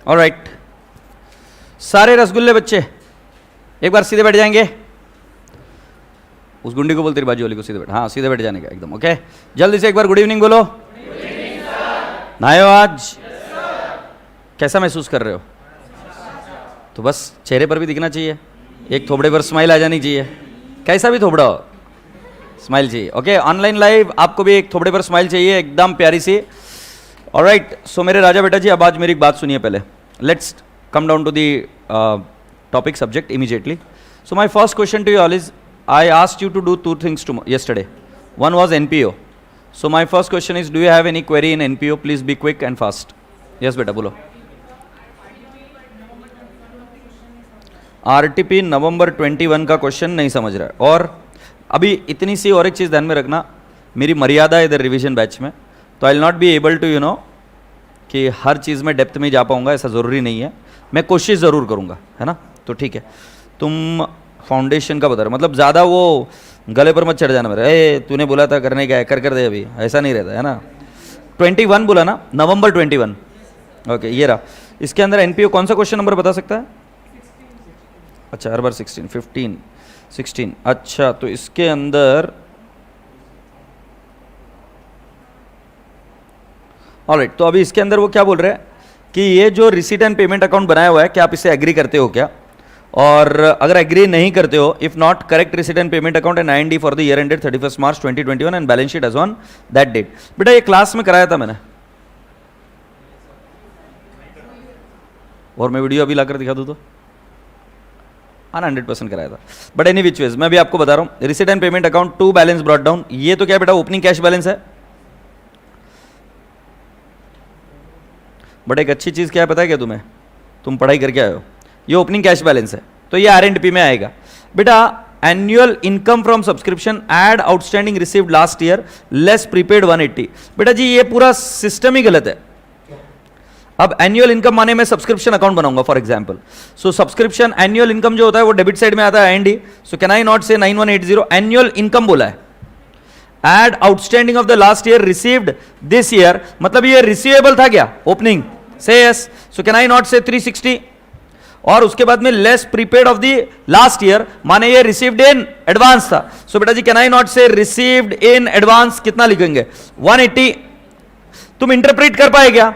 Alright, सारे रसगुल्ले बच्चे एक बार सीधे बैठ जाएंगे। उस गुंडी को बोल, तेरी बाजू वाली को सीधे बैठ, हाँ सीधे बैठ जाने का एकदम। ओके, जल्दी से एक बार गुड इवनिंग बोलो। नहाए हो आज? कैसा महसूस कर रहे हो? तो बस चेहरे पर भी दिखना चाहिए, एक थोबड़े पर स्माइल आ जानी चाहिए, कैसा भी थोबड़ा हो स्माइल चाहिए। ओके, ऑनलाइन लाइव आपको भी एक थोबड़े पर स्माइल चाहिए, एकदम प्यारी सी। ऑलराइट, सो मेरे राजा बेटा जी, अब आज मेरी एक बात सुनिए पहले। Let's come down to the topic subject immediately. So my first question to you all is, I asked you to do two things yesterday. One was NPO. So my first question is, do you have any query in NPO? Please be quick and fast. Yes beta, bolo. RTP नवंबर 21 का question नहीं समझ रहा है। और अभी इतनी सी और एक चीज़ ध्यान में रखना, मेरी मर्यादा है इधर रिवीजन बैच में, तो I will not be able to you know कि हर चीज़ में डेप्थ में जा पाऊंगा, ऐसा ज़रूरी नहीं है, मैं कोशिश ज़रूर करूंगा, है ना। तो ठीक है, तुम फाउंडेशन का बता रहे, मतलब ज़्यादा वो गले पर मत चढ़ जाना मेरे, ए तूने बोला था करने का है, कर दे अभी, ऐसा नहीं रहता है ना। 21 बोला ना, नवंबर 21। ओके, ये रहा। इसके अंदर एनपीओ कौन सा क्वेश्चन नंबर बता सकता है? अच्छा, हर बार 16, 15, 16। अच्छा, तो इसके अंदर ऑलराइट, तो अभी इसके अंदर वो क्या बोल रहे हैं कि ये जो रिसीट एंड पेमेंट अकाउंट बनाया हुआ है, क्या आप इससे एग्री करते हो क्या? और अगर एग्री नहीं करते हो, if not, correct receipt and payment account and IND for the year ended 31 March 2021 and balance sheet as on that date. बेटा ये क्लास में कराया था मैंने, और मैं वीडियो अभी लाकर दिखा दूं तो 100% कराया था। बट एनी विच वेज, मैं अभी आपको बता रहा हूं, receipt and payment account to balance brought down, ये तो क्या बेटा ओपनिंग कैश बैलेंस है। बट एक अच्छी चीज़ क्या है पता है क्या तुम्हें? तुम पढ़ाई करके आए हो, ये ओपनिंग कैश बैलेंस है, तो ये RNP में आएगा। बेटा annual income from subscription add outstanding received last year less prepaid 180। बेटा जी ये पूरा सिस्टम ही गलत है। अब एनुअल इनकम माने मैं सब्सक्रिप्शन अकाउंट बनाऊंगा for example, so subscription annual income जो होता है वो डेबिट साइड में आता है IND, so can I not say 9180 annual income बोला है, add outstanding of the last year received this year, मतलब ये रिसीवेबल था क्या ओपनिंग से? Yes, so can I not say 360, और उसके बाद में less prepaid of the last year, माने ये रिसीव्ड इन एडवांस था, सो बेटा जी can I not say received in advance कितना लिखेंगे? 180। तुम इंटरप्रेट कर पाए क्या?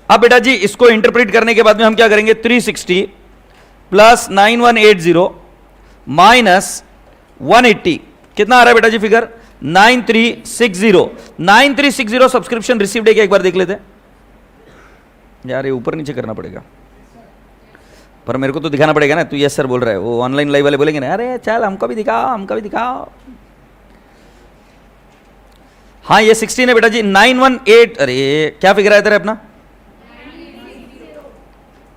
अब बेटा जी इसको इंटरप्रेट करने के बाद में हम क्या करेंगे? 360 प्लस 9180 माइनस 180 कितना आ रहा है बेटा जी फिगर? 9360। 9360 सब्सक्रिप्शन रिसीव्ड है क्या, एक बार देख लेते हैं यार, ये ऊपर नीचे करना पड़ेगा, पर मेरे को तो दिखाना पड़ेगा ना। तू यस सर बोल रहा है, वो ऑनलाइन लाइव वाले बोलेंगे ना, अरे चल हमको भी दिखाओ, हमको भी दिखाओ। हाँ ये 16 है बेटा जी, 918, अरे क्या फिगर आया तेरा अपना?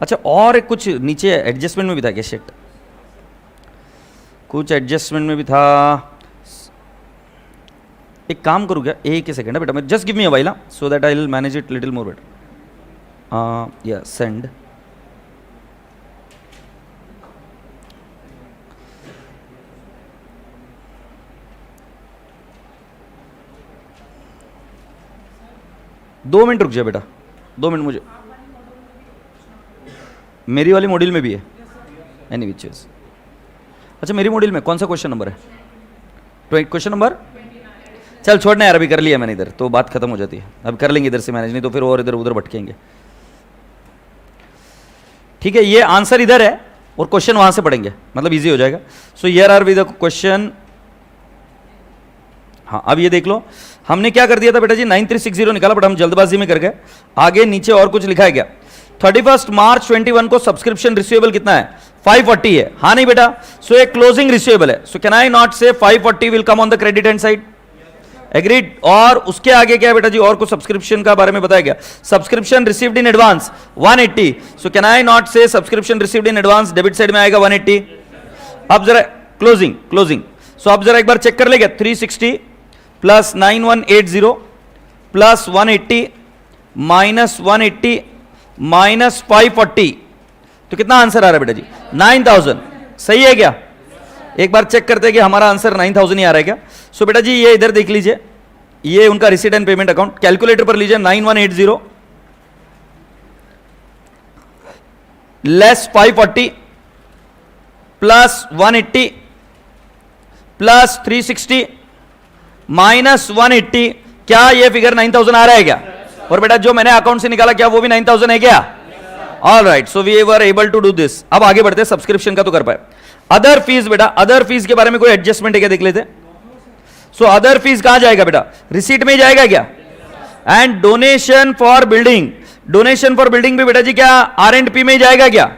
अच्छा, और कुछ नीचे एडजस्टमेंट में भी था क्या? शिट, कुछ एडजस्टमेंट में भी था। एक काम करूँ क्या, एक ही सेकंड है बेटा, मैं just give me a while so that I will manage it little more better. या सेंड, दो मिनट रुक जाए बेटा, 2 मिनट मुझे, मेरी वाली मॉड्यूल में भी है एनी विच इज। अच्छा मेरी मॉड्यूल में कौन सा क्वेश्चन नंबर है? क्वेश्चन नंबर, चल छोड़ना यार, अभी कर लिया मैंने इधर, तो बात खत्म हो जाती है, अब कर लेंगे इधर से मैनेज, नहीं तो फिर और इधर उधर भटकेंगे। ठीक है, ये आंसर इधर है और क्वेश्चन वहां से पढ़ेंगे, मतलब इजी हो जाएगा। So here are with the question. हाँ अब ये देख लो, हमने क्या कर दिया था बेटा जी, 9360 निकाला, बट हम जल्दबाजी में कर गए, आगे नीचे और कुछ लिखा है क्या? 31 मार्च 21 को सब्सक्रिप्शन रिसीवेबल कितना है? 540 है, हाँ नहीं बेटा? सो एक क्लोजिंग रिसीवेबल है, सो कैन आई नॉट से 540 will come on the credit hand side? Agreed. और उसके आगे क्या है बेटा जी, और कुछ सब्सक्रिप्शन का बारे में बताया गया, subscription received in advance 180, so can I not say subscription received in advance, debit side में आएगा 180। अब जरा क्लोजिंग, सो अब जरा एक बार चेक कर लेंगे, 360 प्लस 9180 प्लस 180 माइनस 180 माइनस 540, तो कितना आंसर आ रहा है बेटा जी? 9000। सही है क्या? एक बार चेक करते हैं कि हमारा आंसर 9000 ही आ रहा है क्या? सो बेटा जी ये इधर देख लीजिए, ये उनका receipt and payment account, calculator पर लीजिए 9180 लेस 540 प्लस 180 प्लस 360 माइनस 180, क्या ये फिगर 9000 आ रहा है क्या? और बेटा जो मैंने अकाउंट से निकाला क्या वो भी 9000 है क्या? All right, so we were able to do this. अब आगे बढ़ते हैं, सब्सक्रिप्शन का तो कर पाए। अदर फीस, बेटा अदर फीस के बारे में कोई एडजस्टमेंट है क्या देख लेते। सो अदर फीस कहां जाएगा बेटा? रिसीट में जाएगा क्या? And donation for building, donation for building भी बेटा जी क्या R&P में जाएगा क्या?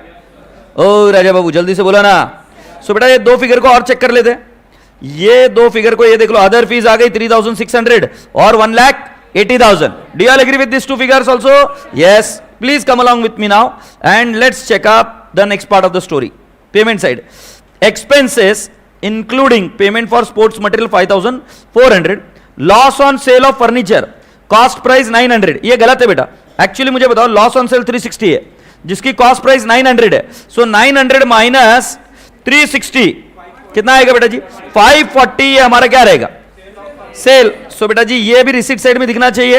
ओ राजा बाबू जल्दी से बोला ना। सो बेटा ये दो फिगर को और चेक कर लेते हैं, ये दो फिगर को, ये देख लो, अदर फीस आ गई 3600 और 1,80,000। Do you all agree with this two figures also? Yes, please come along with me now and let's check up the next part of the story. Payment side, expenses including payment for sports material 5,400, loss on sale of furniture, cost price 900। ये गलत है बेटा, actually मुझे बताओ loss on cell 360 है जिसकी cost price 900 है। सो 900 minus 360 कितना आएगा बेटा जी? 540। ये हमारा क्या रहेगा? सेल। सो बेटा जी ये भी रिसीट साइड में दिखना चाहिए,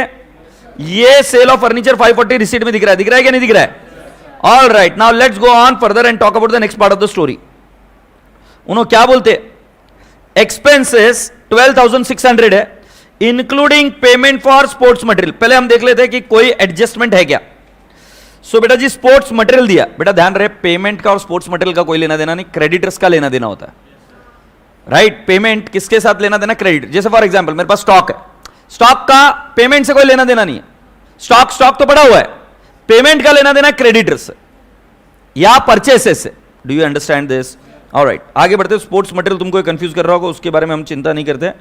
ये सेल ऑफ फर्नीचर 540 रिसीट में दिख रहा है, दिख रहा है क्या नहीं दिख रहा है? All right, now let's go on further and talk about the next part of the story. उन्होंने क्या बोलते, एक्सपेंसेस 12,600 है including payment for sports material. पहले हम देख लेते हैं कि कोई एडजस्टमेंट है क्या। सो बेटा जी स्पोर्ट्स मटेरियल दिया, बेटा ध्यान रहे पेमेंट का और स्पोर्ट्स मटेरियल का कोई लेना देना नहीं, क्रेडिटर्स का लेना देना होता है, राइट? पेमेंट किसके साथ लेना देना? क्रेडिट। जैसे फॉर एग्जांपल मेरे पास स्टॉक है, स्टॉक का पेमेंट से कोई लेना देना नहीं है, स्टॉक तो पड़ा हुआ है, पेमेंट का लेना देना क्रेडिटर्स से या परचेसेस से। Do you understand this? Alright, आगे बढ़ते हैं। स्पोर्ट्स मटेरियल तुमको कंफ्यूज कर रहा होगा, उसके बारे में हम चिंता नहीं करते।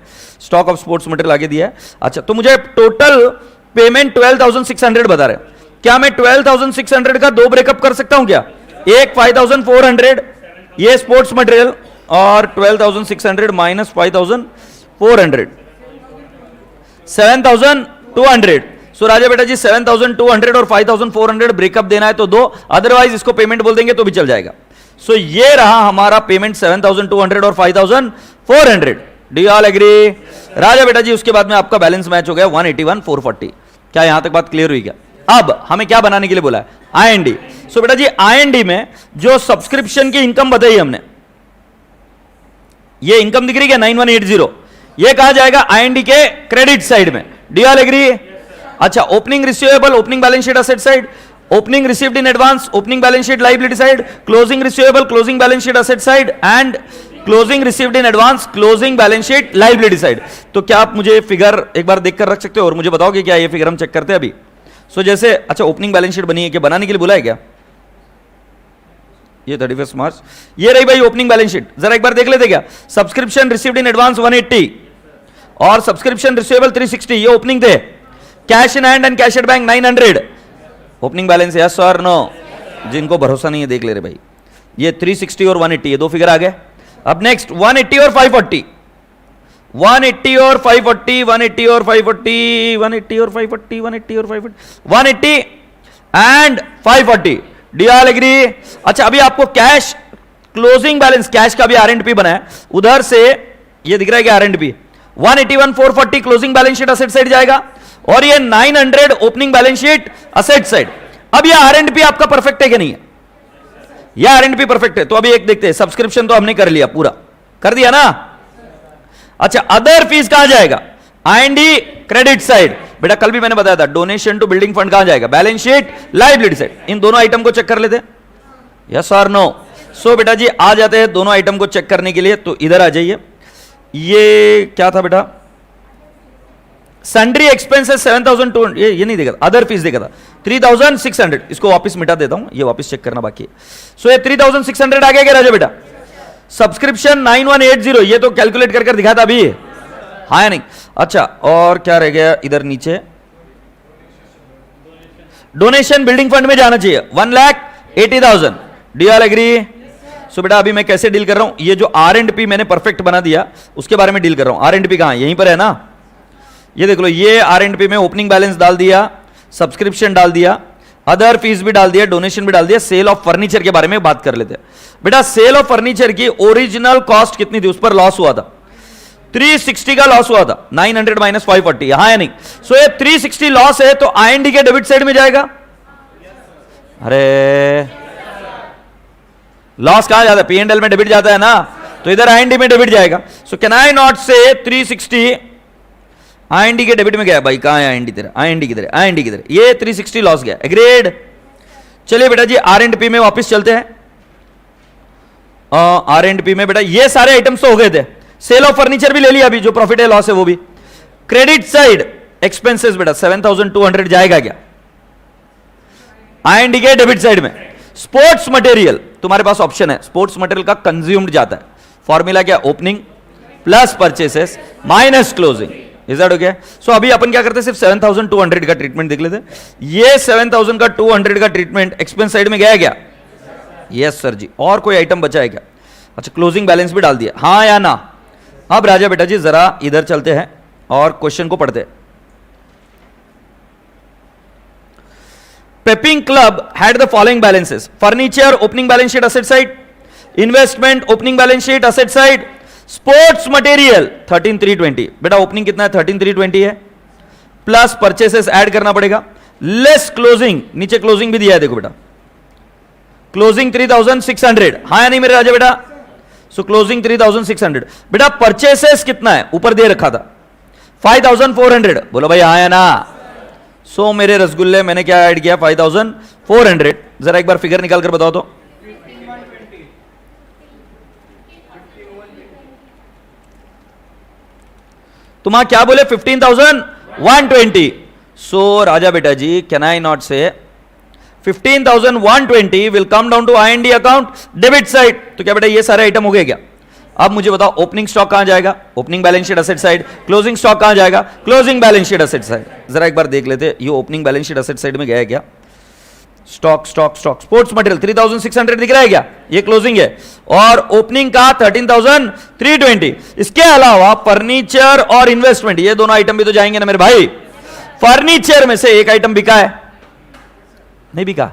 स्टॉक ऑफ स्पोर्ट्स मटेरियल आगे दिया है। अच्छा, तो मुझे टोटल पेमेंट 12,600 बता रहे हैं, क्या मैं 12,600 का दो ब्रेकअप कर सकता हूं क्या? एक 5,400 ये स्पोर्ट्स मटेरियल और 12,600 माइनस 5,400 7,200। सो राजा बेटा जी 7,200 और 5,400 ब्रेकअप देना है तो दो, अदरवाइज इसको पेमेंट बोल देंगे तो भी चल जाएगा। सो ये रहा हमारा पेमेंट 7,200 और 5,400। Do you all agree? राजा बेटा जी उसके बाद में आपका बैलेंस मैच हो गया 181,440। क्या यहां तक बात क्लियर हुई क्या? अब हमें क्या बनाने के लिए बोला है? I&D। सो बेटा जी I&D में जो सब्सक्रिप्शन की इनकम बताई हमने, ये इनकम दिख रही है 9180, ये कहा जाएगा I&D के क्रेडिट साइड में। Do you all agree? अच्छा, opening receivable, opening balance sheet asset side, opening received in advance, opening balance sheet liability side, closing receivable, closing balance sheet asset side and closing received in advance, closing balance sheet liability side. तो क्या आप मुझे figure एक बार देखकर रख सकते हो और मुझे बताओगे क्या ये फिगर हम चेक करते हैं अभी? सो जैसे, अच्छा ओपनिंग बैलेंस शीट बनी है क्या, बनाने के लिए बोला है क्या? ये 31 मार्च, ये रही भाई ओपनिंग बैलेंस शीट, जरा एक बार देख लेते क्या। सब्सक्रिप्शन रिसीव्ड इन एडवांस 180 और सब्सक्रिप्शन रिसीवेबल 360, ये ओपनिंग थे। Cash in hand and cash at bank 900, opening balance है, यस और नो? जिनको भरोसा नहीं है देख ले रहे भाई, ये 360 और 180, ये दो फिगर आ गए। अब नेक्स्ट 180 और 540, 180 और 540, 180 और 540, 180 और 540, 180 और 540, 180 and 540। Do you all agree? अच्छा, अभी आपको कैश क्लोजिंग बैलेंस, कैश का भी R&P बना है, उधर से ये दिख रहा है कि R&P 181,440 closing balance sheet asset side जाएगा और ये 900 opening balance sheet asset side. अब ये R&P आपका परफेक्ट है कि नहीं है? ये R&P परफेक्ट है। तो अभी एक देखते हैं, सब्सक्रिप्शन तो हमने कर लिया, पूरा कर दिया ना। अच्छा, अदर फीस कहां जाएगा? I&D credit side. बेटा कल भी मैंने बताया था, डोनेशन टू बिल्डिंग फंड कहां जाएगा? Balance sheet liability side. इन दोनों आइटम को चेक कर लेते हैं, यस और नो? सो बेटा जी आ जाते हैं दोनों आइटम को चेक करने के लिए, तो इधर आ जाइए। ये क्या था बेटा? सन्ड्री एक्सपेंसेस 7,200, ये नहीं देखा था, अदर फीस देखा था 3,600। इसको वापस मिटा देता हूं, ये वापस चेक करना बाकी है। सो ये 3,600 आ गया क्या राजा बेटा? सब्सक्रिप्शन 9180, ये तो कैलकुलेट कर दिखा था अभी, हाँ या नहीं? अच्छा, और क्या रह गया इधर नीचे? डोनेशन बिल्डिंग फंड में जाना चाहिए 1,80,000। Do you all agree? So बेटा अभी मैं कैसे डील कर रहा हूं, ये जो R&P मैंने परफेक्ट बना दिया उसके बारे में डील कर रहा हूं। R&P कहां है? यहीं पर है ना, ये देख लो। ये R&P में ओपनिंग बैलेंस डाल दिया, सब्सक्रिप्शन डाल दिया, अदर फीस भी डाल दिया, डोनेशन भी डाल दिया। सेल ऑफ फर्नीचर के बारे में बात कर लेते हैं। बेटा सेल ऑफ फर्नीचर की ओरिजिनल कॉस्ट कितनी थी? उस पर लॉस हुआ था 360 का लॉस हुआ था, 900 माइनस 540, हाँ या नहीं? सो ये 360 लॉस है तो I&D के डेबिट साइड में जाएगा। अरे लॉस कहां जाता है? P&L में डेबिट जाता है ना, तो इधर IND में डेबिट जाएगा. सो can I not say 360 IND के डेबिट में गया भाई. कहां है IND तेरा? IND किधर है? IND किधर है? ये 360 लॉस गया. एग्रीड. चलिए बेटा जी R&P में वापस चलते हैं. R&P में बेटा ये सारे आइटम्स तो हो गए थे. सेल ऑफ फर्नीचर भी ले लिया अभी, जो प्रॉफिट है लॉस है वो भी. क्रेडिट साइड एक्सपेंसेस बेटा 7200 जाएगा क्या? IND के डेबिट साइड में. स्पोर्ट्स मटेरियल तुम्हारे पास ऑप्शन है. स्पोर्ट्स मटेरियल का कंज्यूम्ड जाता है. फॉर्मूला क्या? Opening plus purchases minus closing. Is that okay? So अभी अपन क्या करते हैं, सिर्फ 7200 का ट्रीटमेंट देख लेते. ये 7200 का ट्रीटमेंट एक्सपेंस साइड में गया क्या? यस सर जी. और कोई आइटम बचा है क्या? अच्छा, क्लोजिंग बैलेंस भी डाल दिया, हाँ या ना? अब राजा बेटा जी जरा इधर चलते हैं और क्वेश्चन को पढ़ते हैं. Pepping Club had the following balances: furniture opening balance sheet asset side, investment opening balance sheet asset side, sports material 13320. बेटा ओपनिंग कितना है? 13320 है, प्लस परचेसेस ऐड करना पड़ेगा, लेस क्लोजिंग. नीचे क्लोजिंग भी दिया है देखो बेटा, क्लोजिंग 3600. हाँ या नहीं मेरे राजा बेटा? सो क्लोजिंग 3600. बेटा परचेसेस कितना है? ऊपर दे रखा था 5400. बोलो भाई हाँ या ना? सो मेरे रसगुल्ले मैंने क्या ऐड किया? 5400. जरा एक बार फिगर निकाल कर बताओ तो. तुम क्या बोले? 15120. सो राजा बेटा जी can I not say 15120 will come down to IND account debit side. तो क्या बेटा ये सारे आइटम हो गए क्या? अब मुझे बताओ ओपनिंग स्टॉक कहां जाएगा? Opening balance sheet asset side. Closing stock कहां जाएगा? Closing balance sheet asset side. जरा एक बार देख लेते हैं ये opening balance sheet asset side में गया है क्या? Stock stock stock. Sports material 3600 दिख रहा है क्या? ये क्लोजिंग है. और ओपनिंग का 13320. इसके अलावा फर्नीचर और इन्वेस्टमेंट, ये दोनों आइटम भी तो जाएंगे ना मेरे भाई. फर्नीचर में से एक आइटम बिका है? नहीं बिका.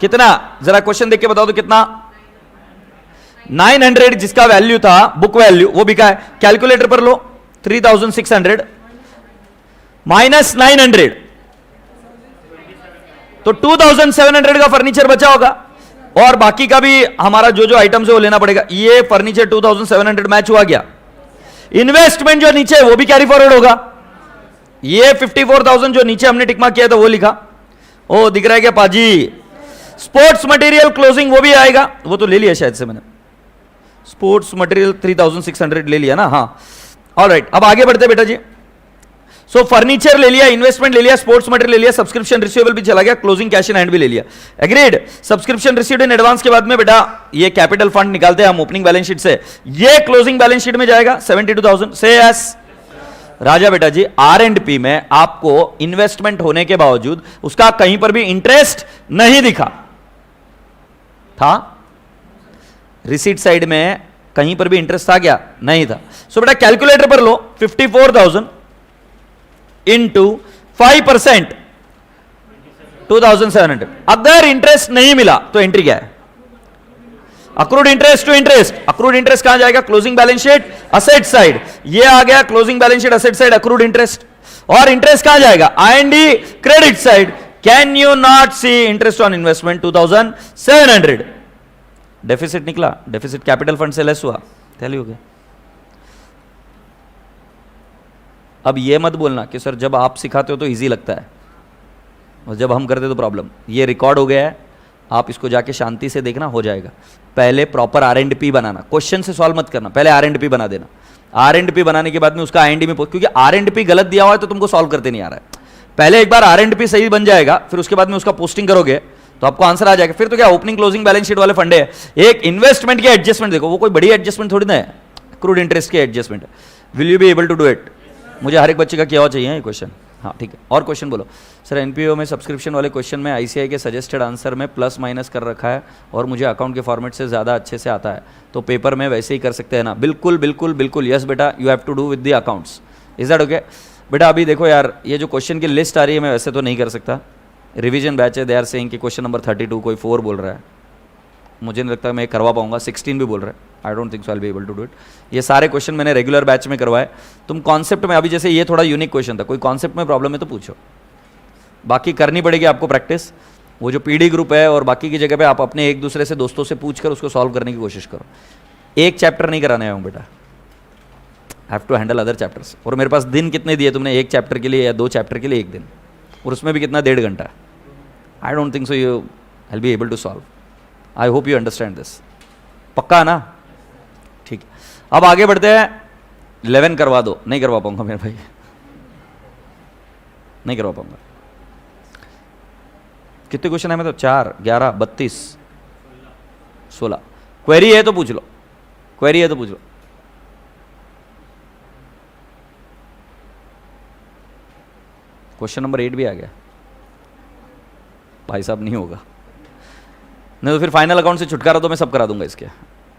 कितना? जरा क्वेश्चन देख के बताओ तो कितना? 900 जिसका वैल्यू था, बुक वैल्यू, वो बिका है. कैलकुलेटर पर लो. 3600 माइनस 900 तो 2700 का फर्नीचर बचा होगा. और बाकी का भी हमारा जो जो आइटम्स है वो लेना पड़ेगा. ये फर्नीचर 2700 मैच हुआ गया. इन्वेस्टमेंट जो नीचे है वो भी कैरी फॉरवर्ड होगा. ये 54,000 जो नीचे हमने टिक मार्क किया था वो लिखा. ओ दिख रहा है क्या पाजी? स्पोर्ट्स मटेरियल क्लोजिंग वो भी आएगा. वो तो ले लिया शायद से मैंने. स्पोर्ट्स मटेरियल 3600 ले लिया ना? हाँ ऑलराइट. अब आगे बढ़ते बेटा जी. सो फर्नीचर ले लिया, इन्वेस्टमेंट ले लिया, स्पोर्ट्स मटेरियल ले लिया, सब्सक्रिप्शन रिसीवेबल भी चला गया, क्लोजिंग कैश इन हैंड भी ले लिया. Agreed. Subscription received in advance के बाद में बेटा ये कैपिटल फंड निकालते हैं हम ओपनिंग बैलेंस शीट से. ये क्लोजिंग बैलेंस शीट में जाएगा 72,000. से यस राजा बेटा जी R&P में आपको इन्वेस्टमेंट होने के बावजूद उसका कहीं पर भी इंटरेस्ट नहीं दिखा था. रिसीट साइड में कहीं पर भी इंटरेस्ट था क्या? नहीं था. सो बेटा कैलकुलेटर पर लो. 54,000 इंटू 5% 2700. अगर इंटरेस्ट नहीं मिला तो एंट्री क्या है? Accrued interest to interest. Accrued interest कहां जाएगा? Closing balance sheet asset side. ये आ गया closing balance sheet asset side accrued interest. और इंटरेस्ट कहां जाएगा? IND credit side. Can you not see interest on investment 2700? Deficit निकला. डेफिसिट कैपिटल फंड से लेस हुआ. टैली हो गया. अब ये मत बोलना कि सर जब आप सिखाते हो तो इजी लगता है और जब हम करते तो प्रॉब्लम. ये रिकॉर्ड हो गया है, आप इसको जाके शांति से देखना, हो जाएगा. पहले प्रॉपर R&P बनाना. क्वेश्चन से सॉल्व मत करना, पहले R&P बना देना. R&P बनाने के बाद में उसका IND में, क्योंकि R&P गलत दिया हुआ है तो तुमको सॉल्व करते नहीं आ रहा है. पहले एक बार R&P सही बन जाएगा, फिर उसके बाद में उसका पोस्टिंग करोगे तो आपको आंसर आ जाएगा. फिर तो क्या ओपनिंग क्लोजिंग बैलेंस शीट वाले फंडे. एक इन्वेस्टमेंट के एडजस्टमेंट देखो, वो कोई बड़ी एडजस्टमेंट थोड़ी ना है. अक्रूड इंटरेस्ट के adjustment. Will you be able to do it? मुझे हर एक बच्चे का क्या हुआ चाहिए ये क्वेश्चन. हाँ ठीक है. और क्वेश्चन बोलो. सर NPO में सब्सक्रिप्शन वाले क्वेश्चन में ICI के सजेस्टेड आंसर में प्लस माइनस कर रखा है और मुझे अकाउंट के फॉर्मेट से ज़्यादा अच्छे से आता है, तो पेपर में वैसे ही कर सकते हैं ना? बिल्कुल बिल्कुल बिल्कुल. यस बेटा, you have to do with the accounts. Is that okay? बेटा अभी देखो यार, ये जो क्वेश्चन की लिस्ट आ रही है मैं वैसे तो नहीं कर सकता. रिवीजन बैच है, दे आर सेइंग कि क्वेश्चन नंबर 32 कोई 4 बोल रहा है. मुझे नहीं लगता मैं करवा पाऊंगा. 16 भी बोल रहा है. I don't think so I will be able to do it. ये सारे क्वेश्चन मैंने रेगुलर बैच में करवाए. तुम कॉन्सेप्ट में, अभी जैसे ये थोड़ा यूनिक क्वेश्चन था, कोई कॉन्सेप्ट में प्रॉब्लम है तो पूछो, बाकी करनी पड़ेगी आपको प्रैक्टिस. वो जो पीडी ग्रुप है और बाकी की जगह पे आप अपने एक दूसरे से दोस्तों से पूछ कर उसको सॉल्व करने की कोशिश करो। एक चैप्टर नहीं कराने आया हूँ बेटा, have to handle other chapters. और मेरे पास दिन कितने दिए तुमने, एक चैप्टर के लिए या 2 चैप्टर के लिए 1 दिन, और उसमें भी कितना 1.5 घंटा। I don't think so you will be able to solve. I hope you understand this. पक्का ना? ठीक है, अब आगे बढ़ते हैं। 11 करवा दो। नहीं करवा पाऊंगा मेरे भाई, नहीं करवा पाऊंगा। कितने क्वेश्चन है मतलब? 4, 11, 32, 16। क्वेरी है तो पूछ लो, क्वेरी है तो पूछ लो। क्वेश्चन नंबर 8 भी आ गया भाई साहब, नहीं होगा। नहीं तो फिर फाइनल अकाउंट से छुटकारा तो मैं सब करा दूंगा इसके,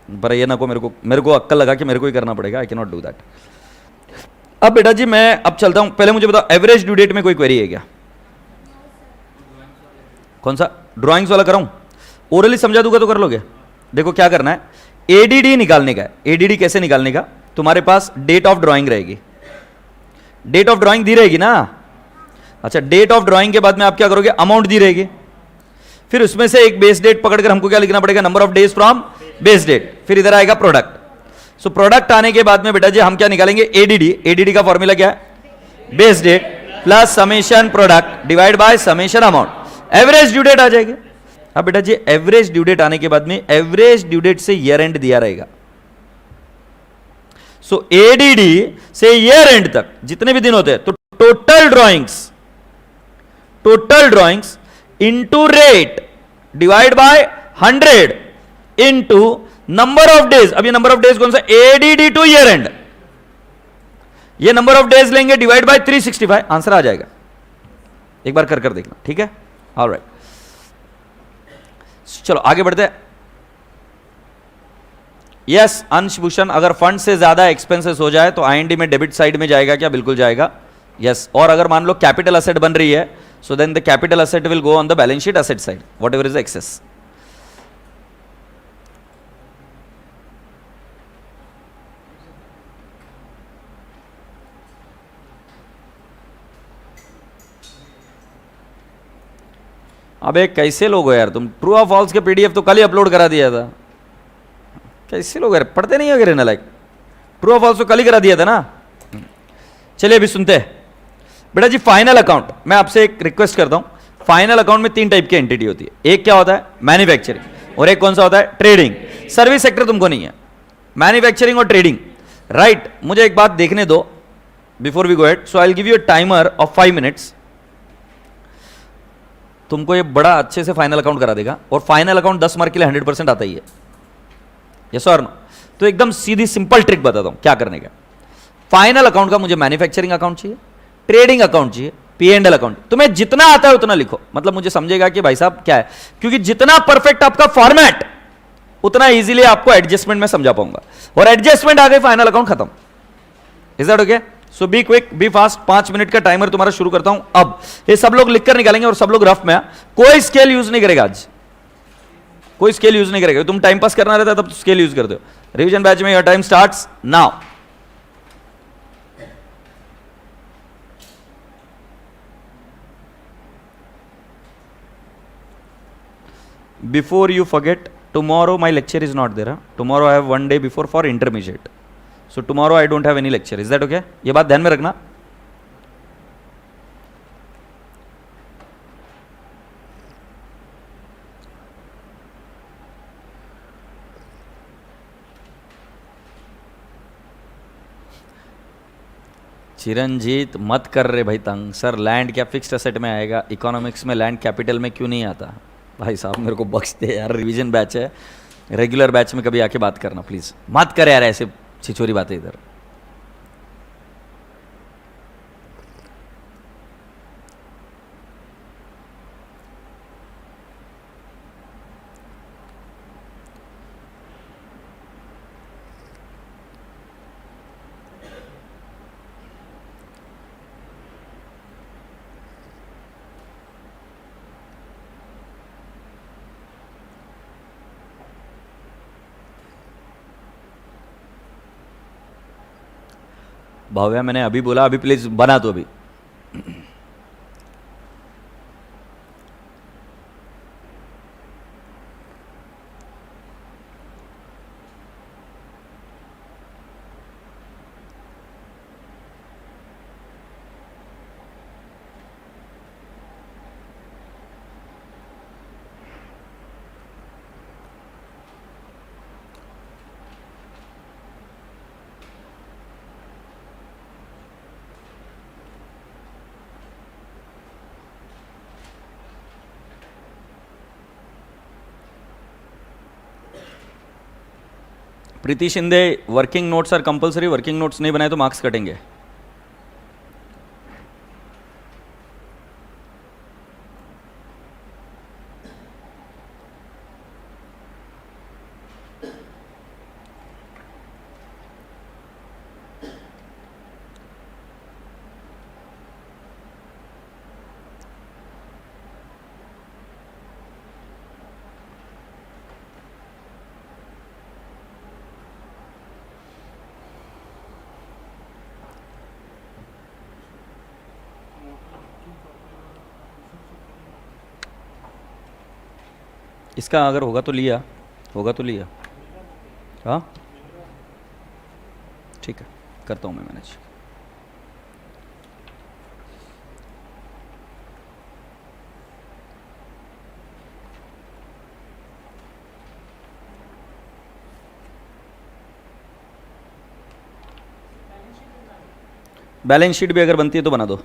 पर ये ना को मेरे को अक्कल लगा कि मेरे को ही करना पड़ेगा। I can not do that. अब बेटा जी मैं अब चलता हूं। पहले मुझे बताओ एवरेज ड्यू डेट में कोई क्वेरी है क्या? कौन सा? ड्राइंग्स वाला कराऊं? ओरली समझा दूंगा तो कर लोगे? देखो क्या करना है, एडीडी निकालने का है। एडीडी कैसे निकालने का? तुम्हारे पास डेट ऑफ ड्राइंग रहेगी, डेट ऑफ ड्राइंग दी रहेगी ना। अच्छा, डेट ऑफ ड्राइंग के बाद में आप क्या करोगे? अमाउंट दी रहेगी। फिर उसमें से एक बेस डेट पकड़कर हमको क्या लिखना पड़ेगा? Number of days from base date. फिर इधर आएगा प्रोडक्ट। सो प्रोडक्ट आने के बाद में बेटा जी हम क्या निकालेंगे? एडीडी। एडीडी का फॉर्मूला क्या है? Base date plus summation product divide by summation amount. Average due date आ जाएगी। अब बेटा जी एवरेज ड्यू डेट आने के बाद में एवरेज ड्यू डेट से ईयर एंड दिया रहेगा। सो एडीडी से ईयर एंड तक जितने भी दिन होते हैं, तो total drawings into rate divide by 100 into number of days. अब ये नंबर ऑफ डेज कौन सा? ADD two year and. ये नंबर ऑफ डेज लेंगे डिवाइड बाय 365, आंसर आ जाएगा। एक बार कर देखना, ठीक है? ऑलराइट, चलो आगे बढ़ते हैं। यस अंश भूषण, अगर फंड से ज्यादा एक्सपेंसेस हो जाए तो आईएनडी में डेबिट साइड में जाएगा क्या? बिल्कुल जाएगा। यस, और अगर मान लो कैपिटल असेट बन रही है, so then the capital asset will go on the balance sheet asset side, whatever is the excess. अबे कैसे लोग हो यार तुम? ट्रू और फॉल्स के पीडीएफ तो कल ही अपलोड करा दिया था। कैसे लोग यार, पढ़ते नहीं हो ना? लाइक ट्रू और फॉल्स तो कल ही करा दिया था ना। चलिए अभी सुनते हैं बेटा जी। फाइनल अकाउंट, मैं आपसे एक रिक्वेस्ट करता हूं। फाइनल अकाउंट में 3 टाइप की एंटिटी होती है। एक क्या होता है? मैन्युफैक्चरिंग। और एक कौन सा होता है? ट्रेडिंग। सर्विस सेक्टर तुमको नहीं है, मैन्युफैक्चरिंग और ट्रेडिंग, राइट? मुझे एक बात देखने दो before we go head. So I will give you a timer of 5 minutes. तुमको ये बड़ा अच्छे से फाइनल अकाउंट करा देगा, और फाइनल अकाउंट 10 मार्क के लिए 100% आता ही है। यस और नो? तो एकदम सीधी सिंपल ट्रिक बताता हूं क्या करने का। फाइनल अकाउंट का मुझे मैन्युफैक्चरिंग अकाउंट चाहिए, ट्रेडिंग अकाउंट चाहिए, P&L अकाउंट। तुम्हें जितना आता है उतना लिखो, मतलब मुझे समझेगा कि भाई साहब क्या है, क्योंकि जितना परफेक्ट आपका फॉर्मेट उतना इजीली आपको एडजस्टमेंट में समझा पाऊंगा। और एडजस्टमेंट आ गई, फाइनल अकाउंट खत्म। Is that okay? So be quick, be fast. 5 minute का टाइमर तुम्हारा शुरू करता हूं अब। ये सब लोग लिखकर निकालेंगे और सब लोग रफ में। कोई स्केल यूज नहीं करेगा आज, कोई स्केल यूज नहीं करेगा। तुम टाइम पास करना रहता है तब तो स्केल यूज करते हो। रिवीजन बैच में your time starts now. Before you forget, tomorrow my lecture is not there. Tomorrow I have 1 day before for intermediate. So tomorrow I don't have any lecture. Is that okay? ये बात ध्यान में रखना। चिरंजीत मत कर रहे भाई तंग। सर लैंड क्या फिक्स्ड एसेट में आएगा? इकोनॉमिक्स में लैंड कैपिटल में क्यों नहीं आता? भाई साहब मेरे को बख्श दे यार, रिवीजन बैच है, रेगुलर बैच में कभी आके बात करना प्लीज। मत कर यार ऐसे छिछोरी बातें इधर। भव्या मैंने अभी बोला, अभी प्लीज बना दो अभी। Preeti Shinde, working notes are compulsory, working notes नहीं बनाए तो मार्क्स कटेंगे। इसका अगर होगा तो लिया, होगा तो लिया। हाँ ठीक है, करता हूँ मैं मैनेज। बैलेंस शीट भी अगर बनती है तो बना दो।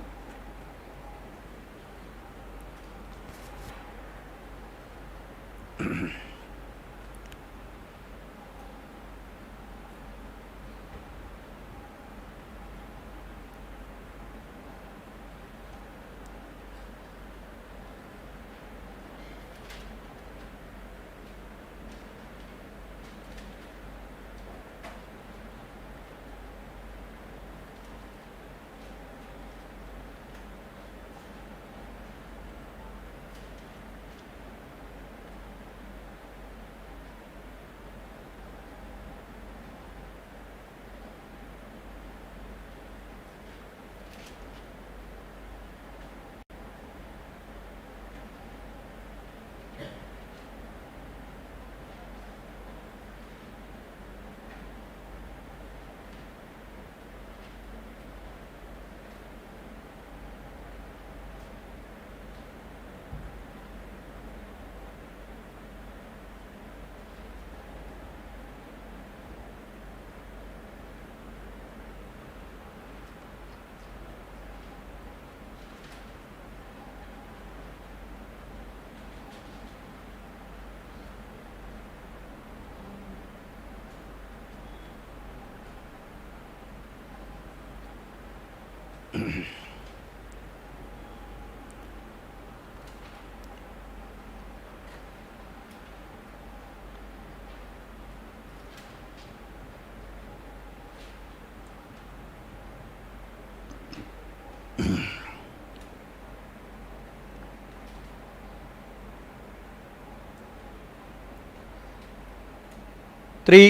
Three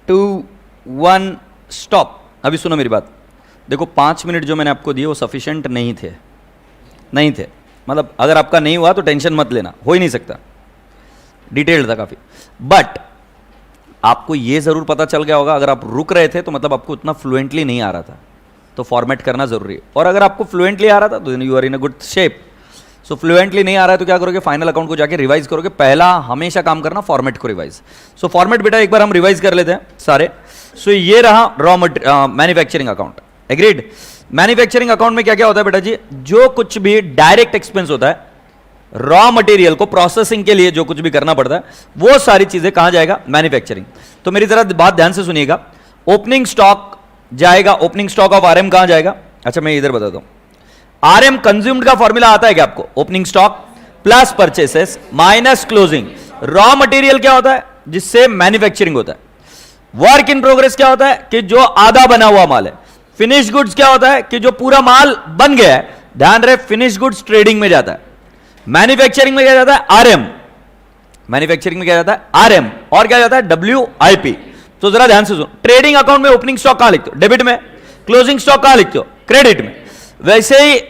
two one stop. अभी सुनो मेरी बात, देखो 5 मिनट जो मैंने आपको दिए वो सफिशिएंट नहीं थे, नहीं थे। मतलब अगर आपका नहीं हुआ तो टेंशन मत लेना, हो ही नहीं सकता, डिटेल्ड था काफी। बट आपको ये जरूर पता चल गया होगा, अगर आप रुक रहे थे तो मतलब आपको उतना फ्लुएंटली नहीं आ रहा था, तो फॉर्मेट करना जरूरी है। और अगर आपको फ्लुएंटली आ रहा था तो you are in a good shape. So fluently नहीं आ रहा है तो क्या करोगे, फाइनल अकाउंट को जाके रिवाइज करोगे। पहला हमेशा काम करना फॉर्मेट को रिवाइज। सो फॉर्मेट बेटा एक बार हम रिवाइज कर लेते हैं सारे। सो ये रहा raw manufacturing account, agreed. Manufacturing account में क्या क्या होता है बेटा जी, जो कुछ भी डायरेक्ट एक्सपेंस होता है, रॉ मटेरियल को प्रोसेसिंग के लिए जो कुछ भी करना पड़ता है, वो सारी चीजें कहां जाएगा, मैन्युफैक्चरिंग। तो मेरी जरा बात ध्यान से सुनिएगा, ओपनिंग स्टॉक जाएगा, ओपनिंग स्टॉक ऑफ आरएम कहां जाएगा। अच्छा मैं इधर बताता हूं, आरएम कंज्यूम्ड का फॉर्मूला आता है क्या आपको, opening stock plus purchases minus closing. Raw material क्या होता है, जिससे मैन्युफैक्चरिंग होता है। वर्क इन प्रोग्रेस क्या होता है, कि जो आधा बना हुआ माल है। फिनिश गुड्स क्या होता है, कि जो पूरा माल बन गया है। ध्यान रहे, फिनिश गुड्स ट्रेडिंग में जाता है। मैन्युफैक्चरिंग में क्या जाता है, आरएम। मैन्युफैक्चरिंग में क्या जाता है, आरएम। और क्या जाता है, WIP। तो जरा ध्यान से सुनो, ट्रेडिंग अकाउंट में ओपनिंग स्टॉक कहां लिखते हो, डेबिट में। क्लोजिंग स्टॉक कहां लिखते हो, क्रेडिट में। वैसे ही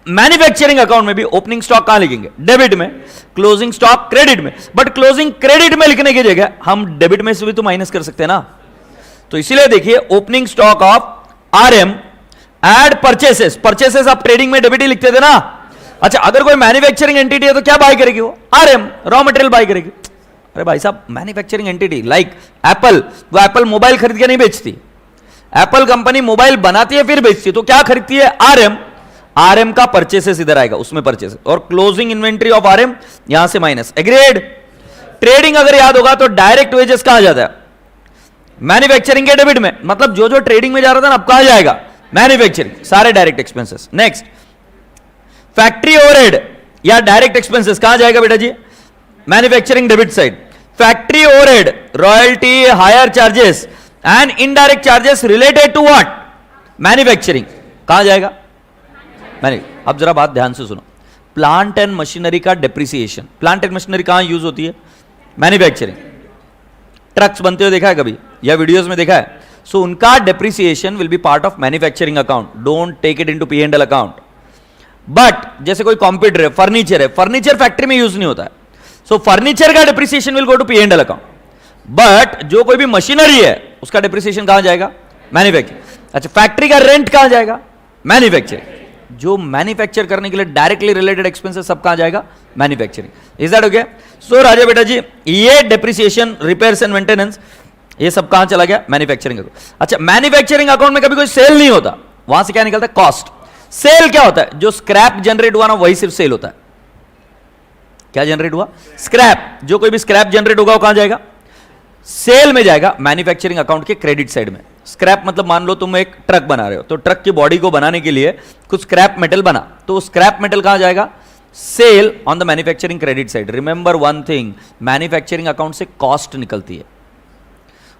मैन्युफैक्चरिंग अकाउंट में भी ओपनिंग स्टॉक कहां लिखेंगे, डेबिट में। क्लोजिंग स्टॉक क्रेडिट में। बट क्लोजिंग क्रेडिट में लिखने की जगह हम डेबिट में से भी तो माइनस कर सकते हैं ना। तो इसीलिए देखिए, opening stock of RM add purchases. Purchases आप ट्रेडिंग में डेबिट ही लिखते थे ना। अच्छा, अगर कोई मैन्युफैक्चरिंग एंटिटी है तो क्या बाय करेगी वो, आरएम, रॉ मटेरियल बाय करेगी। अरे भाई साहब, मैन्युफैक्चरिंग एंटिटी लाइक एप्पल, वो एप्पल मोबाइल खरीद के नहीं बेचती। एप्पल कंपनी मोबाइल बनाती है फिर बेचती है, तो क्या खरीदती है, आरएम। आरएम का परचेसेस इधर आएगा, उसमें परचेस। और क्लोजिंग इन्वेंट्री ऑफ आरएम यहां से माइनस, एग्रीड। ट्रेडिंग अगर याद होगा तो डायरेक्ट वेजेस कहां जाता है, मैन्युफैक्चरिंग के डेबिट में, मतलब जो जो ट्रेडिंग में जा रहा था ना अब कहां जाएगा, मैन्युफैक्चरिंग, सारे direct expenses. Next factory overhead या डायरेक्ट एक्सपेंसेस कहां जाएगा बेटा जी, manufacturing debit side. Factory overhead, royalty, hire charges and indirect charges related to what, manufacturing, कहां जाएगा, अब जरा बात ध्यान से सुनो, प्लांट एंड मशीनरी का डेप्रिसिएशन, प्लांट एंड मशीनरी कहां यूज होती है, मैन्युफैक्चरिंग। ट्रक्स बनते हुए देखा है कभी या वीडियोस में देखा है, सो उनका depreciation will be part of manufacturing account, don't take it into P&L account. But जैसे कोई कंप्यूटर है, फर्नीचर है, फर्नीचर फैक्ट्री में यूज नहीं होता है, सो फर्नीचर का depreciation will go to P&L account. But जो कोई भी मशीनरी है उसका डेप्रिसिएशन कहां जाएगा, मैन्युफैक्चरिंग। अच्छा, फैक्ट्री का रेंट कहां जाएगा, मैन्युफैक्चरिंग। जो मैन्युफैक्चर करने के लिए डायरेक्टली रिलेटेड एक्सपेंसेस सब कहां जाएगा, manufacturing. Is that okay? So राजा बेटा जी ये डेप्रिसिएशन, रिपेयर्स एंड मेंटेनेंस, ये सब कहां चला गया, मैन्युफैक्चरिंग अकाउंट। अच्छा, मैन्युफैक्चरिंग अकाउंट में कभी कोई सेल नहीं होता, वहां से क्या निकलता है, कॉस्ट। सेल क्या होता है, जो स्क्रैप जनरेट हुआ ना वही सिर्फ सेल होता है। क्या जनरेट हुआ, स्क्रैप, जो कोई भी स्क्रैप जनरेट होगा वो कहां जाएगा, सेल में जाएगा, मैन्युफैक्चरिंग अकाउंट के क्रेडिट साइड में। स्क्रैप मतलब मान लो तुम एक ट्रक बना रहे हो, तो ट्रक की बॉडी को बनाने के लिए कुछ स्क्रैप मेटल बना, तो स्क्रैप मेटल कहां जाएगा, sale on the manufacturing credit side. Remember one thing, manufacturing account से कॉस्ट निकलती है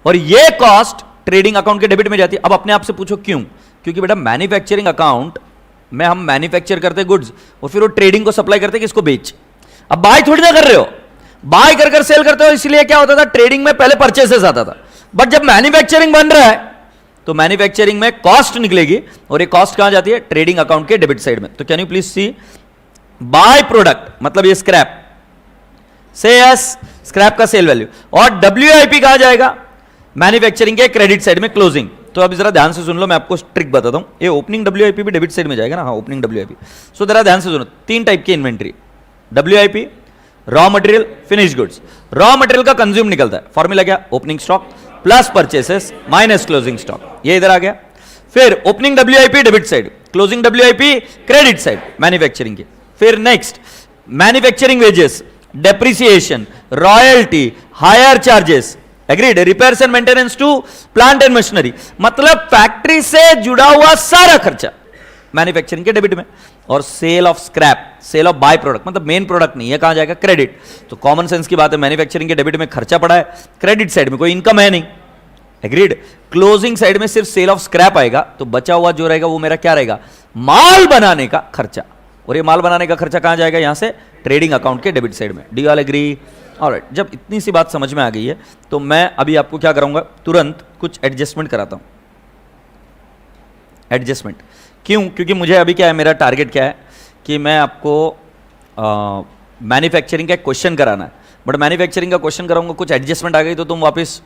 और ये कॉस्ट ट्रेडिंग अकाउंट के डेबिट में जाती है। अब अपने आप से पूछो क्यों, क्योंकि बेटा मैन्युफैक्चरिंग अकाउंट में हम मैन्युफैक्चर करते गुड्स और फिर वो ट्रेडिंग को सप्लाई करते किसको, बेच। अब बाय थोड़ी ना कर रहे हो, बाय कर कर सेल करते हो, इसलिए क्या होता था, ट्रेडिंग में पहले परचेसेस आता था। बट जब मैन्युफैक्चरिंग बन रहा है तो मैन्युफैक्चरिंग में कॉस्ट निकलेगी और ये कॉस्ट कहां जाती है, ट्रेडिंग अकाउंट के डेबिट साइड में। तो can you please see, bye product मतलब ये स्क्रैप, से यस, स्क्रैप का सेल वैल्यू, और WIP कहां जाएगा, मैन्युफैक्चरिंग के क्रेडिट साइड में, क्लोजिंग। तो अब जरा ध्यान से सुन लो, मैं आपको ट्रिक बताता हूं। ये ओपनिंग WIP भी डेबिट साइड में जाएगा ना, हाँ ओपनिंग WIP। सो जरा ध्यान से सुनो, तीन टाइप की inventory, WIP, raw material, finish goods. Raw material का कंज्यूम निकलता है, फॉर्मूला क्या, opening stock plus purchases minus closing stock, ये इधर आ गया। फिर opening WIP debit side, closing WIP credit side manufacturing की। फिर next manufacturing wages, depreciation, royalty, hire charges, agreed, repairs and maintenance to plant and machinery, मतलब factory से जुड़ा हुआ सारा खर्चा मैन्युफैक्चरिंग के डेबिट में। और sale of scrap, sale of by product, मतलब मेन प्रोडक्ट नहीं है, कहां जाएगा, क्रेडिट। तो कॉमन सेंस की बात है, मैन्युफैक्चरिंग के डेबिट में खर्चा पड़ा है, क्रेडिट साइड में कोई इनकम है नहीं, एग्रीड। क्लोजिंग साइड में सिर्फ सेल ऑफ स्क्रैप आएगा, तो बचा हुआ जो रहेगा वो मेरा क्या रहेगा, माल बनाने का खर्चा। और ये माल बनाने का खर्चा कहां जाएगा, यहां से ट्रेडिंग अकाउंट के डेबिट साइड में। Do all agree? ऑलराइट, जब इतनी सी बात समझ में आ गई है तो मैं अभी आपको क्या कराऊंगा, तुरंत कुछ एडजस्टमेंट कराता हूं। एडजस्टमेंट क्यों, क्योंकि मुझे अभी क्या है, मेरा टारगेट क्या है कि मैं आपको मैन्युफैक्चरिंग का एक क्वेश्चन कराना है। बट मैन्युफैक्चरिंग का क्वेश्चन कराऊंगा, कुछ एडजस्टमेंट आ गई तो तुम वापस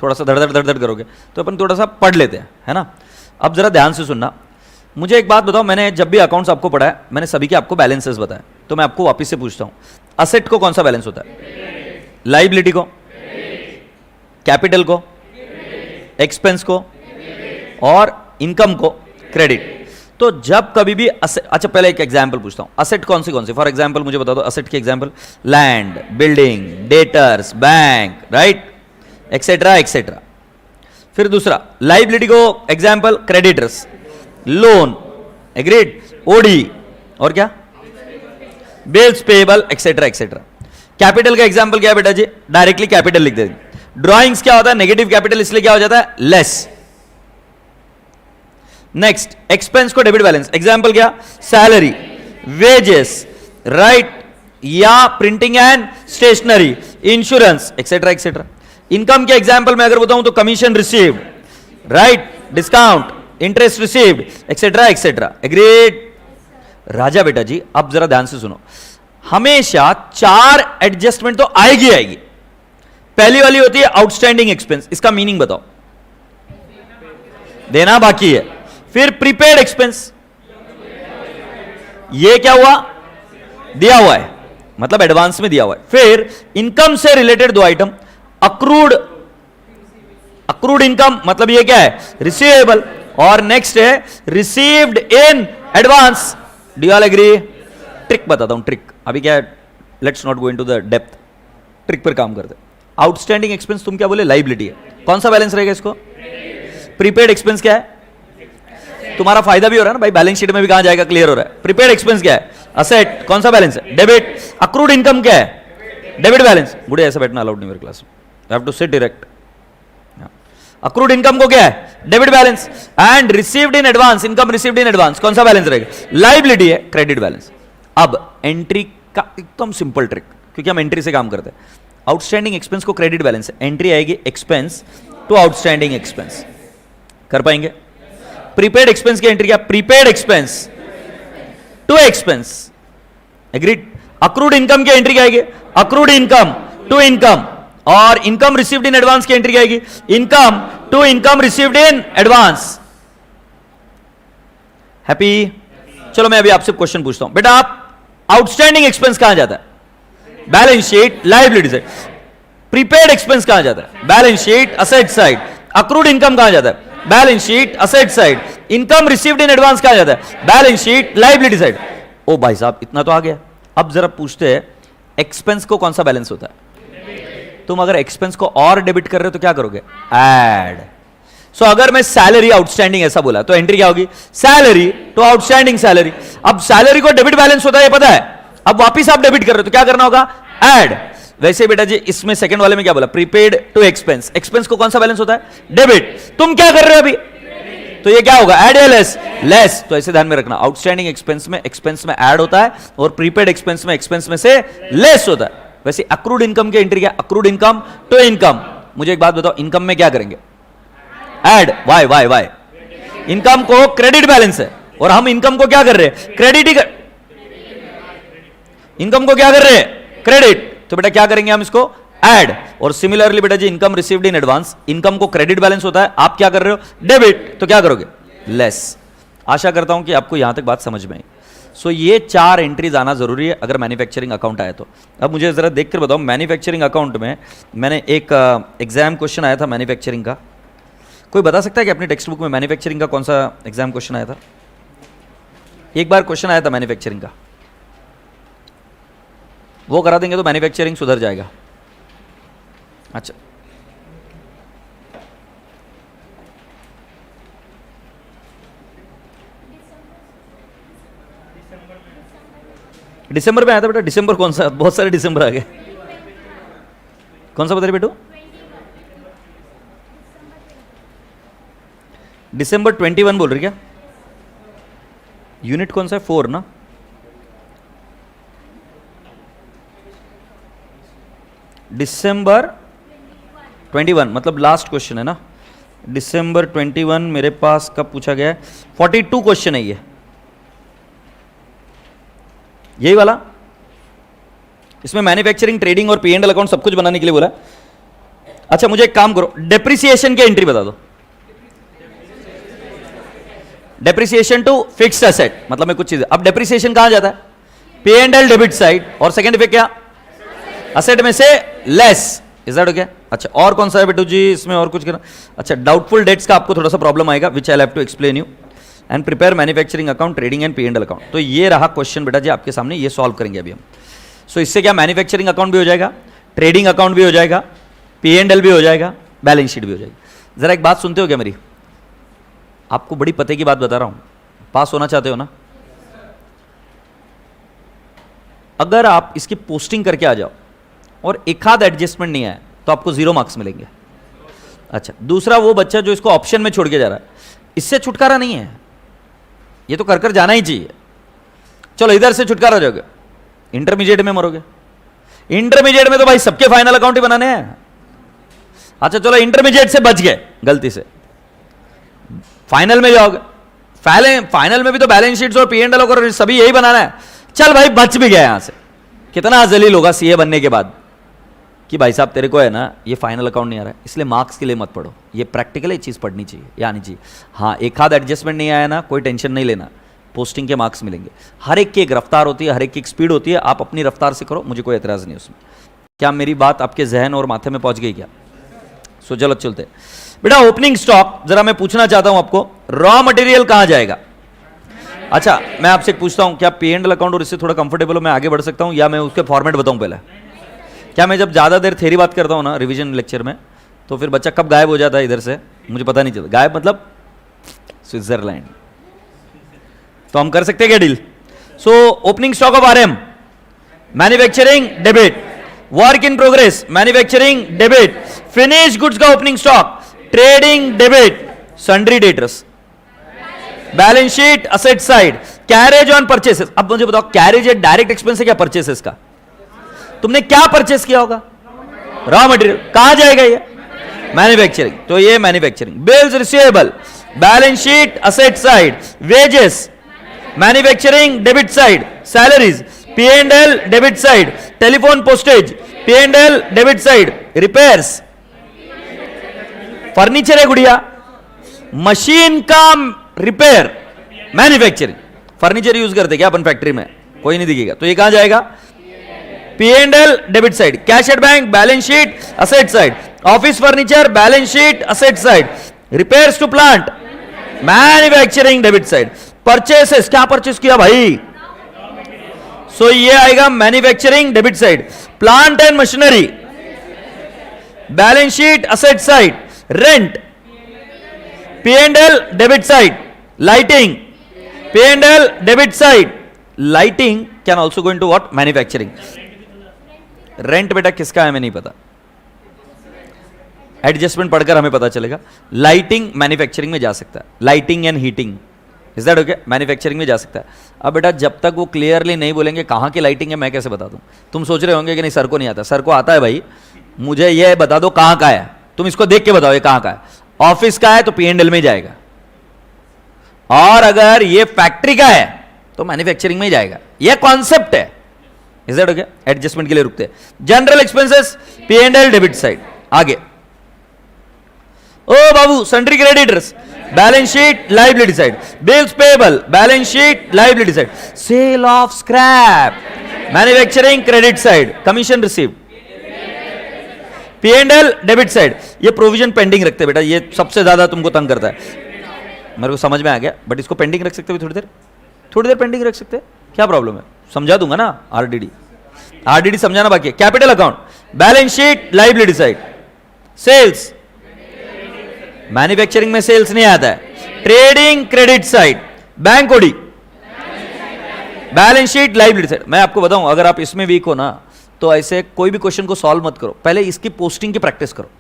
थोड़ा सा धड़ करोगे, तो अपन थोड़ा सा पढ़ लेते हैं, है ना। अब जरा ध्यान से सुनना, मुझे एक बात बताओ, मैंने जब भी अकाउंट्स आपको पढ़ाया, मैंने सभी के आपको बैलेंसेस बताए, तो मैं आपको वापस से पूछता हूं, असेट को कौन सा बैलेंस होता है, लाइबिलिटी को, कैपिटल को, एक्सपेंस को, और इनकम को, क्रेडिट। तो जब कभी भी अच्छा पहले एक एग्जांपल पूछता हूं, असेट कौन सी, फॉर एग्जांपल मुझे बता दो असेट के example, land, building, debtors, bank, right, etcetera etcetera. फिर दूसरा लाइबिलिटी को example, creditors, loan, agreed, OD, और क्या, bills payable, etcetera etcetera. Capital का एग्जांपल क्या है बेटा जी, डायरेक्टली कैपिटल लिख देंगे। ड्राइंग्स क्या होता है, नेगेटिव कैपिटल, इसलिए क्या हो जाता है, लेस। नेक्स्ट एक्सपेंस को डेबिट बैलेंस, एग्जांपल क्या, सैलरी, वेजेस, राइट, या printing and stationery, insurance, etcetera etcetera. Income के एग्जांपल में अगर बताऊं तो commission received, right, discount, interest received, etcetera etcetera, agreed. राजा बेटा जी अब जरा ध्यान से सुनो, हमेशा चार एडजस्टमेंट तो आएगी आएगी। पहली वाली होती है आउटस्टैंडिंग एक्सपेंस, इसका मीनिंग बताओ, देना बाकी है। फिर प्रीपेड एक्सपेंस, ये क्या हुआ, दिया हुआ है, मतलब एडवांस में दिया हुआ है। फिर इनकम से रिलेटेड दो आइटम, अक्रूड, अक्रूड इनकम, मतलब ये क्या है, रिसीवेबल, और नेक्स्ट है received in advance. Do all agree? Trick बताता हूं, ट्रिक अभी क्या है, let's not go into the depth, trick पर काम करते। आउटस्टैंडिंग एक्सपेंस तुम क्या बोले, लाइबिलिटी है, कौन सा बैलेंस रहेगा इसको? प्रीपेड एक्सपेंस क्या है? तुम्हारा फायदा भी हो रहा है ना भाई, बैलेंस शीट में भी कहां जाएगा, क्लियर हो रहा है। प्रीपेड एक्सपेंस क्या है? असेट। कौन सा बैलेंस है? डेबिट। अक्रूड इनकम क्या है? Debit balance. बुढ़े ऐसे बैठना अलाउड नहीं मेरे क्लास में, you have to sit direct. Accrued income को क्या है? Debit balance. And received in advance, income received in advance, कौन सा बैलेंस रहेगा? लायबिलिटी है, क्रेडिट बैलेंस। अब एंट्री का एकदम सिंपल ट्रिक, क्योंकि हम एंट्री से काम करते हैं। आउटस्टैंडिंग एक्सपेंस को क्रेडिट बैलेंस है, एंट्री आएगी एक्सपेंस टू आउटस्टैंडिंग एक्सपेंस। कर पाएंगे? प्रीपेड एक्सपेंस की एंट्री क्या? Prepaid expense to expense, agreed. Accrued income की एंट्री क्या आएगी? Accrued income to income. और इनकम रिसीव्ड इन एडवांस की एंट्री क्या आएगी? Income to income received in advance. Happy? चलो मैं अभी आपसे क्वेश्चन पूछता हूं बेटा, आप आउटस्टैंडिंग एक्सपेंस कहां जाता है? Balance sheet, liability side. Prepaid expense कहां जाता है? Balance sheet, asset side. Accrued income कहां जाता है? Balance sheet, asset side. Income received in advance कहां जाता है? Balance sheet, liability side. ओ भाई साहब, इतना तो आ गया। अब जरा पूछते हैं, एक्सपेंस को कौन सा बैलेंस होता है? तुम अगर एक्सपेंस को और डेबिट कर रहे हो तो क्या करोगे? ऐड। सो अगर मैं सैलरी आउटस्टैंडिंग ऐसा बोला तो एंट्री क्या होगी? Salary to outstanding salary. अब सैलरी को डेबिट बैलेंस होता है, ये पता है। अब वापिस आप डेबिट कर रहे हो तो क्या करना होगा? ऐड। वैसे बेटा जी इसमें सेकंड वाले में क्या बोला? Prepaid to expense. एक्सपेंस को कौन सा बैलेंस होता है? डेबिट। तुम क्या कर रहे हो अभी? तो ये क्या होगा? ऐड या लेस? लेस। तो ऐसे ध्यान में रखना, आउटस्टैंडिंग एक्सपेंस में ऐड होता है और प्रीपेड एक्सपेंस में से लेस होता है। वैसे अक्रूड इनकम की एंट्री क्या? Accrued income to income. मुझे एक बात बताओ, इनकम में क्या करेंगे? Add. Why why why? Income को क्रेडिट बैलेंस है और हम इनकम को क्या कर रहे हैं? क्रेडिट ही इनकम को क्या कर रहे हैं? क्रेडिट। तो बेटा क्या करेंगे हम? इसको ऐड। और सिमिलरली बेटा जी income received in advance, income को क्रेडिट बैलेंस होता है, आप क्या कर रहे हो? डेबिट। तो क्या करोगे? लेस। आशा करता हूं कि आपको यहां तक बात समझ में आई। सो ये 4 एंट्रीज आना जरूरी है अगर मैन्युफैक्चरिंग अकाउंट आया तो। अब मुझे जरा देखकर बताओ, मैन्युफैक्चरिंग अकाउंट में मैंने एक एग्जाम क्वेश्चन आया था मैन्युफैक्चरिंग का। कोई बता सकता है कि अपनी टेक्स्ट बुक में मैन्युफैक्चरिंग का कौन सा एग्जाम क्वेश्चन आया था? एक बार क्वेश्चन आया था मैन्युफैक्चरिंग का, वो करा देंगे तो मैन्युफैक्चरिंग सुधर जाएगा। अच्छा, दिसंबर में आया था बेटा। दिसंबर कौन सा? बहुत सारे दिसंबर आ गए। कौन सा बता रहे बेटू? दिसंबर 21 बोल रही क्या? यूनिट कौन सा है? 4 ना? दिसंबर 21 मतलब लास्ट क्वेश्चन है ना? दिसंबर 21 मेरे पास कब पूछा गया है? 42 क्वेश्चन है ये, यही वाला। इसमें मैन्युफैक्चरिंग, ट्रेडिंग और पी&एल अकाउंट सब कुछ बनाने के लिए बोला। अच्छा मुझे एक काम करो, डेप्रिसिएशन की एंट्री बता दो। डेप्रिसिएशन टू फिक्स्ड एसेट, मतलब में कुछ चीजें। अब डेप्रिसिएशन कहां जाता है? पी&एल डेबिट साइड, और सेकंड इफेक्ट क्या? असेट में से लेस। Is that okay? अच्छा और कौन सा है बेटू जी इसमें? और कुछ करना? अच्छा, डाउटफुल डेट्स का आपको थोड़ा सा प्रॉब्लम आएगा, which I have to explain you. And prepare manufacturing account, trading and P and L account. तो ये रहा क्वेश्चन बेटा जी आपके सामने, ये सॉल्व करेंगे अभी हम। सो इससे क्या मैन्युफैक्चरिंग अकाउंट भी हो जाएगा, ट्रेडिंग अकाउंट भी हो जाएगा, पी&एल भी हो जाएगा, बैलेंस शीट भी हो जाएगी। जरा एक बात सुनते हो क्या मेरी? आपको बड़ी पते की बात बता रहा हूं, पास होना चाहते हो ना? अगर आप इसकी पोस्टिंग करके आ जाओ और एक आध एडजस्टमेंट नहीं आया तो आपको 0 मार्क्स मिलेंगे। अच्छा, दूसरा वो बच्चा जो इसको ऑप्शन में छोड़ के जा रहा है, इससे छुटकारा नहीं है, ये तो कर कर जाना ही चाहिए। चलो इधर से छुटकारा हो जाओगे, इंटरमीडिएट में मरोगे। इंटरमीडिएट में तो भाई सबके फाइनल अकाउंट ही बनाने हैं। अच्छा चलो इंटरमीडिएट से बच गए गलती से, फाइनल में जाओगे, फाइनल में भी तो बैलेंस शीट्स और पी&एल और सभी यही बनाना है। चल भाई बच भी गया यहां से। कितना जलील होगा सीए बनने के बाद कि भाई साहब तेरे को है ना ये फाइनल अकाउंट नहीं आ रहा है, इसलिए मार्क्स के लिए मत पढ़ो। ये प्रैक्टिकल ये चीज़ पढ़नी चाहिए या आनी चाहिए। हाँ एक आध एडजस्टमेंट नहीं आया ना, कोई टेंशन नहीं लेना, पोस्टिंग के मार्क्स मिलेंगे। हर एक की एक रफ्तार होती है, हर एक की एक स्पीड होती है, आप अपनी रफ्तार से करो, मुझे कोई एतराज़ नहीं उसमें। क्या मेरी बात आपके जहन और माथे में पहुंच गई क्या? सो चलो चलते बेटा। ओपनिंग स्टॉक जरा मैं पूछना चाहता हूं आपको, रॉ मटेरियल कहां जाएगा? अच्छा मैं आपसे पूछता हूं, क्या पी&एल अकाउंट और इससे थोड़ा कंफर्टेबल हो मैं आगे बढ़ सकता हूं या मैं उसके फॉर्मेट बताऊं पहले? क्या मैं जब ज़्यादा देर थेरी बात करता हूं ना रिवीजन लेक्चर में, तो फिर बच्चा कब गायब हो जाता है इधर से मुझे पता नहीं चलता। गायब मतलब स्विट्जरलैंड। तो हम कर सकते हैं क्या deal? So opening stock of RM, manufacturing debit, work in progress manufacturing debit, finish goods का opening stock trading debit, sundry debtors, balance sheet asset side, carriage on purchases. अब मुझे बताओ कैरेज है डायरेक्ट एक्सपेंस है क्या purchases का? तुमने क्या परचेस किया होगा? Raw material. कहां जाएगा ये? मैन्युफैक्चरिंग। तो ये manufacturing. Bills receivable, balance sheet asset side, wages manufacturing debit side, salaries P&L debit side, telephone postage P&L debit side, repairs, furniture है गुड़िया, मशीन का रिपेयर मैन्युफैक्चरिंग। फर्नीचर यूज करते क्या अपन फैक्ट्री में? कोई नहीं दिखेगा। तो ये कहां जाएगा? P&L debit side, cash at bank balance sheet asset side, office furniture balance sheet asset side, repairs to plant manufacturing debit side, purchases क्या परचेस किया भाई? सो ये आएगा manufacturing debit side, plant and machinery balance sheet asset side, rent P&L debit side, lighting P&L debit side, lighting can also go into what? Manufacturing. Rent बेटा किसका है हमें नहीं पता, एडजस्टमेंट पढ़कर हमें पता चलेगा। लाइटिंग मैन्युफैक्चरिंग में जा सकता है, lighting and heating, is that okay? Manufacturing में जा सकता है। अब बेटा जब तक वो क्लियरली नहीं बोलेंगे कहां की लाइटिंग है मैं कैसे बता दूं? तुम सोच रहे होंगे कि नहीं सर को नहीं आता। सर को आता है भाई, मुझे ये बता दो कहां का है, तुम इसको देख के बताओ ये कहां का है। ऑफिस का है तो P&L में जाएगा, और अगर ये फैक्ट्री का है तो मैन्युफैक्चरिंग में जाएगा। ये कॉन्सेप्ट है, इज दैट ओके? एडजस्टमेंट के लिए रुकते हैं। General expenses P&L debit side. आगे ओ बाबू, sundry creditors balance sheet liability side, bills payable balance sheet liability side, sale of scrap manufacturing credit side, commission received P&L debit side. ये provision pending रखते बेटा, ये सबसे ज्यादा तुमको तंग करता है। मेरे को समझ में आ गया, बट इसको पेंडिंग रख सकते हो थोड़ी देर पेंडिंग रख सकते हैं, क्या प्रॉब्लम है? समझा दूंगा ना। आरडीडी समझाना बाकी है। Capital account balance sheet liability side, sales manufacturing में सेल्स नहीं आता है, trading credit side, bank OD balance sheet liability side. मैं आपको बताऊं अगर आप इसमें वीक हो ना तो ऐसे कोई भी क्वेश्चन को सॉल्व मत करो, पहले इसकी पोस्टिंग की प्रैक्टिस करो।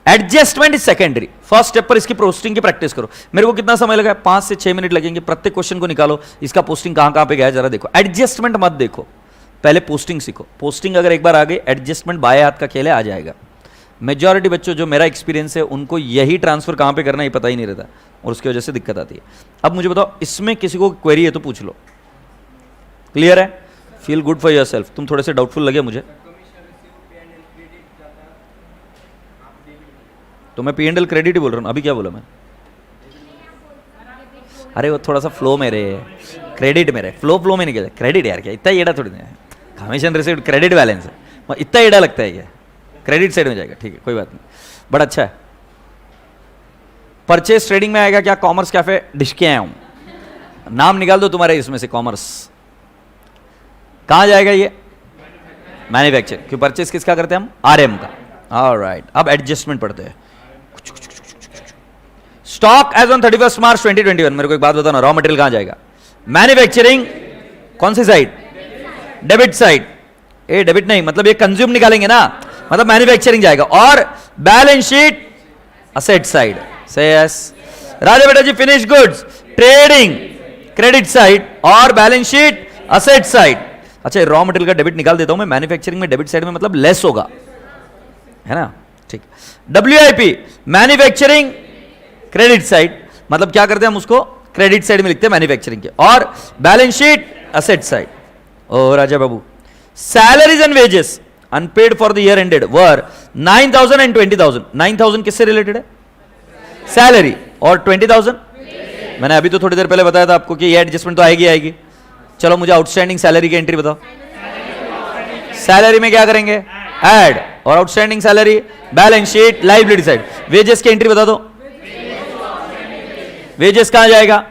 Adjustment is secondary, first step पर इसकी पोस्टिंग की प्रैक्टिस करो। मेरे को कितना समय लगा? 5 से 6 मिनट लगेंगे। प्रत्येक क्वेश्चन को निकालो, इसका पोस्टिंग कहां कहां पे गया जरा देखो। एडजस्टमेंट मत देखो, पहले पोस्टिंग सीखो। पोस्टिंग अगर एक बार आ गई, एडजस्टमेंट बाएं हाथ का खेल है, आ जाएगा। मेजॉरिटी बच्चों जो मेरा एक्सपीरियंस है उनको यही ट्रांसफर कहां पे करना है पता ही नहीं रहता, और उसकी वजह से दिक्कत आती है। अब मुझे बताओ, इसमें किसी को क्वेरी है तो पूछ लो। क्लियर है? Feel good for yourself. तुम थोड़े से डाउटफुल लगे मुझे, तो मैं P&L क्रेडिट ही बोल रहा हूं। अभी क्या बोला मैं? अरे वो थोड़ा सा फ्लो में रहे, क्रेडिट में रहे, फ्लो में नहीं गया। क्रेडिट यार क्या इतना एड़ा थोड़ी नहीं है, कमीशन रिसीव्ड क्रेडिट बैलेंस है, इतना एड़ा लगता है क्या? क्रेडिट साइड में जाएगा, ठीक है कोई बात नहीं, बड़ा अच्छा है। परचेस ट्रेडिंग में आएगा क्या? कॉमर्स कैफे डिश के आया हूं, नाम निकाल दो तुम्हारे इसमें से। कॉमर्स कहां जाएगा ये? मैन्युफैक्चर। क्यों? परचेस किसका करते हैं हम? आरएम का। ऑलराइट, अब एडजस्टमेंट पढ़ते हैं। Stock as on 31 March 2021। मेरे को एक बात बताना, रॉ मटेरियल कहां जाएगा? मैन्युफैक्चरिंग कौन सी साइड? Debit side. ए डेबिट नहीं, मतलब ये कंज्यूम निकालेंगे ना, मतलब मैन्युफैक्चरिंग जाएगा। और बैलेंस शीट असेट साइड। से यस राजा बेटा जी। Finish goods trading credit side और बैलेंस शीट असेट साइड। अच्छा, रॉ मटेरियल का डेबिट निकाल देता हूं मैं। मैन्युफैक्चरिंग में डेबिट साइड में मतलब लेस होगा, है ना? ठीक। WIP मैन्युफैक्चरिंग क्रेडिट साइड, मतलब क्या करते हैं हम उसको क्रेडिट साइड में लिखते हैं मैन्युफैक्चरिंग के। और बैलेंस शीट असेट साइड। ओ राजा बाबू, salaries and wages unpaid for the year ended were 9,000 and 20,000। 9,000 किससे रिलेटेड है? सैलरी। और 20,000 मैंने अभी तो थोड़ी देर पहले बताया था आपको कि ये एडजस्टमेंट तो आएगी। चलो मुझे आउटस्टैंडिंग सैलरी की एंट्री बताओ। सैलरी में क्या करेंगे? ऐड। और outstanding salary balance sheet liability side. Wages की एंट्री बता दो। वेजेस कहां जाएगा?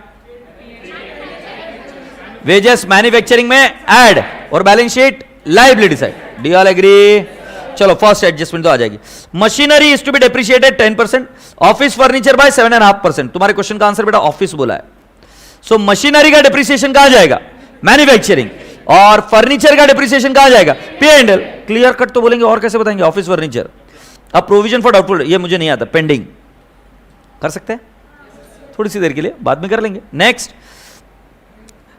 वेजेस मैन्युफैक्चरिंग में ऐड और balance sheet liability side. Do all agree? चलो फर्स्ट एडजस्टमेंट तो आ जाएगी. Machinery is to be depreciated 10%, office furniture by 7.5%. तुम्हारे क्वेश्चन का आंसर बेटा ऑफिस बोला है. सो मशीनरी का डिप्रिसिएशन कहां जाएगा? मैन्युफैक्चरिंग. और फर्नीचर का डिप्रिसिएशन कहां जाएगा? P&L. क्लियर कट तो बोलेंगे, और कैसे बताएंगे? Office furniture. अब प्रोविजन फॉर डाउटफुल, ये मुझे नहीं आता, पेंडिंग कर सकते हैं थोड़ी सी देर के लिए, बाद में कर लेंगे. Next,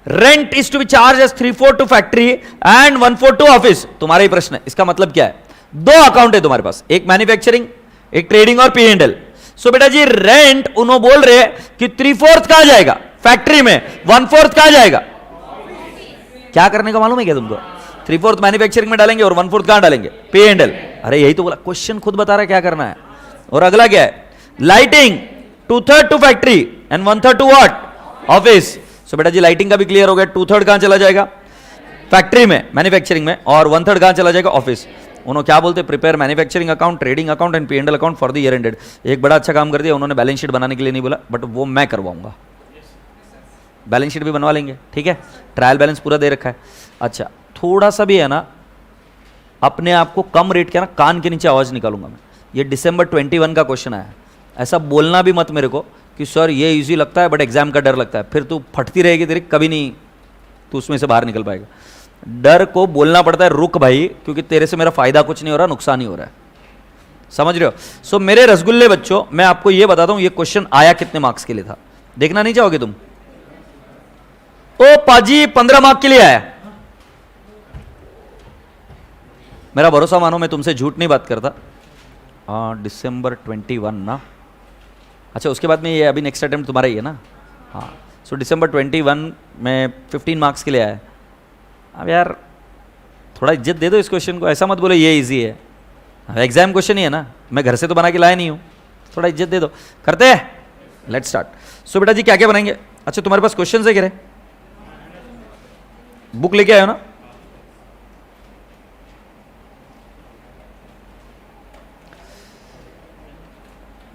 rent is to be charge as 3/4 to factory and 1/4 to office. तुम्हारा ही प्रश्न है, इसका मतलब क्या है? दो अकाउंट है तुम्हारे पास, एक मैन्युफैक्चरिंग, एक ट्रेडिंग और P&L. सो बेटा जी रेंट उन्होंने बोल रहे कि 3/4 कहां जाएगा? फैक्ट्री में. 1/4 कहां जाएगा? क्या करने का मालूम है क्या तुमको? 3/4 मैन्युफैक्चरिंग में डालेंगे और 1/4 कहां डालेंगे? P&L. अरे यही तो बोला, क्वेश्चन खुद बता रहा है क्या करना है. और अगला क्या है? Lighting 2/3 to factory and 1/3 to what? Office. So बेटा जी लाइटिंग का भी क्लियर हो गया. 2/3 कहां चला जाएगा? फैक्ट्री में, मैन्युफैक्चरिंग में, और 1/3 कहां चला जाएगा? ऑफिस. उन्होंने क्या बोलते? Prepare manufacturing account, trading account and P&L account for the year ended. एक बड़ा अच्छा काम कर दिया उन्होंने, बैलेंस शीट बनाने के लिए नहीं बोला, बट वो मैं करवाऊंगा. बैलेंस शीट भी बनवा लेंगे, ठीक है. ट्रायल बैलेंस पूरा दे रखा है. अच्छा, थोड़ा सा भी है ना, अपने आप को कम रेट के ना कान के नीचे आवाज निकालूंगा मैं. ये December 21 का क्वेश्चन आया. ऐसा बोलना भी मत मेरे को कि सर ये इजी लगता है बट एग्जाम का डर लगता है. फिर तू फटती रहेगी तेरी, कभी नहीं तू उसमें से बाहर निकल पाएगा. डर को बोलना पड़ता है, रुक भाई, क्योंकि तेरे से मेरा फायदा कुछ नहीं हो रहा, नुकसान ही हो रहा है. समझ रहे हो? सो मेरे रसगुल्ले बच्चों, मैं आपको ये बताता हूं ये क्वेश्चन आया कितने मार्क्स के लिए था. देखना नहीं चाहोगे तुम? ओ पाजी 15 मार्क के लिए आया. मेरा भरोसा मानो, मैं तुमसे झूठ नहीं बात करता. December 21 ना. अच्छा, उसके बाद में ये अभी नेक्स्ट अटेम्प्ट तुम्हारा ही है ना. हाँ. सो December 21 में 15 मार्क्स के लिए आया. अब यार थोड़ा इज्जत दे दो इस क्वेश्चन को, ऐसा मत बोलो ये इजी है. एग्जाम क्वेश्चन ही है ना, मैं घर से तो बना के लाया नहीं हूँ. थोड़ा इज्जत दे दो. करते हैं, लेट्स स्टार्ट. सो बेटा जी क्या क्या बनाएंगे? अच्छा, तुम्हारे पास क्वेश्चन है क्या? बुक लेके आए हो ना?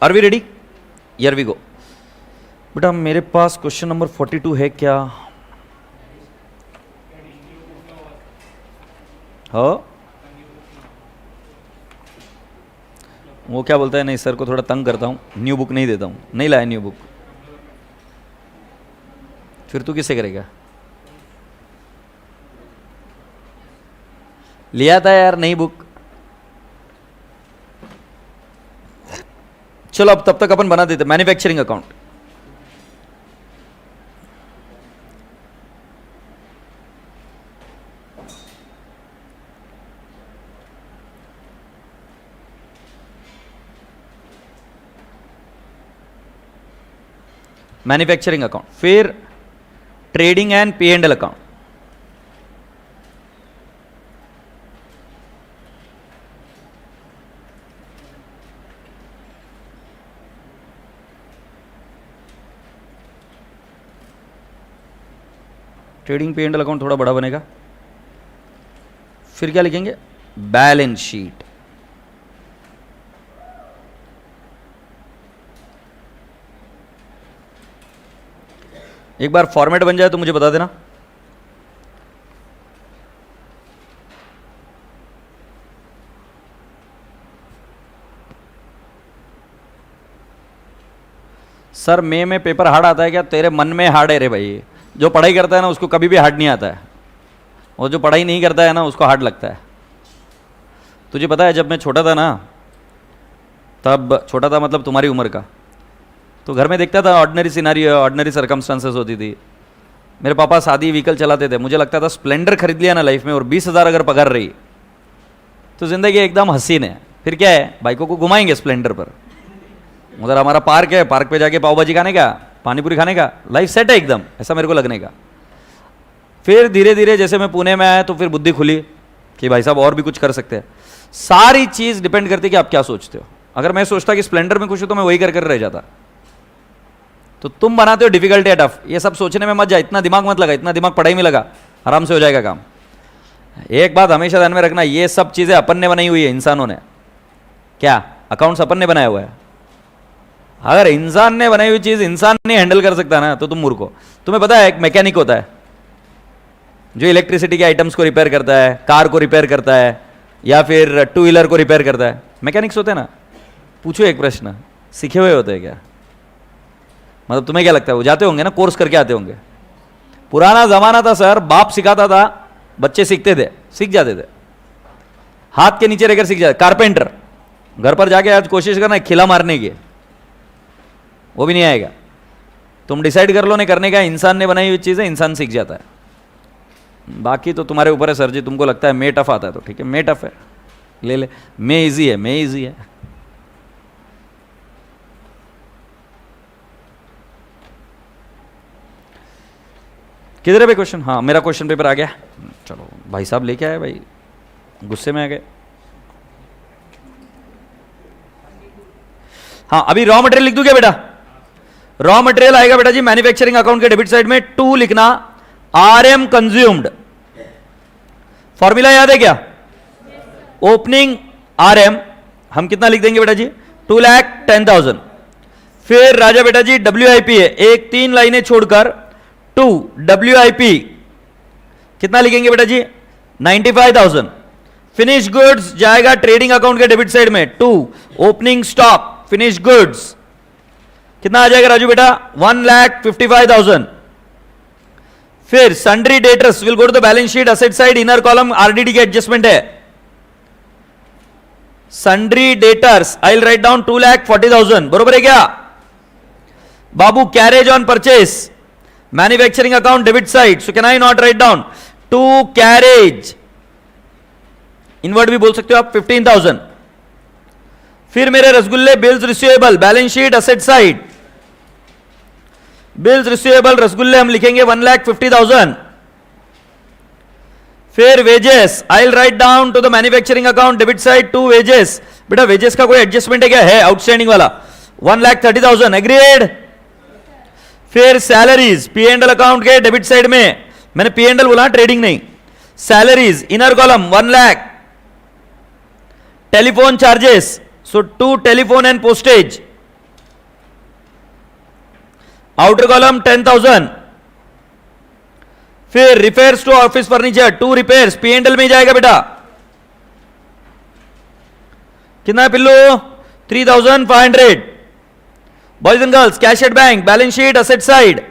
Are we ready? Here we go. बेटा मेरे पास क्वेश्चन नंबर 42 है क्या? हो वो क्या बोलता है? नहीं सर को थोड़ा तंग करता हूं, न्यू बुक नहीं देता हूं. नहीं लाया न्यू बुक. फिर तू किससे करेगा? लिया था यार नई बुक. चलो अब तब तक अपन बना देते मैन्युफैक्चरिंग अकाउंट. मैन्युफैक्चरिंग अकाउंट, फिर trading and P&L account. Trading P&L account थोड़ा बड़ा बनेगा. फिर क्या लिखेंगे? Balance sheet. एक बार फॉर्मेट बन जाए तो मुझे बता देना. सर मई में पेपर हार्ड आता है क्या? तेरे मन में हार्ड है रे भाई. जो पढ़ाई करता है ना उसको कभी भी हार्ड नहीं आता है, और जो पढ़ाई नहीं करता है ना उसको हार्ड लगता है. तुझे पता है जब मैं छोटा था ना, तब छोटा था मतलब तुम्हारी उम्र का, तो घर में देखता था ऑर्डिनरी सिनारियो, ऑर्डिनरी सर्कमस्टांसेस होती थी. मेरे पापा शादी व्हीकल चलाते थे. मुझे लगता था स्प्लेंडर खरीद लिया ना लाइफ में और 20,000 अगर पगार रही तो जिंदगी एकदम हसीन है. फिर क्या है, बाइकों को घुमाएंगे स्प्लेंडर पर, उधर हमारा पार्क है, पार्क पे जाके पाव भाजी खाने का, पानीपुरी खाने का, लाइफ सेट है एकदम, ऐसा मेरे को लगने का. फिर धीरे धीरे जैसे मैं पुणे में आया तो फिर बुद्धि खुली कि भाई साहब और भी कुछ कर सकते हैं. सारी चीज डिपेंड करती है कि आप क्या सोचते हो. अगर मैं सोचता कि स्प्लेंडर में खुश हूं तो मैं वही कर कर रह जाता. तो तुम बनाते हो डिफिकल्ट या टफ, ये सब सोचने में मत जा. इतना दिमाग मत लगा, इतना दिमाग पढ़ाई में लगा, आराम से हो जाएगा काम. एक बात हमेशा ध्यान में रखना, ये सब चीजें अपन ने बनाई हुई है, इंसानों ने. क्या अकाउंट्स अपन ने बनाया हुआ है. अगर इंसान ने बनाई हुई चीज इंसान नहीं हैंडल कर सकता ना तो तुम मूर्ख हो. तुम्हें पता है एक मैकेनिक होता है जो इलेक्ट्रिसिटी के आइटम्स को रिपेयर करता है, कार को रिपेयर करता है, या फिर टू व्हीलर को रिपेयर करता है? मैकेनिक्स होते हैं ना। पूछो एक प्रश्न, सीखे हुए होते हैं क्या? मतलब तुम्हें क्या लगता है वो जाते होंगे ना, कोर्स करके आते होंगे। पुराना जमाना था सर, बाप सिखाता था, बच्चे सीखते थे, सीख जाते थे, हाथ के नीचे रहकर सीख जाते। कारपेंटर, घर पर जाके आज कोशिश करना खिला मारने की, वो भी नहीं आएगा। तुम डिसाइड कर लो नहीं करने का, इंसान ने बनाई हुई चीज है, इंसान सीख जाता है। बाकी तो तुम्हारे ऊपर है सर जी, तुमको लगता है मे टफ आता है तो ठीक है, मे टफ है ले ले, मे इजी है, मे इजी है। किधर है भाई क्वेश्चन? हाँ मेरा क्वेश्चन पेपर आ गया। चलो भाई साहब लेके आए भाई, गुस्से में आ गए। हाँ अभी रॉ मटेरियल लिख दूं क्या बेटा? रॉ मटेरियल आएगा बेटा जी मैन्युफैक्चरिंग अकाउंट के डेबिट साइड में, टू लिखना, RM कंज्यूम्ड। फॉर्मूला याद है क्या? ओपनिंग RM हम कितना लिख देंगे बेटा जी? 2,10,000। फिर राजा बेटा जी WIP है, एक 3 लाइनें छोड़कर 2 WIP कितना लिखेंगे बेटा जी? 95,000। फिनिश गुड्स जाएगा ट्रेडिंग अकाउंट के डेबिट साइड में, 2 ओपनिंग स्टॉक फिनिश गुड्स कितना आ जाएगा राजू बेटा? 1,55,000। फिर sundry debtors will go to the balance sheet asset side, inner column RDD की एडजस्टमेंट है। Sundry debtors I will write down 2,40,000, बरोबर है क्या बाबू? Carriage on purchase manufacturing account debit side, so can I not write down 2 carriage, inward भी बोल सकते हो आप, 15,000। फिर मेरे रसगुल्ले bills receivable balance sheet asset side, bills receivable रसगुल्ले हम लिखेंगे 1,50,000। फिर wages I will write down to the manufacturing account debit side 2 wages. बेटा वेजेस का कोई एडजस्टमेंट है क्या? है, आउटस्टैंडिंग वाला 1,30,000, एग्रीड। फिर सैलरीज P&L अकाउंट के डेबिट साइड में, मैंने P&L बोला ट्रेडिंग नहीं, salaries inner column 1 lakh. Telephone charges, so 2 telephone and postage, outer column 10,000। फिर repairs to office furniture 2 repairs, P&L में ही जाएगा बेटा। कितना है पिल्लू? 3,500। Boys and girls cash at bank balance sheet asset side,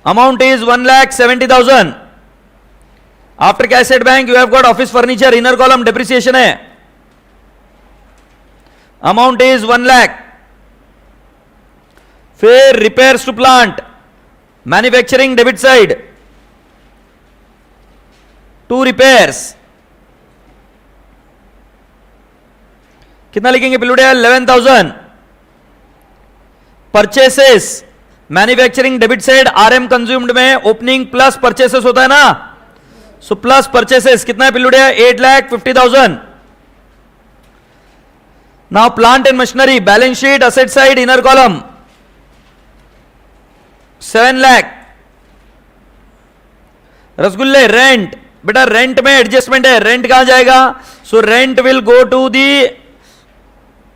amount is 1,70,000। After cash at bank you have got office furniture, inner column depreciation है, amount is 1 lakh. फिर repairs to plant manufacturing debit side 2 repairs, कितना लिखेंगे पिल्लुड़िया? 11,000। Purchases manufacturing debit side RM consumed में opening plus purchases होता है ना, so plus purchases कितना है पिल्लुड़िया? 8,50,000। Now plant and machinery balance sheet asset side inner column 7 lakh. रसगुल्ले रेंट, बेटा रेंट में एडजस्टमेंट है, रेंट कहां जाएगा? So rent will go to the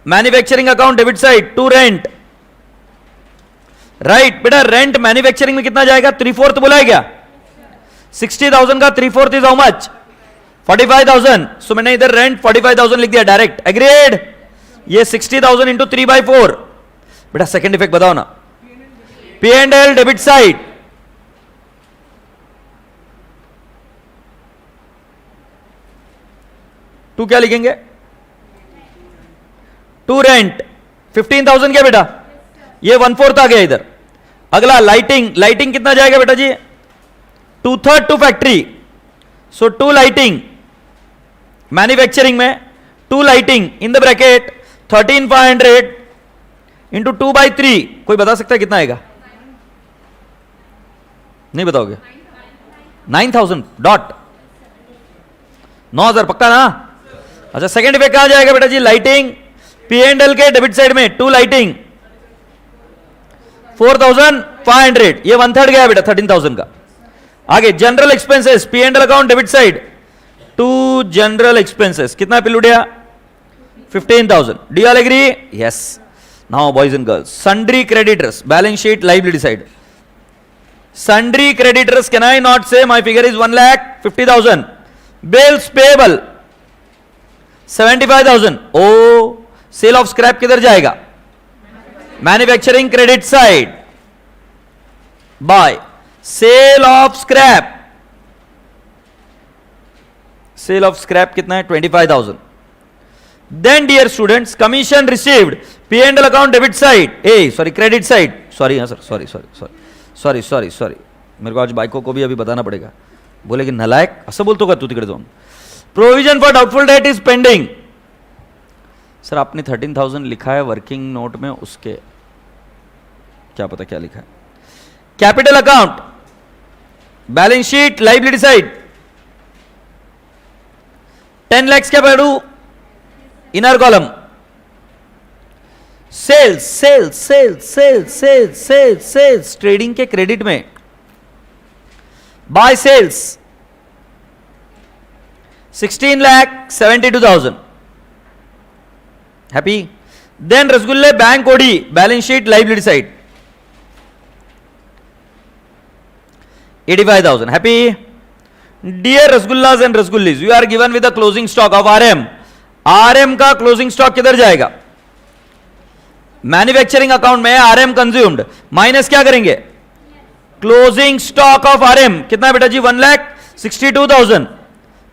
manufacturing account debit side 2 rent, right बेटा। रेंट मैन्युफैक्चरिंग में कितना जाएगा? 3/4 बोला है क्या? 60,000 का 3/4 इज हाउ मच? 45,000। सो मैंने इधर रेंट 45,000 लिख दिया डायरेक्ट, एग्रीड। ये 60,000 इंटू 3/4। बेटा सेकंड इफेक्ट बताओ ना, P&L डेबिट साइड, टू क्या लिखेंगे? 2 रेंट 15,000 क्या बेटा? ये 1/4 आ गया इधर। अगला लाइटिंग, लाइटिंग कितना जाएगा बेटा जी? 2/3 to factory, so 2 lighting manufacturing में, 2 lighting in the bracket 13,500 into 2/3। कोई बता सकता है कितना आएगा? नहीं बताओगे? 9,000 डॉट 9,000 पक्का ना? अच्छा सेकेंड इफेक्ट कहां जाएगा बेटा जी? लाइटिंग P&L के डेबिट साइड में 2 लाइटिंग 4,500, ये 1/3 गया बेटा 13,000 का। आगे general expenses P&L account debit side 2 general expenses कितना पिलुडिया? 15,000। Do you all agree? Yes. Now boys and girls sundry creditors balance sheet liability side Sundry creditors, can I not say my figure is 1,50,000? Bills payable 75,000. Oh, sale of scrap किधर जाएगा? Manufacturing credit side. Buy. Sale of scrap. Sale of scrap कितना है? 25,000. Then dear students, commission received, P&L account debit side. Sorry, credit side. Sorry sir, sorry. मेरे को आज बाइको को भी अभी बताना पड़ेगा. बोले कि नलायक असं बोलतो का तू तिकडे जाऊन. Provision for doubtful debt is pending. Sir आपने 13,000 लिखा है वर्किंग नोट में, उसके क्या पता क्या लिखा है. Capital account, balance sheet, liability side 10 lakhs क्या पढ़ू? Inner column. सेल्स ट्रेडिंग के क्रेडिट में. By sales 16,72,000. हैप्पी. देन रसगुल्ले bank OD, balance sheet, liability side 85,000. Happy. Dear rasgullas and rasgullies, you are given with the closing stock of RM. RM का closing stock किधर जाएगा? Manufacturing account में RM consumed minus क्या करेंगे? Closing stock of RM कितना है बेटा जी? 1,62,000.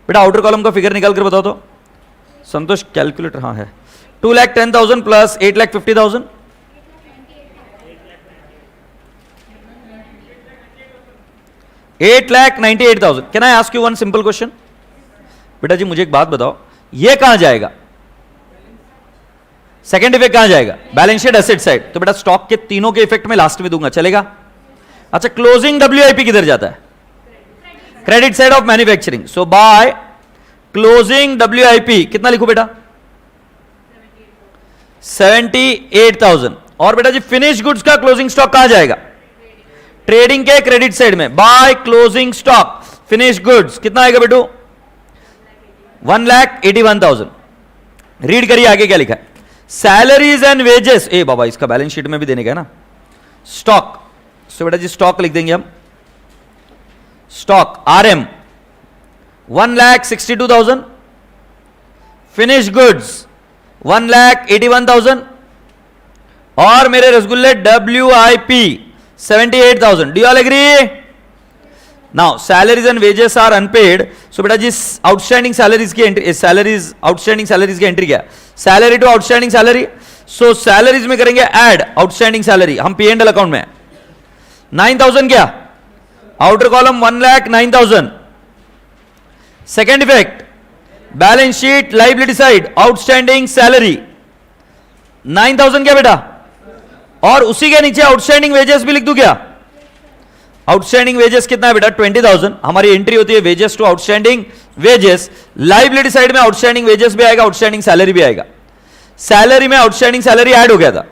बेटा आउटर कॉलम का फिगर निकाल कर बताओ तो. संतोष कैलकुलेटर हाँ है. 2,10,000 plus 8,50,000. 8,98,000. Can I ask you one simple question? बेटा जी मुझे एक बात बताओ, ये कहां जाएगा? सेकेंड इफेक्ट कहां जाएगा? Balance sheet, asset side. तो बेटा स्टॉक के तीनों के इफेक्ट में लास्ट में दूंगा, चलेगा? अच्छा, क्लोजिंग डब्ल्यूआईपी किधर जाता है? Credit side of manufacturing. So by closing WIP कितना लिखू बेटा? 78,000. और बेटा जी फिनिश गुड्स का क्लोजिंग स्टॉक कहां जाएगा? ट्रेडिंग के क्रेडिट साइड में. By closing stock finish goods कितना आएगा बेटू? 1,81,000. रीड करिए आगे क्या लिखा है. Salaries and wages. ए बाबा इसका बैलेंस शीट में भी देने का है ना. स्टॉक. सो बेटा जी स्टॉक लिख देंगे हम. Stock RM 1,62,000. Finish goods 1,81,000. और मेरे रसगुल्ले WIP 78,000. Do you all agree? Now salaries and wages are unpaid. So बेटा जी आउटस्टैंडिंग सैलरीज की एंट्री, सैलरीज आउटस्टैंडिंग सैलरीज की एंट्री क्या? Salary to outstanding salary. So salaries में करेंगे ऐड आउटस्टैंडिंग सैलरी. हम P&L अकाउंट में 9,000 क्या? Outer column 1,09,000. Second effect balance sheet, liability side, outstanding salary 9,000 क्या बेटा? और उसी के नीचे आउटस्टैंडिंग वेजेस भी लिख दूं क्या? आउटस्टैंडिंग वेजेस कितना है बेटा? 20,000. हमारी एंट्री होती है wages to outstanding wages. Liability side में आउटस्टैंडिंग वेजेस भी आएगा, आउटस्टैंडिंग सैलरी भी आएगा. सैलरी में आउटस्टैंडिंग सैलरी ऐड हो गया था,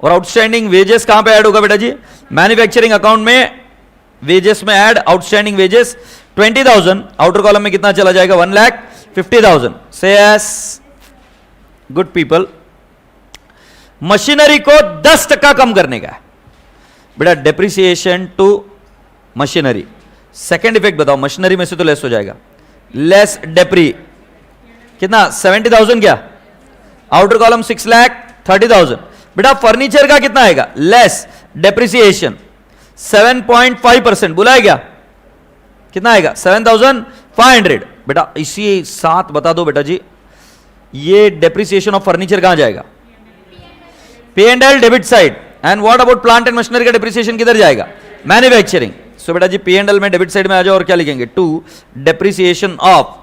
और आउटस्टैंडिंग वेजेस कहां पे ऐड होगा बेटा जी? मैन्युफैक्चरिंग अकाउंट में वेजेस में add outstanding wages 20,000. Outer column में कितना चला जाएगा? 1,50,000. से यस गुड पीपल. मशीनरी को 10% कम करने का है बेटा. Depreciation to machinery. Second effect बताओ, मशीनरी में से तो लेस हो जाएगा. लेस डेप्री कितना? 70,000 क्या? Outer column 6,30,000. बेटा फर्नीचर का कितना आएगा? Less depreciation 7.5%. बोला है क्या? कितना आएगा? 7,500. बेटा इसी साथ बता दो बेटा जी, ये डेप्रिसिएशन ऑफ फर्नीचर कहां जाएगा? P&L debit side. And what about plant and machinery का डेप्रिसिएशन किधर जाएगा? मैन्युफैक्चरिंग. सो बेटा जी P&L में डेबिट साइड में आ जाओ, और क्या लिखेंगे? टू डेप्रिसिएशन ऑफ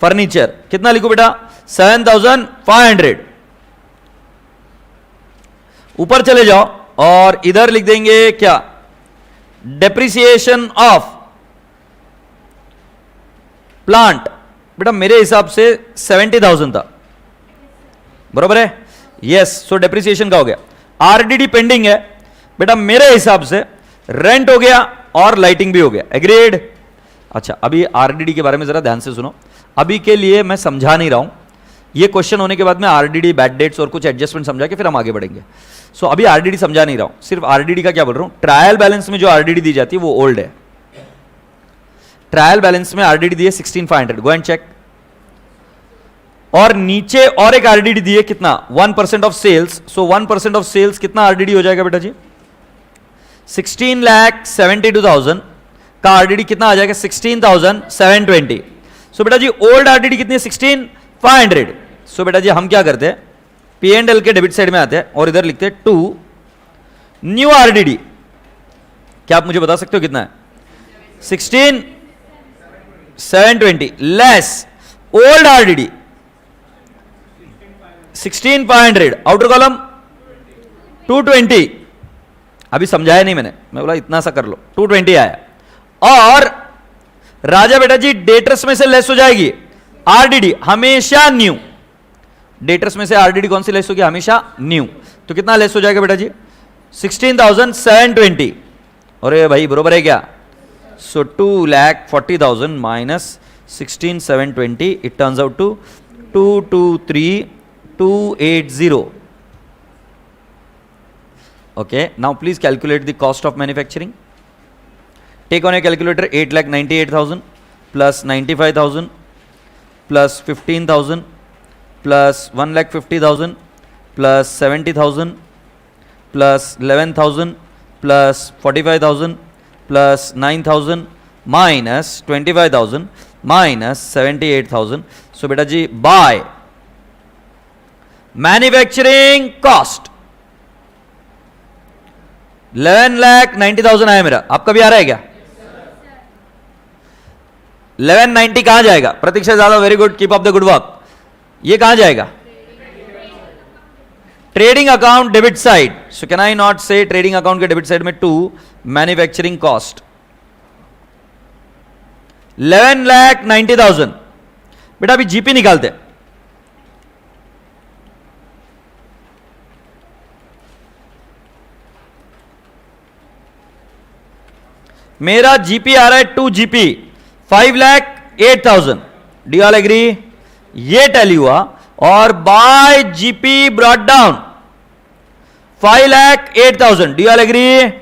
फर्नीचर कितना लिखो बेटा? 7,500. ऊपर चले जाओ और इधर लिख देंगे क्या? Depreciation of plant. बेटा मेरे हिसाब से 70,000 था, बरोबर है? यस. सो डेप्रिसिएशन का हो गया. आरडीडी पेंडिंग है बेटा मेरे हिसाब से. रेंट हो गया और लाइटिंग भी हो गया. एग्रीड. अच्छा अभी आरडीडी के बारे में जरा ध्यान से सुनो. अभी के लिए मैं समझा नहीं रहा हूं, ये क्वेश्चन होने के बाद में आरडीडी, बैड डेट्स और कुछ एडजस्टमेंट समझा के फिर हम आगे बढ़ेंगे। सो अभी आरडीडी समझा नहीं रहा हूं, सिर्फ आरडीडी का क्या बोल रहा हूं, ट्रायल बैलेंस में जो आरडीडी दी जाती है वो ओल्ड है। ट्रायल बैलेंस में आरडीडी दी है 16500, गो एंड चेक। और नीचे और एक आरडीडी दी है कितना, 1% of sales. So 1% of sales कितना आरडीडी हो जाएगा बेटा जी, 16,72,000 का आरडीडी कितना आ जाएगा, 16,720। सो बेटा जी ओल्ड आरडीडी कितनी है, 16,500। सो बेटा जी हम क्या करते हैं, पी एंड एल के डेबिट साइड में आते हैं और इधर लिखते हैं टू न्यू आरडीडी। क्या आप मुझे बता सकते हो कितना है, 16,720 less old RDD 16,500, outer column 220। अभी समझाया नहीं मैंने, मैं बोला इतना सा कर लो, 220 आया। और राजा बेटा जी डेटर्स में से लेस हो जाएगी आरडीडी, हमेशा न्यू। डेटर्स में से आरडीडी कौन सी लेस होगी, हमेशा न्यू। तो कितना लेस हो जाएगा बेटा जी, 16,720। अरे भाई बरोबर है क्या, so 2,40,000 minus 16,720, it turns out to 223,280। Okay, now please calculate the cost of manufacturing. Take on a calculator 8,98,000 plus 95,000 plus 15,000 plus 1,50,000 plus 70,000 plus 11,000 plus 45,000 plus 9,000 minus 25,000 minus 78,000. So beta ji by manufacturing cost 11,90,000 आया मेरा, आपका भी आ रहा है क्या, 1190 कहां जाएगा, प्रतीक्षा ज्यादा, very good, keep up the good work. ये कहां जाएगा, trading account debit side. So can I not से ट्रेडिंग अकाउंट के डेबिट साइड में टू मैन्युफैक्चरिंग कॉस्ट 11,90,000। बेटा अभी जीपी निकालते हैं, मेरा जीपी आ रहा है 2 जीपी 5,08,000। डी ऑल एग्री, ये टैली हुआ। और by GP brought down 5,08,000। Do all agree.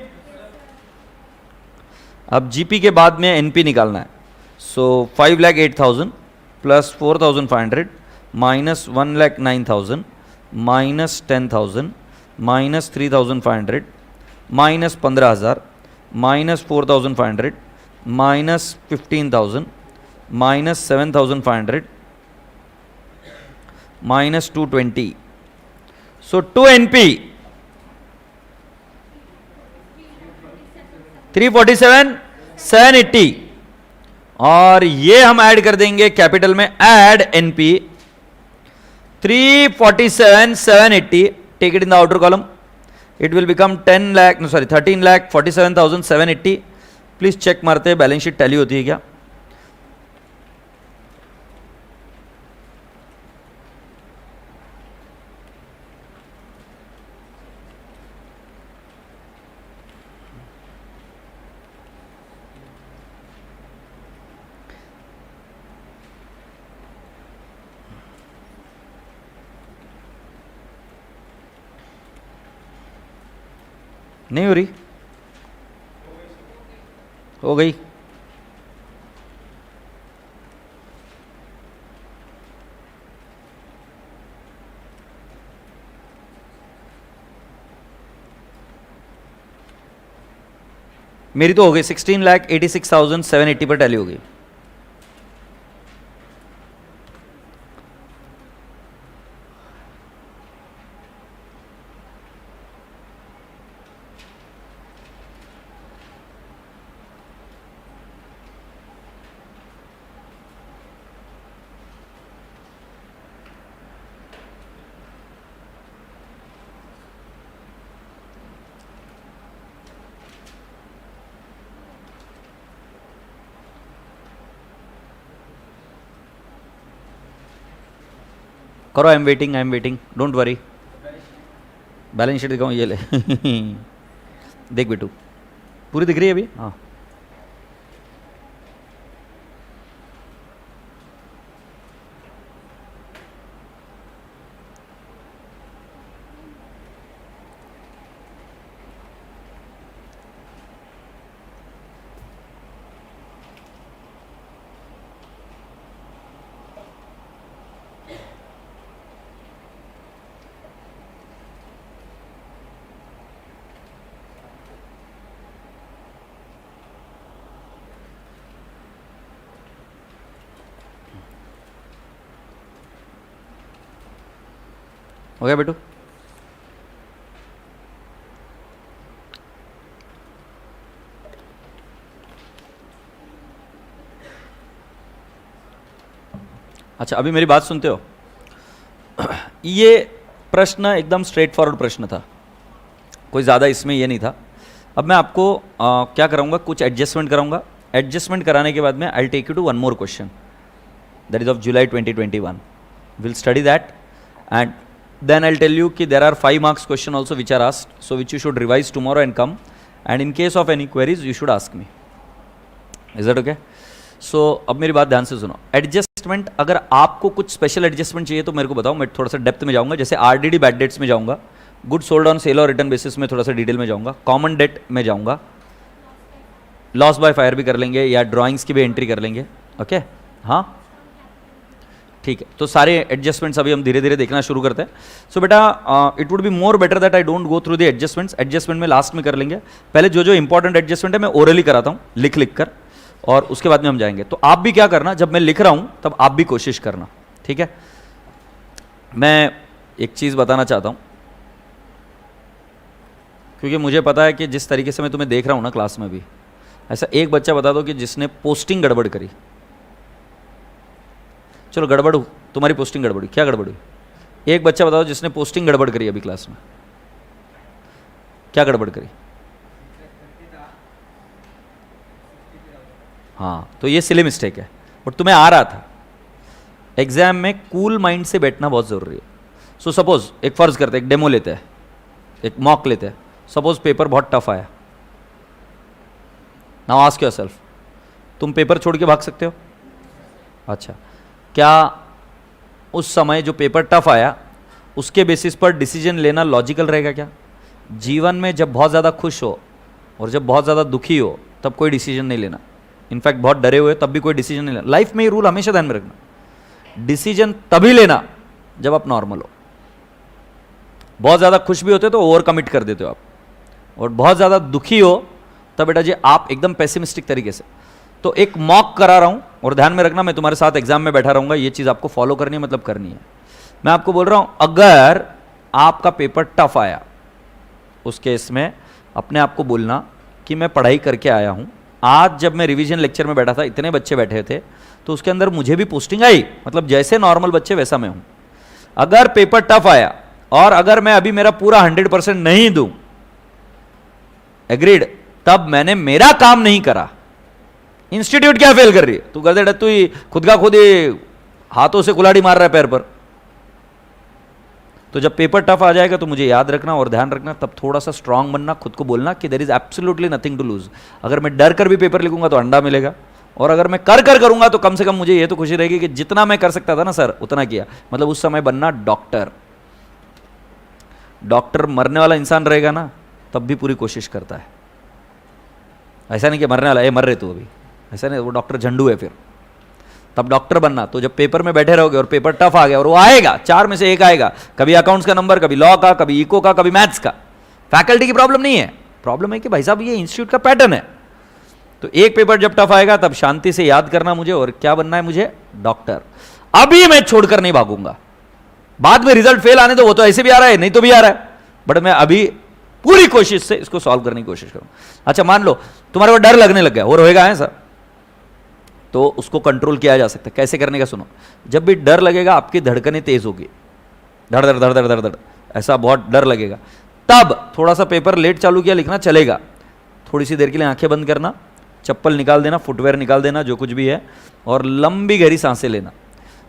अब जीपी के बाद में एनपी निकालना है। So 5,08,000 plus 4,500 minus 1,09,000 minus 10,000 minus 3,500 minus 15,000 minus 4,500 minus 15,000 minus 7,500 minus 220। So 2 NP 347 780। और ये हम ऐड कर देंगे कैपिटल में, add NP 347 780, take it in the outer column, it will become 13,47,780। Please check मारते हैं बैलेंस शीट टैली होती है क्या। नहीं हो रही, हो गई। मेरी तो हो गई 16,86,780 पर टैली हो गई। करो, I am waiting, don't worry. Balance sheet दिखाऊं, ये ले देख बेटू, पूरी दिख रही है अभी, हाँ। हो गया बेटू? अच्छा, अभी मेरी बात सुनते हो? ये प्रश्न एकदम स्ट्रेट फॉरवर्ड प्रश्न था, कोई ज़्यादा इसमें ये नहीं था। अब मैं आपको क्या कराऊंगा, कुछ एडजस्टमेंट कराऊंगा। एडजस्टमेंट कराने के बाद में I take you to one more question, that is of July 2021. Will study that and then I'll tell you कि there are 5 marks question also which are asked, so which you should revise tomorrow and come, and in case of any queries you should ask me. Is that okay? So अब मेरी बात ध्यान से सुनो। Adjustment, अगर आपको कुछ special adjustment चाहिए तो मेरे को बताओ, मैं थोड़ा सा डेप्थ में जाऊंगा। जैसे आरडीडी बैड डेट्स में जाऊंगा, गुड सोल्ड ऑन सेल और रिटर्न बेसिस में थोड़ा सा डिटेल में जाऊंगा, कॉमन डेट में जाऊंगा, लॉस बाय फायर भी कर लेंगे या ड्राइंग्स की भी एंट्री कर लेंगे। ओके हाँ ठीक है, तो सारे एडजस्टमेंट्स अभी हम धीरे धीरे देखना शुरू करते हैं। सो बेटा it would be more better that I don't go through the adjustments. Adjustment में लास्ट में कर लेंगे, पहले जो जो इंपॉर्टेंट एडजस्टमेंट है मैं ओरली कराता हूँ लिख लिख कर, और उसके बाद में हम जाएंगे। तो आप भी क्या करना, जब मैं लिख रहा हूँ तब आप भी कोशिश करना, ठीक है? मैं एक चीज़ बताना चाहता हूँ, क्योंकि मुझे पता है कि जिस तरीके से मैं तुम्हें देख रहा हूँ ना क्लास में भी, ऐसा एक बच्चा बता दो कि जिसने पोस्टिंग गड़बड़ करी। चलो गड़बड़, तुम्हारी पोस्टिंग गड़बड़ी, क्या गड़बड़ हुई? एक बच्चा बताओ जिसने पोस्टिंग गड़बड़ करी अभी क्लास में, क्या गड़बड़ करी? हाँ, तो ये सिली मिस्टेक है और तुम्हें आ रहा था। एग्जाम में कूल माइंड से बैठना बहुत जरूरी है। सो सपोज एक फर्ज करते हैं, एक डेमो लेते हैं, एक मॉक लेते हैं। सपोज पेपर बहुत टफ आया, नाउ आस्क योरसेल्फ, तुम पेपर छोड़ के भाग सकते हो? अच्छा, क्या उस समय जो पेपर टफ आया उसके बेसिस पर डिसीजन लेना लॉजिकल रहेगा क्या? जीवन में जब बहुत ज़्यादा खुश हो और जब बहुत ज़्यादा दुखी हो तब कोई डिसीजन नहीं लेना। इनफैक्ट बहुत डरे हुए तब भी कोई डिसीजन नहीं लेना। लाइफ में ये रूल हमेशा ध्यान में रखना, डिसीजन तभी लेना जब आप नॉर्मल हो। बहुत ज़्यादा खुश भी होते हो तो ओवर कमिट कर देते हो आप, और बहुत ज़्यादा दुखी हो तब बेटा जी आप एकदम पेसिमिस्टिक तरीके से। तो एक मॉक करा रहा हूं और ध्यान में रखना, मैं तुम्हारे साथ एग्जाम में बैठा रहूंगा, ये चीज़ आपको फॉलो करनी है, मतलब करनी है। मैं आपको बोल रहा हूं, अगर आपका पेपर टफ आया उस केस में अपने आप को बोलना कि मैं पढ़ाई करके आया हूं। आज जब मैं रिवीजन लेक्चर में बैठा था, इतने बच्चे बैठे थे, तो उसके अंदर मुझे भी पोस्टिंग आई, मतलब जैसे नॉर्मल बच्चे वैसा मैं हूं। अगर पेपर टफ आया और अगर मैं अभी मेरा पूरा 100% नहीं दूं, एग्रीड, तब मैंने मेरा काम नहीं करा। इंस्टीट्यूट क्या फेल कर रही है? तू कर दे, तू ही खुद का खुद ही हाथों से कुल्हाड़ी मार रहा है पैर पर। तो जब पेपर टफ आ जाएगा तो मुझे याद रखना और ध्यान रखना, तब थोड़ा सा स्ट्रांग बनना, खुद को बोलना कि there is absolutely nothing to lose. अगर मैं डर कर भी पेपर लिखूंगा तो अंडा मिलेगा, और अगर मैं कर करूंगा तो कम से कम मुझे ये तो खुशी रहेगी कि जितना मैं कर सकता था ना सर उतना किया। मतलब उस समय बनना डॉक्टर। डॉक्टर मरने वाला इंसान रहेगा ना तब भी पूरी कोशिश करता है, ऐसा नहीं कि मरने वाला, ये मर रहे तू अभी, ऐसा नहीं, वो डॉक्टर झंडू है फिर। तब डॉक्टर बनना। तो जब पेपर में बैठे रहोगे और पेपर टफ आ गया, और वो आएगा, 4 में से 1 आएगा, कभी अकाउंट्स का नंबर, कभी लॉ का, कभी इको का, कभी मैथ्स का। फैकल्टी की प्रॉब्लम नहीं है, प्रॉब्लम है कि भाई साहब ये इंस्टीट्यूट का पैटर्न है। तो एक पेपर जब टफ आएगा तब शांति से याद करना मुझे, और क्या बनना है मुझे? डॉक्टर। अभी मैं छोड़कर नहीं भागूंगा, बाद में रिजल्ट फेल आने दो, वो तो ऐसे भी आ रहा है, नहीं तो भी आ रहा है, बट मैं अभी पूरी कोशिश से इसको सॉल्व करने की कोशिश करूं। अच्छा मान लो तुम्हारे को डर लगने लग गया, और होएगा है सर, तो उसको कंट्रोल किया जा सकता है। कैसे करने का सुनो। जब भी डर लगेगा आपकी धड़कनें तेज होगी, धड़ धड़ धड़ धड़ धड़ धड़, ऐसा बहुत डर लगेगा, तब थोड़ा सा पेपर लेट चालू किया लिखना चलेगा, थोड़ी सी देर के लिए आंखें बंद करना, चप्पल निकाल देना, फुटवेयर निकाल देना, जो कुछ भी है, और लंबी गहरी सांसें लेना।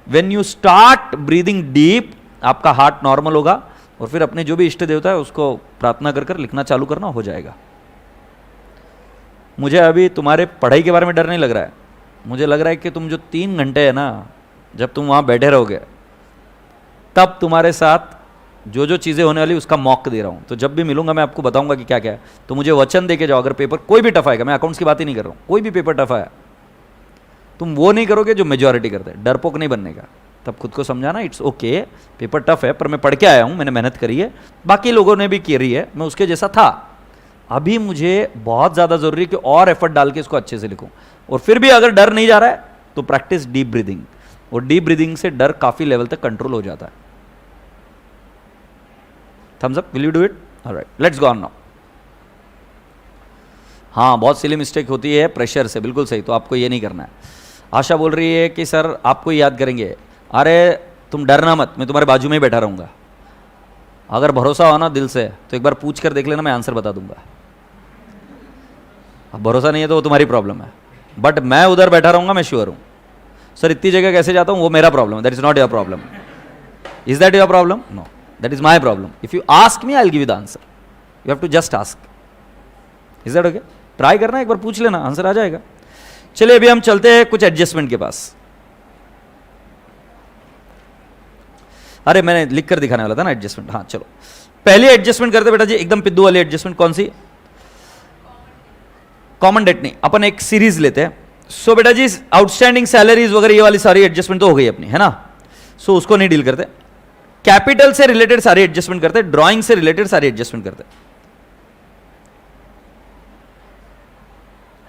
When you start breathing deep, आपका हार्ट नॉर्मल होगा, और फिर अपने जो भी इष्ट देवता है उसको प्रार्थना कर कर लिखना चालू करना, हो जाएगा। मुझे अभी तुम्हारे पढ़ाई के बारे में डर नहीं लग रहा है, मुझे लग रहा है कि तुम जो 3 घंटे है ना, जब तुम वहाँ बैठे रहोगे, तब तुम्हारे साथ जो जो चीज़ें होने वाली उसका मॉक दे रहा हूँ। तो जब भी मिलूंगा मैं आपको बताऊंगा कि क्या क्या है। तो मुझे वचन दे के जाओ, अगर पेपर कोई भी टफ आएगा, मैं अकाउंट्स की बात ही नहीं कर रहा हूँ, कोई भी पेपर टफ आया, तुम वो नहीं करोगे जो मेजॉरिटी करते हैं। डरपोक नहीं बनने का, तब खुद को समझाना इट्स ओके, पेपर टफ है पर मैं पढ़ के आया हूं, मैंने मेहनत करी है, बाकी लोगों ने भी करी है, मैं उसके जैसा था, अभी मुझे बहुत ज्यादा जरूरी है कि और एफर्ट डाल के इसको अच्छे से लिखूं। और फिर भी अगर डर नहीं जा रहा है तो प्रैक्टिस डीप ब्रीदिंग, और डीप ब्रीदिंग से डर काफी लेवल तक कंट्रोल हो जाता है। Thumbs up, will you do it? Alright, let's go on now. हाँ, बहुत सिली मिस्टेक होती है प्रेशर से, बिल्कुल सही, तो आपको ये नहीं करना है। आशा बोल रही है कि सर आपको याद करेंगे, अरे तुम डरना मत, मैं तुम्हारे बाजू में ही बैठा रहूंगा, अगर भरोसा हो ना दिल से तो एक बार पूछ कर देख लेना, मैं आंसर बता दूंगा। अब भरोसा नहीं है तो वो तुम्हारी प्रॉब्लम है, बट मैं उधर बैठा रहूंगा, मैं श्योर हूं। सर इतनी जगह कैसे जाता हूं, वो मेरा प्रॉब्लम है, that is not your problem. Is that your problem? No, that is my problem. If you ask me I will give you the answer, you have to just ask. Is that okay? Try करना, एक बार पूछ लेना, answer आ जाएगा। चलिए अभी हम चलते हैं कुछ एडजस्टमेंट के पास। अरे मैंने लिख कर दिखाने वाला था ना एडजस्टमेंट। हाँ चलो, पहली एडजस्टमेंट करते बेटा जी, एकदम पिद्दू वाली एडजस्टमेंट। कौन सी? कॉमन डेट नहीं, अपन एक सीरीज लेते हैं। सो बेटा जी आउटस्टैंडिंग सैलरीज वगैरह ये वाली सारी एडजस्टमेंट तो हो गई अपनी, है ना? सो उसको नहीं डील करते। कैपिटल से रिलेटेड सारी एडजस्टमेंट करते, ड्राइंग से रिलेटेड सारी एडजस्टमेंट करते।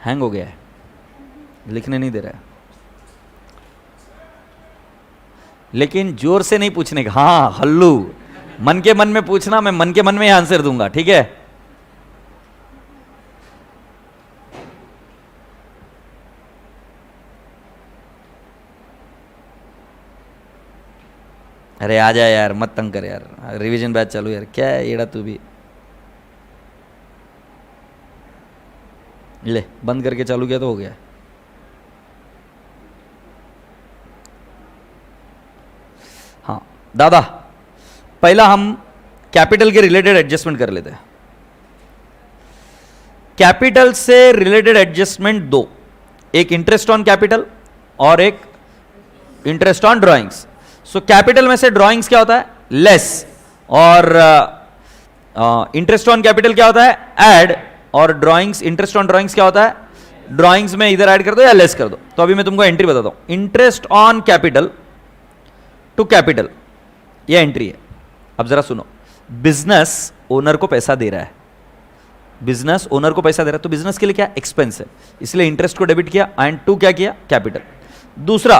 हैंग हो गया है, लिखने नहीं दे रहा है, लेकिन जोर से नहीं पूछने का। हाँ हल्लू, मन के मन में पूछना, मैं मन के मन में ही आंसर दूंगा, ठीक है? अरे आ जा यार, मत तंग कर यार, रिवीजन बैच चालू यार, क्या है येड़ा तू भी। ले बंद करके चालू किया तो हो गया। हाँ दादा, पहला हम कैपिटल के रिलेटेड एडजस्टमेंट कर लेते हैं। कैपिटल से रिलेटेड एडजस्टमेंट दो, एक इंटरेस्ट ऑन कैपिटल और एक interest on drawings. So capital में से ड्राइंग्स क्या होता है? लेस, और इंटरेस्ट ऑन कैपिटल क्या होता है? ऐड, और ड्राइंग्स, इंटरेस्ट ऑन ड्राइंग्स क्या होता है? ड्राइंग्स में इधर ऐड कर दो या लेस कर दो। तो अभी मैं तुमको एंट्री बताता हूं। Interest on capital to capital, ये एंट्री है। अब जरा सुनो, बिजनेस ओनर को पैसा दे रहा है, बिजनेस ओनर को पैसा दे रहा है, तो बिजनेस के लिए क्या? एक्सपेंस है, इसलिए इंटरेस्ट को डेबिट किया, एंड टू क्या किया? कैपिटल। दूसरा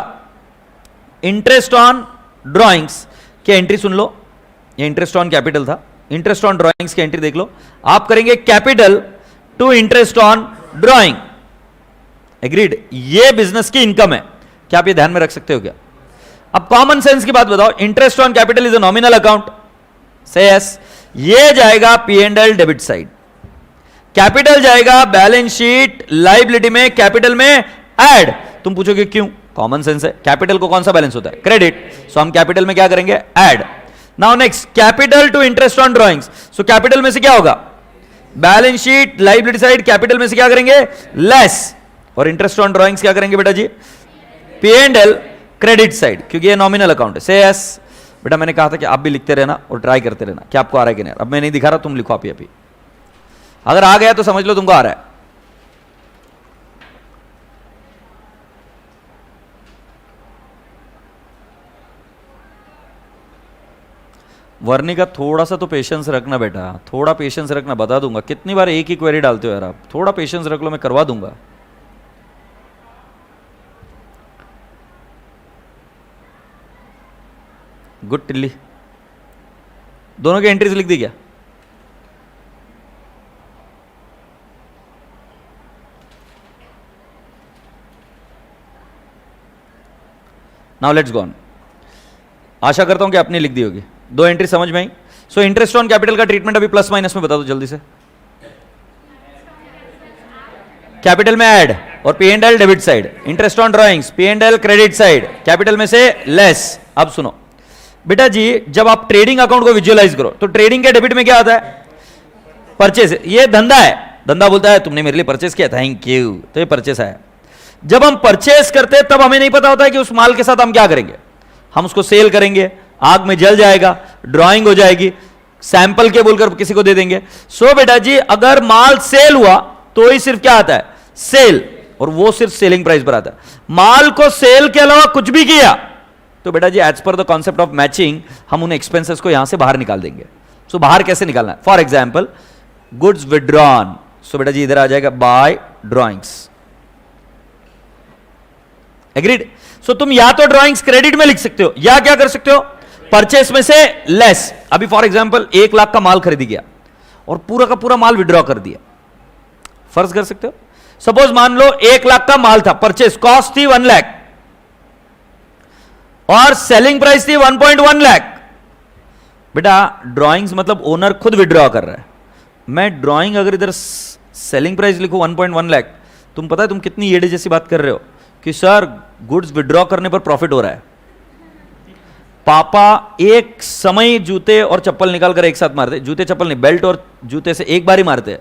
इंटरेस्ट ऑन ड्राइंग्स की एंट्री सुन लो, ये इंटरेस्ट ऑन कैपिटल था, इंटरेस्ट ऑन ड्राइंग्स की एंट्री देख लो। आप करेंगे capital to interest on drawing, agreed? ये बिजनेस की इनकम है, क्या आप ये ध्यान में रख सकते हो क्या? अब कॉमन सेंस की बात बताओ, interest on capital is a nominal account, से यस, ये जाएगा P and L debit side, capital जाएगा बैलेंस शीट लायबिलिटी में, कैपिटल में ऐड। तुम पूछोगे क्यों? कॉमन सेंस है, कैपिटल को कौन सा बैलेंस होता है? क्रेडिट, सो हम कैपिटल में क्या करेंगे? Add. Now next, capital to interest on drawings, so capital में से क्या होगा? Balance sheet liability side, capital में से क्या करेंगे? लेस, और इंटरेस्ट ऑन ड्राइंग्स क्या करेंगे बेटा जी? P and L credit side, क्योंकि ये नॉमिनल अकाउंट है। से यस बेटा, मैंने कहा था कि आप भी लिखते रहना और ट्राई करते रहना, क्या आपको आ रहा है कि नहीं। अब मैं नहीं दिखा रहा, तुम लिखो आप अभी, अगर आ गया तो समझ लो तुमको आ रहा है। वर्णी का थोड़ा सा तो पेशेंस रखना बेटा, थोड़ा पेशेंस रखना, बता दूंगा। कितनी बार एक ही क्वेरी डालते हो यार आप, थोड़ा पेशेंस रख लो, मैं करवा दूंगा। गुड टिल्ली, दोनों की एंट्रीज लिख दी क्या? Now let's go on. आशा करता हूं कि आपने लिख दी होगी, दो एंट्री समझ में आई। सो इंटरेस्ट ऑन कैपिटल का ट्रीटमेंट अभी प्लस माइनस में बता दो जल्दी से। कैपिटल में ऐड और P and L debit side, interest on drawings P and L credit side, capital में से लेस। अब सुनो बेटा जी, जब आप ट्रेडिंग अकाउंट को विजुअलाइज करो तो ट्रेडिंग के डेबिट में क्या आता है? परचेज। ये धंधा है, धंधा बोलता है तुमने मेरे लिए परचेज किया, थैंक यू, तो ये परचेज है। जब हम परचेज करते हैं तब हमें नहीं पता होता है कि उस माल के साथ हम क्या करेंगे। हम उसको सेल करेंगे, आग में जल जाएगा, ड्राइंग हो जाएगी, सैंपल के बोलकर किसी को दे देंगे। सो बेटा जी, अगर माल सेल हुआ तो ही सिर्फ क्या आता है? सेल, और वो सिर्फ सेलिंग प्राइस पर आता है। माल को सेल के अलावा कुछ भी किया तो बेटा जी as per the concept of matching हम उन एक्सपेंसेस को यहां से बाहर निकाल देंगे. सो बाहर कैसे निकालना है? For example goods withdrawn. So बेटा जी इधर आ जाएगा बाय ड्रॉइंग्स. एग्रीड? सो तुम या तो ड्रॉइंग्स क्रेडिट में लिख सकते हो या क्या कर सकते हो, परचेस में से लेस. अभी फॉर एग्जाम्पल 1 लाख का माल खरीदी गया और पूरा का पूरा माल विड्रॉ कर दिया. फर्ज कर सकते हो. सपोज मान लो 1 लाख का माल था, परचेस कॉस्ट थी 1 लाख और सेलिंग प्राइस थी 1.1 लाख. बेटा ड्राइंग्स मतलब ओनर खुद विड्रॉ कर रहा है. मैं ड्राइंग अगर इधर सेलिंग प्राइस लिखूं 1.1 लाख, तुम पता है तुम कितनी येड़े जैसी बात कर रहे हो कि सर गुड्स विड्रॉ करने पर प्रॉफिट हो रहा है. पापा एक समय जूते और चप्पल निकाल कर एक साथ मारते, जूते चप्पल नहीं, बेल्ट और जूते से एक बार ही मारते हैं.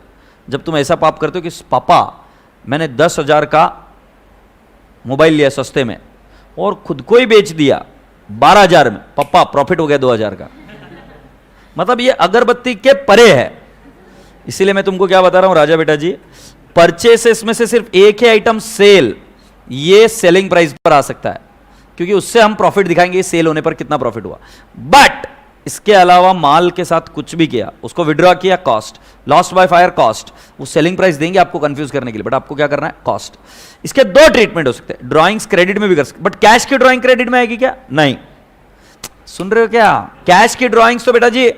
जब तुम ऐसा पाप करते हो कि पापा मैंने 10,000 का मोबाइल लिया सस्ते में और खुद को ही बेच दिया 12,000 में, पापा प्रॉफिट हो गया 2,000 का. मतलब ये अगरबत्ती के परे है. इसीलिए मैं तुमको क्या बता रहा हूं राजा बेटा जी, परचेसेस में से सिर्फ एक ही आइटम सेल, ये सेलिंग प्राइस पर आ सकता है क्योंकि उससे हम प्रॉफिट दिखाएंगे सेल होने पर कितना प्रॉफिट हुआ. बट इसके अलावा माल के साथ कुछ भी किया, उसको विड्रॉ किया cost, lost by fire cost, वो सेलिंग प्राइस देंगे आपको कंफ्यूज करने के लिए. बट आपको क्या करना है, कॉस्ट. इसके 2 ट्रीटमेंट हो सकते हैं. ड्राइंग्स क्रेडिट में भी कर सकते, बट कैश की ड्राइंग क्रेडिट में आएगी क्या? नहीं. सुन रहे हो क्या? कैश की ड्राइंग्स तो बेटा जी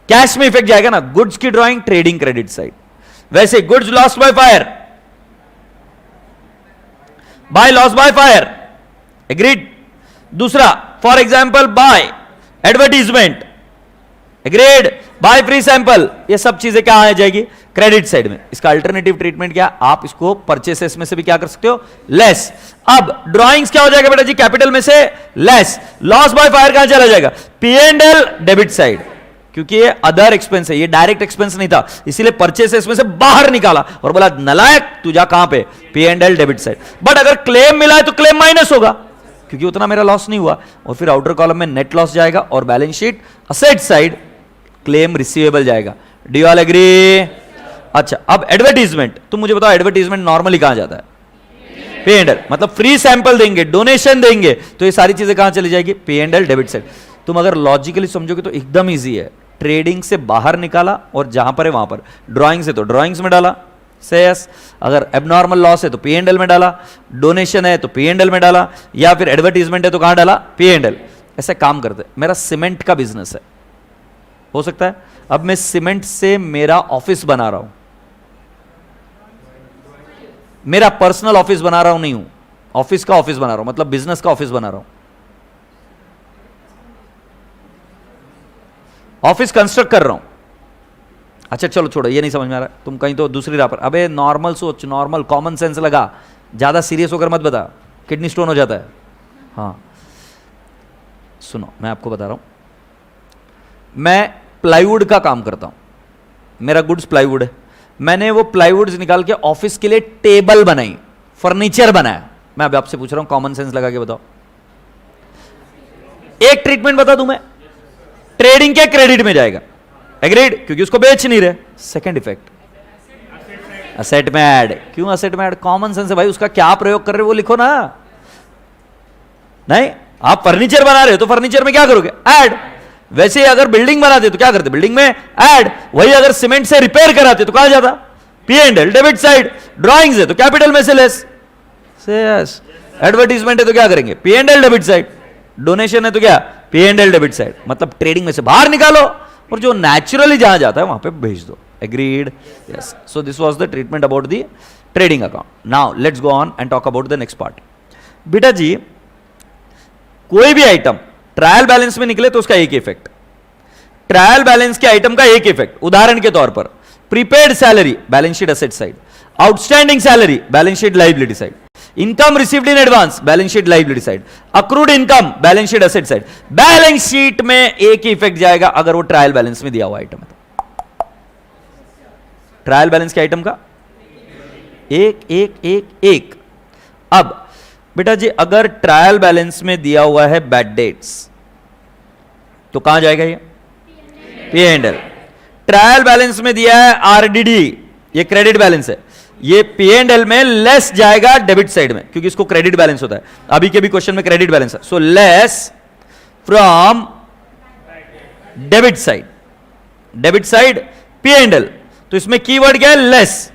कैश में इफेक्ट जाएगा ना. गुड्स की ड्राइंग ट्रेडिंग क्रेडिट साइड. वैसे goods lost by fire, by loss by fire. Agreed? दूसरा for example by advertisement. Agreed? By free sample. ये सब चीजें क्या आ जाएगी, क्रेडिट साइड में. इसका अल्टरनेटिव ट्रीटमेंट क्या, आप इसको परचेसेस में से भी क्या कर सकते हो, लेस. अब ड्राइंग्स क्या हो जाएगा बेटा जी, कैपिटल में से लेस. लॉस बाय फायर कहां चला जाएगा, P&L डेबिट साइड, क्योंकि ये अदर एक्सपेंस है, ये डायरेक्ट एक्सपेंस नहीं था, इसीलिए परचेसेस में से बाहर निकाला और बोला नलायक तू जा कहां पे, P&L डेबिट साइड. बट अगर क्लेम मिला है तो क्लेम माइनस होगा क्योंकि उतना मेरा लॉस नहीं हुआ. और फिर आउटर कॉलम में नेट लॉस जाएगा और balance sheet asset side claim receivable जाएगा. Do you all agree? अच्छा अब एडवर्टीजमेंट. तुम मुझे बताओ एडवर्टीजमेंट नॉर्मली कहां जाता है, P&L. मतलब फ्री सैंपल देंगे, डोनेशन देंगे, तो ये सारी चीजें कहां चली जाएगी, P&L डेबिट साइड. तुम अगर लॉजिकली समझोगे तो एकदम ईजी है. ट्रेडिंग से बाहर निकाला और जहां पर है वहां पर, ड्राइंग से तो ड्राइंग्स में डाला, सेस. अगर एबनॉर्मल लॉस है तो P&L में डाला, डोनेशन है तो P&L में डाला, या फिर एडवर्टीजमेंट है तो कहां डाला, P&L. ऐसे काम करते. मेरा सीमेंट का बिजनेस है, हो सकता है अब मैं सीमेंट से मेरा ऑफिस बना रहा हूं, मेरा पर्सनल ऑफिस बना रहा हूं नहीं हूं, ऑफिस का ऑफिस बना रहा हूं, मतलब बिजनेस का ऑफिस बना रहा हूं, ऑफिस कंस्ट्रक्ट कर रहा हूं. अच्छा चलो छोड़ो, ये नहीं समझ में आ रहा, तुम कहीं तो दूसरी राह पर. अबे नॉर्मल सोच, नॉर्मल कॉमन सेंस लगा, ज्यादा सीरियस होकर मत बता, किडनी स्टोन हो जाता है. हाँ सुनो मैं आपको बता रहा हूं, मैं प्लाईवुड का काम करता हूं, मेरा गुड्स प्लाईवुड है. मैंने वो प्लाईवुड्स निकाल के ऑफिस के लिए टेबल बनाई, फर्नीचर बनाया. मैं अभी आपसे पूछ रहा हूं, कॉमन सेंस लगा के बताओ. एक ट्रीटमेंट बता दूं मैं, ट्रेडिंग के क्रेडिट में जाएगा. एग्रीड? क्योंकि उसको बेच नहीं रहे. सेकंड इफेक्ट असेट में ऐड. क्यों असेट में ऐड? कॉमन सेंस है भाई, उसका क्या प्रयोग कर रहे हो वो लिखो ना. नहीं आप फर्नीचर बना रहे हो तो फर्नीचर में क्या करोगे, ऐड. वैसे ही अगर बिल्डिंग बनाते तो क्या करते, बिल्डिंग में ऐड. वही अगर सीमेंट से रिपेयर कराते तो कहां जाता, P&L डेबिट साइड. ड्राइंग्स है तो कैपिटल में से लेस. एडवर्टीजमेंट है तो क्या करेंगे, P&L डेबिट साइड. डोनेशन है तो क्या, P&L डेबिट साइड. मतलब ट्रेडिंग में से बाहर निकालो और जो नेचुरली जहां जाता है वहां पे भेज दो. Agreed? Yes. So this was the treatment about the trading account. Now let's go on and talk about the next part. बेटा जी कोई भी आइटम ट्रायल बैलेंस में निकले तो उसका एक इफेक्ट, ट्रायल बैलेंस के आइटम का एक इफेक्ट. उदाहरण के तौर पर prepaid salary balance sheet asset side, outstanding salary balance sheet liability side, income received in advance balance sheet liability side, accrued income balance sheet asset side. Balance sheet में एक ही effect जाएगा अगर वो ट्रायल बैलेंस में दिया हुआ item है तो. ट्रायल बैलेंस के आइटम का एक एक एक एक. अब बेटा जी अगर ट्रायल बैलेंस में दिया हुआ है बैड डेट्स तो कहां जाएगा ये, P&L. ट्रायल बैलेंस में दिया है RDD, ये क्रेडिट बैलेंस है, ये P&L में लेस जाएगा डेबिट साइड में क्योंकि इसको क्रेडिट बैलेंस होता है. अभी के भी क्वेश्चन में क्रेडिट बैलेंस है. So less from debit side, debit side P and L. तो इसमें कीवर्ड क्या है? लेस।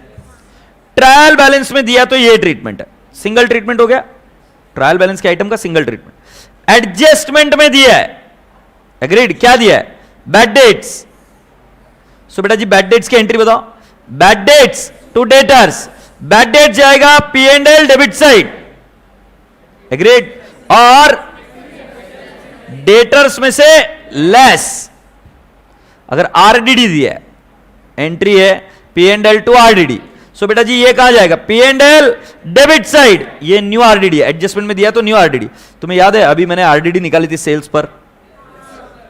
ट्रायल बैलेंस में दिया तो ये ट्रीटमेंट है, सिंगल ट्रीटमेंट हो गया, ट्रायल बैलेंस के आइटम का सिंगल ट्रीटमेंट। एडजस्टमेंट में दिया है, एग्रीड, क्या दिया है? Bad debts. सो बेटा जी बैड डेट्स की एंट्री बताओ। Bad debts to debtors, bad debt जाएगा P and L debit side, agreed. और डेटर्स में से लेस, अगर आरडीडी दिया है, एंट्री है P and L to RDD, so बेटा जी ये कहां जाएगा? P and L debit side, ये न्यू आरडीडी, एडजस्टमेंट में दिया तो न्यू आरडीडी। तुम्हें याद है अभी मैंने आरडीडी निकाली थी सेल्स पर,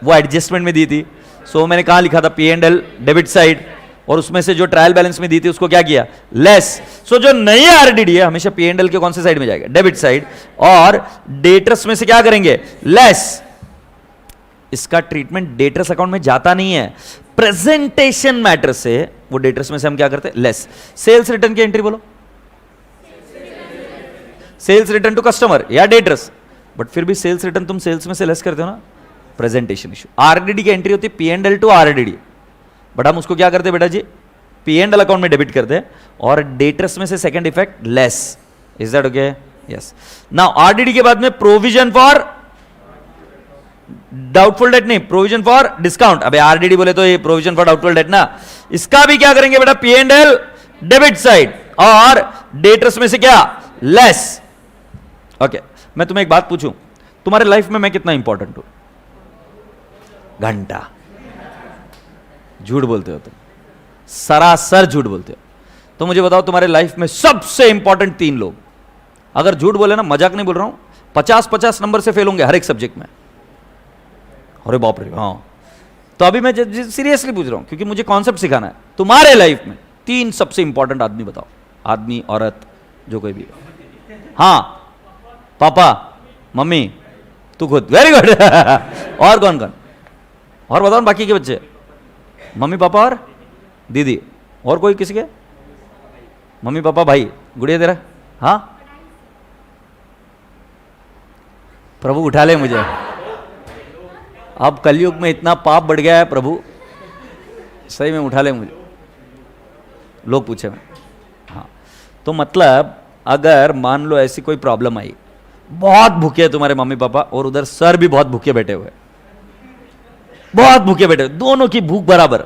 वो एडजस्टमेंट में दी थी, सो मैंने कहां लिखा था? P and L debit side, और उसमें से जो ट्रायल बैलेंस में दी थी उसको क्या किया? लेस। सो जो नई आरडीडी है हमेशा पी एंड एल के कौन से साइड में जाएगा? Debit side. और डेटर्स में से क्या करेंगे? लेस। इसका ट्रीटमेंट डेटर्स अकाउंट में जाता नहीं है, प्रेजेंटेशन मैटर से वो डेटर्स में से हम क्या करते हैं? लेस। सेल्स रिटर्न की एंट्री बोलो। सेल्स रिटर्न टू कस्टमर या डेटर्स, बट फिर भी सेल्स रिटर्न तुम सेल्स में से लेस करते हो ना, प्रेजेंटेशन इशू। आरडीडी की एंट्री होती है P and L to RDD, but हम उसको क्या करते हैं बेटा जी? पी एंड एल अकाउंट में डेबिट करते हैं, और डेटर्स में से second effect less. Is that okay? Yes. Now RDD के बाद में प्रोविजन फॉर डाउटफुल डेट नहीं, प्रोविजन फॉर डिस्काउंट। अबे आरडीडी बोले तो ये प्रोविजन फॉर डाउटफुल डेट ना, इसका भी क्या करेंगे बेटा? P and L debit side, और डेटर्स में से क्या? लेस। ओके, मैं तुम्हें एक बात पूछूं, तुम्हारे लाइफ में मैं कितना इंपॉर्टेंट हूं? घंटा। झूठ बोलते हो तुम, सरासर झूठ बोलते हो। तो मुझे बताओ तुम्हारे लाइफ में सबसे इंपॉर्टेंट 3 लोग, अगर झूठ बोले ना, मजाक नहीं बोल रहा हूं, 50-50 नंबर से फेल होंगे हर एक सब्जेक्ट में। अरे बाप रे, हाँ। तो अभी मैं सीरियसली पूछ रहा हूं, क्योंकि मुझे कॉन्सेप्ट सिखाना है। तुम्हारे लाइफ में 3 सबसे इंपॉर्टेंट आदमी बताओ, आदमी, औरत, जो कोई भी। हाँ, पापा, मम्मी, तू खुद। Very good. और कौन कौन? और बताओ बाकी के बच्चे। मम्मी पापा और दीदी, और कोई किसी के? मम्मी पापा, भाई, गुड़िया तेरा? हाँ, प्रभु उठा ले मुझे। अब कलयुग में इतना पाप बढ़ गया है प्रभु, सही में उठा ले मुझे। लोग पूछे मैं, हाँ। तो मतलब अगर मान लो ऐसी कोई प्रॉब्लम आई, बहुत भूखे हैं तुम्हारे मम्मी पापा, और उधर सर भी बहुत भूखे बैठे हुए, बहुत भूखे बैठे, दोनों की भूख बराबर,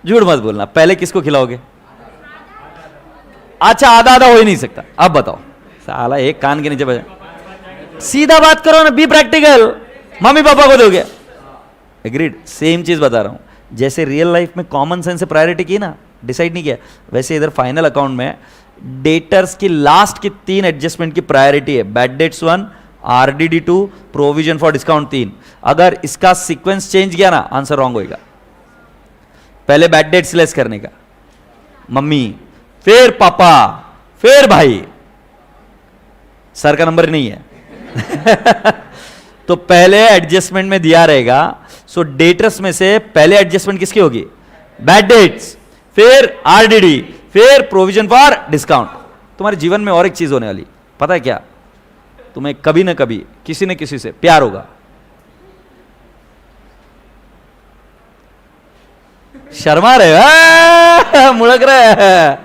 झूठ मत बोलना, पहले किसको खिलाओगे? अच्छा, आधा आधा हो ही नहीं सकता। अब बताओ, साला एक कान के नीचे बजा, सीधा बात करो ना, बी प्रैक्टिकल। मम्मी पापा को दोगे, एग्रीड। सेम चीज बता रहा हूं, जैसे रियल लाइफ में कॉमन सेंस से प्रायोरिटी की ना, डिसाइड नहीं किया, वैसे इधर फाइनल अकाउंट में डेटर्स की लास्ट की 3 एडजस्टमेंट की प्रायोरिटी है। Bad debts 1, RDD 2, provision for discount 3। अगर इसका सीक्वेंस चेंज किया ना, आंसर रॉन्ग होगा। पहले बैड डेट्स लेस करने का, मम्मी, फिर पापा, फिर भाई, सर का नंबर नहीं है। तो पहले एडजस्टमेंट में दिया रहेगा, सो डेटर्स में से पहले एडजस्टमेंट किसकी होगी? बैड डेट्स, फिर आरडीडी, फिर प्रोविजन फॉर डिस्काउंट। तुम्हारे जीवन में और एक चीज होने वाली, पता है क्या? तुम्हें कभी ना कभी किसी न किसी से प्यार होगा। शर्मा रहे, मुड़क रहे।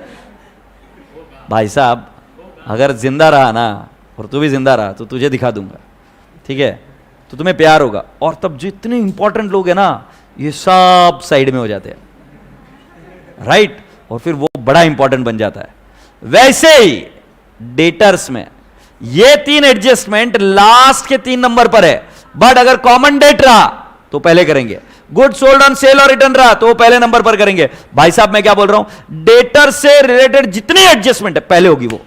भाई साहब, अगर जिंदा रहा ना, और तू भी जिंदा रहा, तो तुझे दिखा दूंगा, ठीक है? तो तुम्हें प्यार होगा, और तब जितने इंपॉर्टेंट लोग हैं ना, ये सब साइड में हो जाते हैं, राइट? और फिर वो बड़ा इंपॉर्टेंट बन जाता है। वैसे ही डेटर्स में ये 3 एडजस्टमेंट लास्ट के 3 नंबर पर है, बट अगर कॉमन डेट रहा तो पहले करेंगे, गुड सोल्ड ऑन सेल और रिटर्न रहा तो पहले नंबर पर करेंगे। भाई साहब, मैं क्या बोल रहा हूं, डेटर से रिलेटेड जितनी एडजस्टमेंट है पहले होगी। वो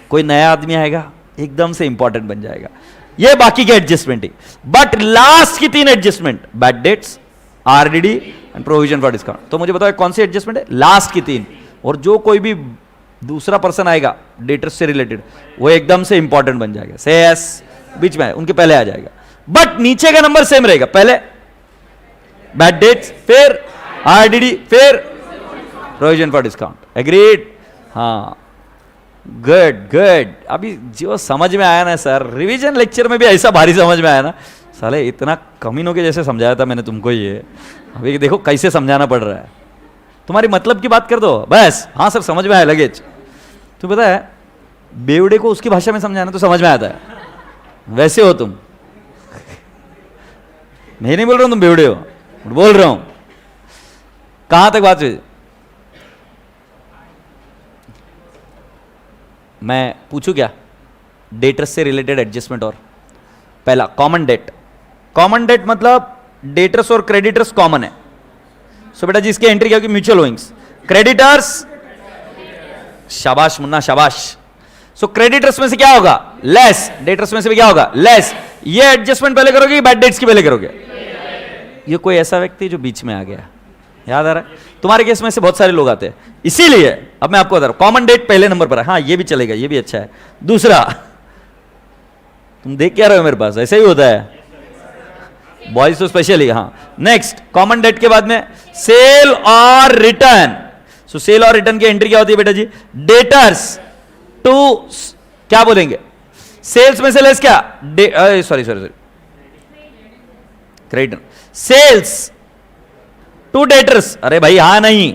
कोई नया आदमी आएगा, एकदम से इंपॉर्टेंट बन जाएगा, ये बाकी के एडजस्टमेंट ही। बट लास्ट की 3 adjustment, bad debts, RDD and provision for discount. तो मुझे बताओ कौन सी एडजस्टमेंट है? लास्ट की 3। और जो कोई भी दूसरा पर्सन आएगा डेटर्स से रिलेटेड, वो एकदम से इंपॉर्टेंट बन जाएगा। से एस बीच में उनके पहले आ जाएगा, बट नीचे का नंबर सेम रहेगा, पहले बैड डेट्स, फिर आरडीडी, फिर प्रोविजन फॉर डिस्काउंट। एग्रीड? हाँ, गुड गुड। अभी जो समझ में आया ना सर, रिवीजन लेक्चर में भी ऐसा भारी समझ में आया ना, साले इतना कमीनों के जैसे समझाया था मैंने तुमको, ये अभी देखो कैसे समझाना पड़ रहा है। तुम्हारी मतलब की बात कर दो बस, हाँ सर समझ में आया लगेज। तो पता है बेवड़े को उसकी भाषा में समझाना तो समझ में आता है, वैसे हो तुम। मैं नहीं बोल रहा हूं तुम बेवड़े हो, बोल रहा हूं कहां तक बात हुई। मैं पूछूं क्या, डेटर्स से रिलेटेड एडजस्टमेंट। और पहला कॉमन डेट। कॉमन डेट मतलब डेटर्स और क्रेडिटर्स कॉमन है। सो बेटा जी इसकी एंट्री क्या होगी, म्यूचुअल ओइंग्स। क्रेडिटर्स, शाबाश मुन्ना शाबाश। सो क्रेडिटर्स में से क्या होगा, लेस। डेटर्स में से भी क्या होगा, लेस। ये एडजस्टमेंट पहले करोगे, बैड डेट्स की पहले करोगे। ये कोई ऐसा व्यक्ति जो बीच में आ गया, याद आ रहा है तुम्हारे केस में से बहुत सारे लोग आते हैं, इसीलिए अब मैं आपको बता रहा हूं कॉमन डेट पहले नंबर पर है। हाँ ये भी चलेगा, ये भी अच्छा है। दूसरा, तुम देख क्या रहे हो मेरे पास, ऐसा ही होता है बॉयज तो स्पेशली। हाँ नेक्स्ट, कॉमन डेट के बाद में सेल और रिटर्न। सो सेल और रिटर्न की एंट्री क्या होती है बेटा जी, डेटर्स टू, क्या बोलेंगे, सेल्स में से लेस क्या, sorry creditor, sales to debtors. अरे भाई हाँ नहीं,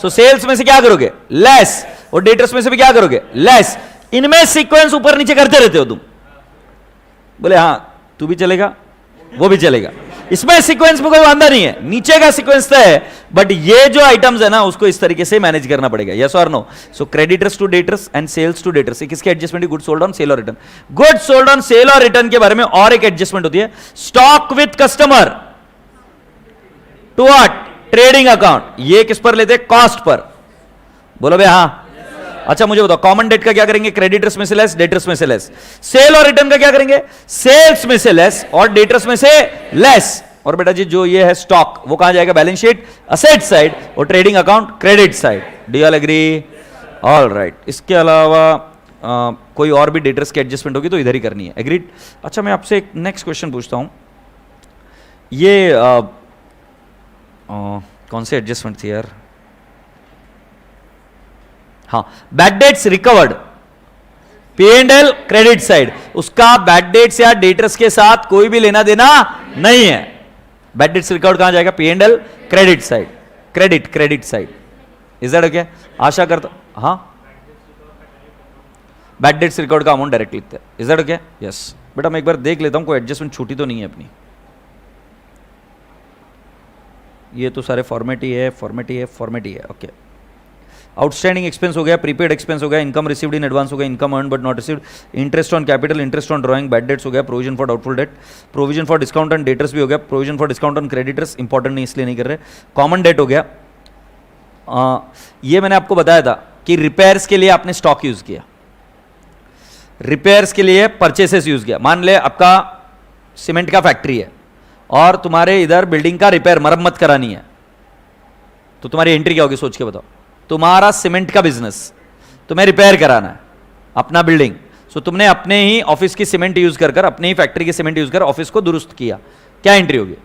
सो सेल्स में से क्या करोगे, लेस, और डेटर्स में से भी क्या करोगे, लेस। इनमें सीक्वेंस ऊपर नीचे करते रहते हो तुम। बोले हाँ तू भी चलेगा, वो भी चलेगा, इसमें सीक्वेंस में कोई वांधा नहीं है, नीचे का सीक्वेंस तो है, बट ये जो आइटम्स है ना उसको इस तरीके से मैनेज करना पड़ेगा। यस और no. So creditors to debtors and sales to debtors, किसके adjustment, good sold on sale और return. Good sold on sale और रिटर्न के बारे में और एक एडजस्टमेंट होती है, stock with customer to what, trading account. ये किस पर लेते हैं, कॉस्ट पर। बोलो भाई हाँ। अच्छा मुझे बताओ कॉमन डेट का क्या करेंगे, क्रेडिटर्स में से लेस, डेटर्स में से लेस। सेल और रिटर्न का क्या करेंगे, सेल्स में से लेस और डेटर्स में से लेस। और बेटा जी जो ये है स्टॉक, वो कहां जाएगा, बैलेंस शीट असेट साइड, और trading account credit side. Do you all agree, all right. इसके अलावा कोई और भी डेटर्स की एडजस्टमेंट होगी तो इधर ही करनी है, एग्रीड। अच्छा मैं आपसे एक नेक्स्ट क्वेश्चन पूछता हूं, ये कौन सी एडजस्टमेंट थी यार, हाँ bad debts recovered, P&L credit side, उसका बैड डेट्स या डेटर्स के साथ कोई भी लेना देना नहीं है। बैड डेट्स रिकवर्ड कहां जाएगा, P&L credit side, credit side. Is that okay, आशा करता। हाँ बैड डेट्स रिकवर्ड का अमाउंट डायरेक्ट लिखते हैं। Is that okay, yes. बेटा मैं एक बार देख लेता हूं कोई एडजस्टमेंट छूटी तो नहीं है अपनी। ये तो सारे फॉर्मेट ही है, ओके। आउटस्टैंडिंग एक्सपेंस हो गया, प्रीपेड एक्सपेंस हो गया, इनकम रिसीव्ड इन एडवांस हो गया, income earn but not received, interest on capital, interest on drawing, bad debts हो गया, provision for doubtful debt, provision for discount on debtors भी हो गया, provision for discount on creditors, important नहीं इसलिए नहीं कर रहे। कॉमन डेट हो गया। ये मैंने आपको बताया था कि रिपेयर्स के लिए आपने स्टॉक यूज किया, रिपेयर्स के लिए परचेसेस यूज किया। मान ले आपका सीमेंट का फैक्ट्री है और तुम्हारे इधर बिल्डिंग का रिपेयर, मरम्मत करानी है, तो तुम्हारी एंट्री क्या होगी, सोच के बताओ। तुम्हारा सीमेंट का बिजनेस, तुम्हें रिपेयर कराना है अपना बिल्डिंग, सो तुमने अपने ही ऑफिस की सीमेंट यूज कर अपने ही फैक्ट्री की सीमेंट यूज कर ऑफिस को दुरुस्त किया, क्या एंट्री होगी,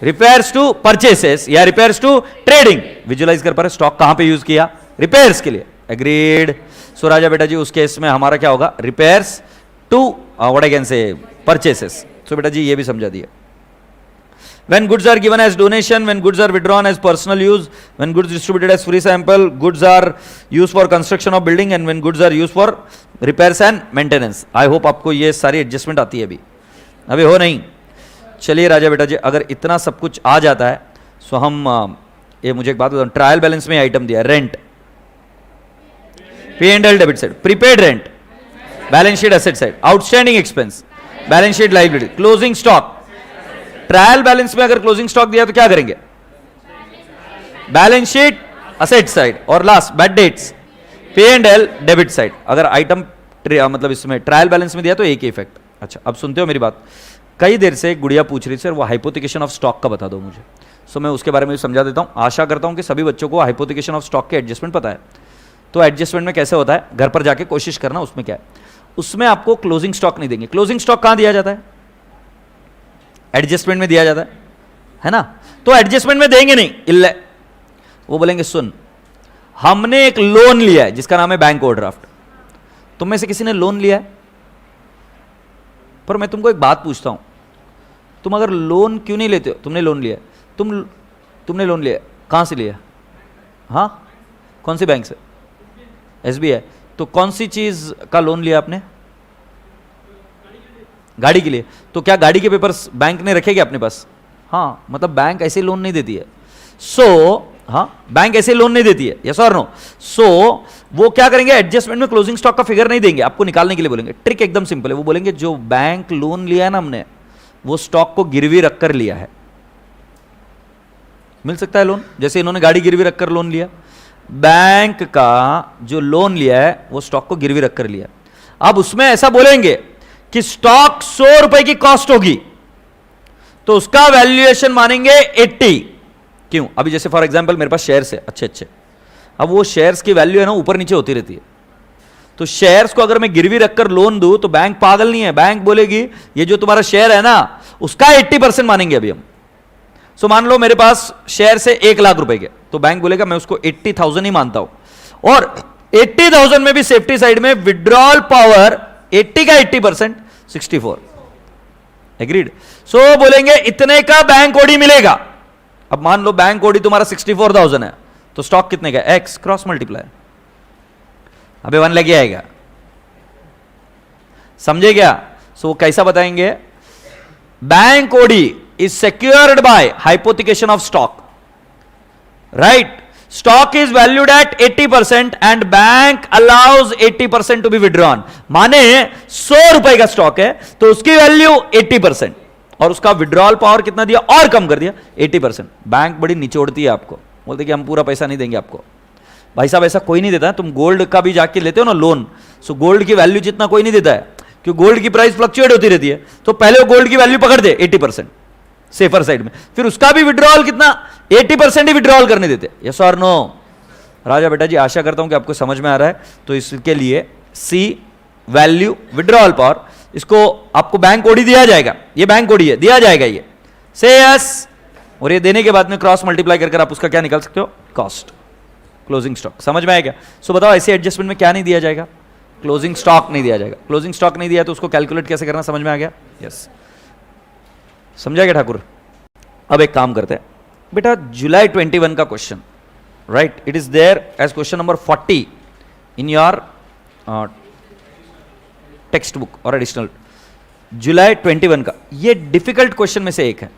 रिपेयर्स टू परचेसेस या रिपेयर्स टू ट्रेडिंग। विजुअलाइज कर पा रहे स्टॉक कहां पे यूज किया, रिपेयर्स के लिए, एग्रीड। सो राजा बेटा जी उस केस में हमारा क्या होगा, repairs to what I can say purchases. So बेटा जी ये भी समझा दिया। When goods are given as donation, when goods are withdrawn as personal use, when goods distributed as free sample, goods are used for construction of building, and when goods are used for repairs and maintenance. I hope आपको ये सारी adjustment आती है अभी हो नहीं। चलिए राजा बेटा जी अगर इतना सब कुछ आ जाता है सो हम ये मुझे एक बात बताओ, ट्रायल बैलेंस में आइटम दिया rent, P&L debit side, prepaid rent balance sheet asset side, outstanding expense balance sheet liability, closing stock. Trial balance में अगर क्लोजिंग स्टॉक दिया तो क्या करेंगे, बैलेंस शीट असेट साइड, और last bad debts P&L debit side. अगर item मतलब इसमें ट्रायल बैलेंस में दिया तो एक ही इफेक्ट। अच्छा अब सुनते हो मेरी बात। कई देर से गुड़िया पूछ रही सर वो हाइपोथिकेशन ऑफ स्टॉक का बता दो मुझे, सो मैं उसके बारे में समझा देता हूं। आशा करता हूं कि सभी बच्चों को हाइपोथिकेशन ऑफ स्टॉक के एडजस्टमेंट पता है। तो एडजस्टमेंट में कैसे होता है, घर पर जाके कोशिश करना, उसमें क्या है, उसमें आपको क्लोजिंग स्टॉक नहीं देंगे। क्लोजिंग स्टॉक कहां दिया जाता है, एडजस्टमेंट में दिया जाता है ना। तो एडजस्टमेंट में देंगे नहीं, इल्ले वो बोलेंगे सुन हमने एक लोन लिया है जिसका नाम है बैंक ओवरड्राफ्ट, तुम में से किसी ने लोन लिया है, पर मैं तुमको एक बात पूछता हूं, तुम अगर लोन क्यों नहीं लेते हो? तुमने लोन लिया, तुमने लोन लिया, कहाँ से लिया? हाँ, कौन सी बैंक से? SBI। तो कौन सी चीज का लोन लिया आपने? गाड़ी के लिए। तो क्या गाड़ी के पेपर्स बैंक ने रखे क्या अपने पास? हाँ, मतलब बैंक ऐसे लोन नहीं देती है। हाँ, बैंक ऐसे लोन नहीं देती है, यस और नो? वो क्या करेंगे, एडजस्टमेंट में क्लोजिंग स्टॉक का फिगर नहीं देंगे, आपको निकालने के लिए बोलेंगे। ट्रिक एकदम सिंपल है, वो बोलेंगे जो बैंक लोन लिया है ना हमने, वो स्टॉक को गिरवी रखकर लिया है। मिल सकता है लोन, जैसे इन्होंने गाड़ी गिरवी रखकर लोन लिया। बैंक का जो लोन लिया है वो स्टॉक को गिरवी रखकर लिया। अब उसमें ऐसा बोलेंगे कि स्टॉक 100 रुपए की कॉस्ट होगी, तो उसका वैल्यूएशन मानेंगे 80। क्यों? अभी जैसे फॉर एग्जांपल मेरे पास शेयर्स है अच्छे, अब वो शेयर्स की वैल्यू है ना ऊपर नीचे होती रहती है, तो शेयर्स को अगर मैं गिरवी रखकर लोन दूं तो बैंक पागल नहीं है, बैंक बोलेगी ये जो तुम्हारा शेयर है ना उसका 80% मानेंगे अभी हम। सो मान लो मेरे पास शेयर से 1 लाख रुपए के, तो बैंक बोलेगा मैं उसको 80,000 ही मानता हूं, और 80,000 में भी सेफ्टी साइड में विड्रॉल पावर 80 का 80% 64। एग्रीड? सो बोलेंगे इतने का बैंक ओडी मिलेगा। अब मान लो बैंक ओडी तुम्हारा 64,000 है, तो स्टॉक कितने का? X क्रॉस मल्टीप्लाई, अबे 1 लग आएगा। समझे क्या? सो कैसा बताएंगे? Bank OD is secured by hypothecation of stock, right? Stock is valued at 80% and bank allows 80% to be withdrawn। माने 100 रुपए का स्टॉक है तो उसकी वैल्यू 80%, और उसका विड्रॉल पावर कितना दिया और कम कर दिया 80%। बैंक बड़ी निचोड़ती है आपको, बोलते कि हम पूरा पैसा नहीं देंगे आपको। भाई साहब ऐसा कोई नहीं देता है, तुम गोल्ड का भी जाके लेते हो ना लोन, सो गोल्ड की वैल्यू जितना कोई नहीं देता है, क्योंकि गोल्ड की प्राइस फ्लक्चुएट होती रहती है, तो पहले वो गोल्ड की वैल्यू पकड़ दे 80% सेफर साइड में, फिर उसका भी विड्रॉल कितना 80% ही विड्रॉल करने देते। यस और नो? राजा बेटा जी आशा करता हूं कि आपको समझ में आ रहा है। तो इसके लिए सी वैल्यू विड्रॉल पावर, इसको आपको बैंक ओडी दिया जाएगा, ये बैंक ओडी है, दिया जाएगा ये, से यस, और ये देने के बाद में क्रॉस मल्टीप्लाई कर आप उसका क्या निकाल सकते हो? Cost, closing stock. समझ में आएगा? सो बताओ ऐसे एडजस्टमेंट में क्या नहीं दिया जाएगा? क्लोजिंग स्टॉक नहीं दिया जाएगा। क्लोजिंग स्टॉक नहीं दिया तो उसको कैलकुलेट कैसे करना, समझ में आ गया? यस, समझा गया ठाकुर? अब एक काम करते हैं बेटा, जुलाई 21 का question, right? It is there as question number 40 in your text book और एडिशनल। जुलाई 21 का ये डिफिकल्ट क्वेश्चन में से एक है,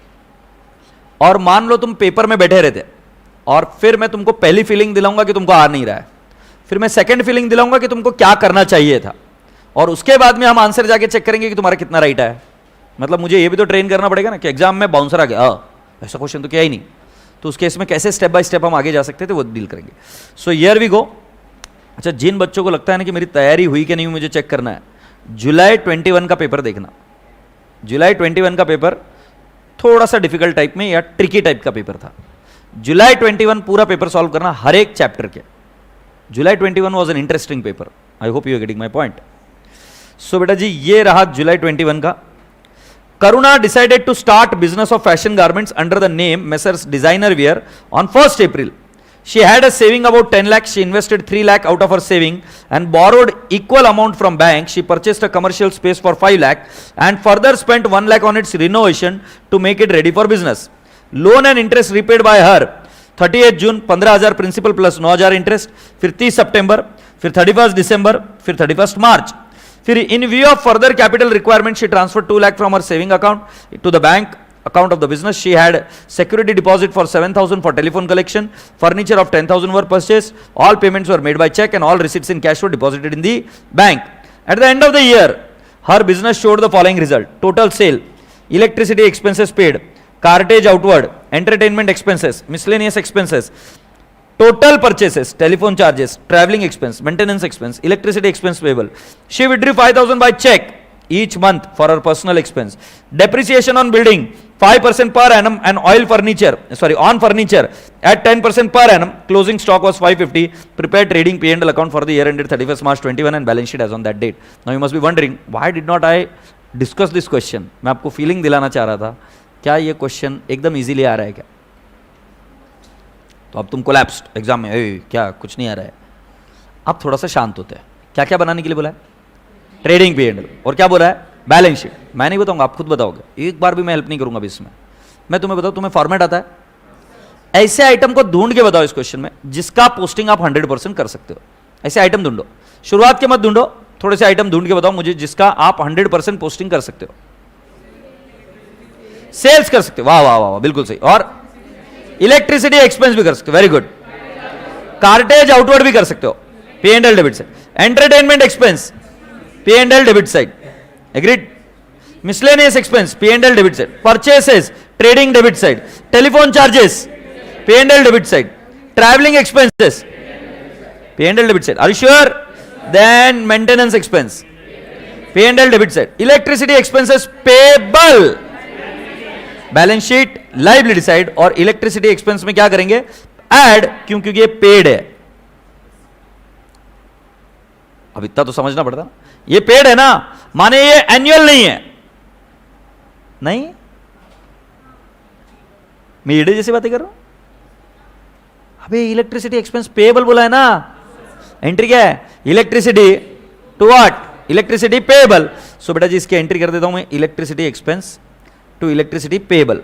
और मान लो तुम पेपर में बैठे रहते और फिर मैं तुमको पहली फीलिंग दिलाऊंगा कि तुमको आ नहीं रहा है, फिर मैं सेकंड फीलिंग दिलाऊंगा कि तुमको क्या करना चाहिए था, और उसके बाद में हम आंसर जाके चेक करेंगे कि तुम्हारा कितना राइट है। मतलब मुझे ये भी तो ट्रेन करना पड़ेगा ना कि एग्जाम में बाउंसर आ गया, ऐसा क्वेश्चन तो किया ही नहीं, तो उस केस में कैसे स्टेप बाय स्टेप हम आगे जा सकते थे वो डील करेंगे। So here we go. अच्छा, जिन बच्चों को लगता है ना कि मेरी तैयारी हुई कि नहीं मुझे चेक करना है, जुलाई 21 का पेपर देखना। जुलाई 21 का पेपर थोड़ा सा डिफिकल्ट टाइप में या ट्रिकी टाइप का पेपर था। जुलाई 21 पूरा पेपर सॉल्व करना हर एक चैप्टर के। July 21 was an interesting paper, I hope you are getting my point. So बेटा जी ये रहा जुलाई 21 का। Karuna decided to start business of fashion garments under the name Messrs Designer Wear on 1st April. She had a saving about 10 lakh. She invested 3 lakh out of her saving and borrowed equal amount from bank. She purchased a commercial space for 5 lakh and further spent 1 lakh on its renovation to make it ready for business. Loan and interest repaid by her 30th June 15,000 principal plus 9,000 interest, फिर 30 सितंबर, फिर 31st दिसंबर, फिर 31st मार्च। फिर in view of further capital requirement she transferred 2 lakh from her saving account to the bank account of the business. She had security deposit for 7,000 for telephone collection, furniture of 10,000 were purchased, all payments were made by check and all receipts in cash were deposited in the bank. At the end of the year her business showed the following result: total sale, electricity expenses paid, cartage outward, entertainment expenses, miscellaneous expenses, total purchases, telephone charges, traveling expense, maintenance expense, electricity expense payable. She withdrew 5,000 by check each month for her personal expense. Depreciation on building 5% per annum and on furniture at 10% per annum. Closing stock was 550. Prepared trading P&L account for the year ended 31st March 21 and balance sheet as on that date. Now you must be wondering why did not I discuss this question? मैं आपको feeling दिलाना चाह रहा था, क्या ये question एकदम easily आ रहा है क्या? तो अब तुम कोलैप्स्ड एग्जाम में, क्या कुछ नहीं आ रहा है। अब थोड़ा सा शांत होते हैं। क्या क्या बनाने के लिए बोला है? ट्रेडिंग P&L, और क्या बोला है? बैलेंस शीट मैं नहीं बताऊंगा, आप खुद बताओगे, एक बार भी मैं हेल्प नहीं करूंगा अभी इसमें। मैं तुम्हें बताऊं, तुम्हें फॉर्मेट आता है? ऐसे आइटम को ढूंढ के बताओ इस क्वेश्चन में जिसका पोस्टिंग आप 100% कर सकते हो। ऐसे आइटम ढूंढो, शुरुआत के मत ढूंढो, थोड़े से आइटम ढूंढ के बताओ मुझे जिसका आप 100% पोस्टिंग कर सकते हो। सेल्स कर सकते हो, वाह वाह वाह, बिल्कुल सही। और इलेक्ट्रिसिटी एक्सपेंस भी कर सकते हो, वेरी गुड। कार्टेज आउटवर्ड भी कर सकते हो, P&L debit side. Entertainment expense, P&L debit side, agreed. Miscellaneous expense, P&L debit side. Purchases, trading debit side. Telephone charges, P&L debit side. Travelling expenses, P&L debit side. Are you sure? Then maintenance expense, P&L debit side. Electricity expenses payable, balance sheet liability side. और electricity expense में क्या करेंगे? Add, क्योंकि ये paid है। अब इतना तो समझना पड़ता ना, ये पेड है ना, माने ये एनुअल नहीं है। नहीं, मैं ईडे जैसी बातें कर रहा हूं। अबे इलेक्ट्रिसिटी एक्सपेंस पेबल बोला है ना, एंट्री क्या है? Electricity to what? Electricity payable. So बेटा जी इसकी एंट्री कर देता हूं मैं, electricity expense to electricity payable.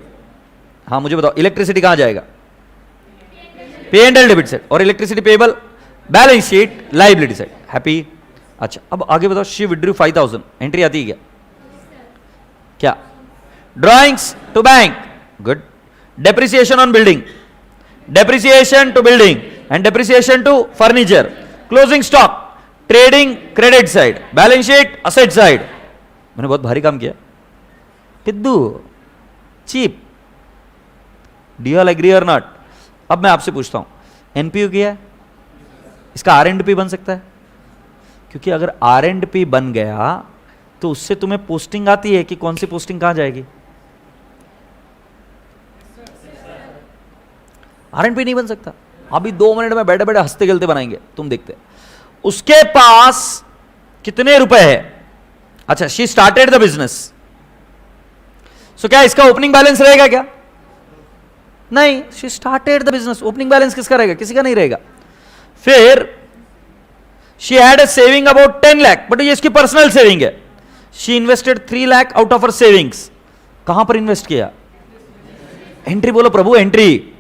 हाँ मुझे बताओ इलेक्ट्रिसिटी कहां जाएगा? P&L debit side. और electricity payable balance sheet liability side. Happy? अच्छा अब आगे बताओ, शी विड्रू 5000, एंट्री आती है क्या? क्या? Drawings to bank, good. Depreciation on building, depreciation to building and depreciation to furniture. Closing stock, trading credit side, balance sheet asset side. मैंने बहुत भारी काम किया पिद्दू, cheap. Do you all agree और नॉट? अब मैं आपसे पूछता हूं, एनपीयू किया है, इसका आर&पी बन सकता है? क्योंकि अगर आर&पी बन गया तो उससे तुम्हें पोस्टिंग आती है कि कौन सी पोस्टिंग कहां जाएगी? आर&पी नहीं बन सकता। अभी 2 मिनट में बैठे बैठे हंसते खेलते बनाएंगे, तुम देखते। उसके पास कितने रुपए है? अच्छा, शी स्टार्टेड द बिजनेस। सो क्या इसका ओपनिंग बैलेंस रहेगा क्या? नहीं, she started the business, opening balance किसका रहेगा? किसी का नहीं रहेगा। फिर she had a saving about 10 lakh, but ये इसकी पर्सनल सेविंग है। She invested 3 lakh out of her savings. कहां पर इन्वेस्ट किया? एंट्री बोलो प्रभु, एंट्री।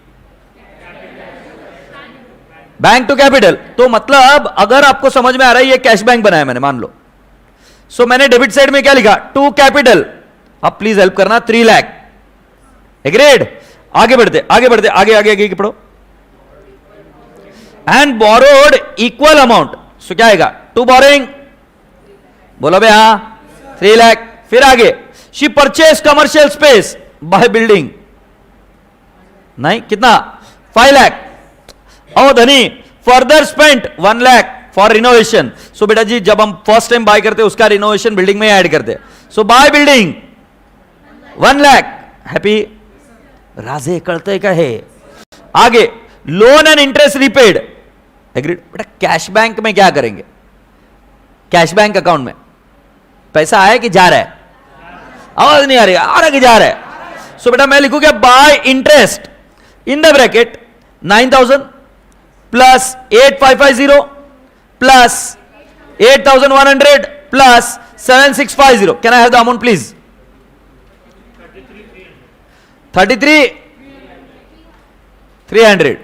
Bank to capital. तो मतलब अगर आपको समझ में आ रहा है, ये कैश बैंक बनाया मैंने, मान लो। सो मैंने डेबिट साइड में क्या लिखा? To capital. अब प्लीज हेल्प करना, 3 लाख, एग्रीड। आगे बढ़ते आगे बढ़ते, आगे आगे आगे पढ़ो। And borrowed equal amount. So क्या आएगा? टू बोरिंग, बोलो भैया 3 लाख। फिर आगे, she purchase commercial space by building, नहीं कितना? 5 लाख। ओ Dhani further spent 1 lakh for renovation. So बेटा जी जब हम फर्स्ट टाइम बाय करते उसका रिनोवेशन बिल्डिंग में ऐड करते। सो बाय बिल्डिंग 1 लाख। हैप्पी? राजे कळते का है? आगे, loan and interest repaid, agreed. बेटा कैश बैंक में क्या करेंगे? कैश बैंक अकाउंट में पैसा आया कि जा रहा है? आवाज नहीं आ रही, आ रहा कि जा रहा है? सो बेटा मैं लिखूंगा bye interest in the bracket 9000 plus 8550 plus 8100 plus 7650। Can I have the amount please? 33,300।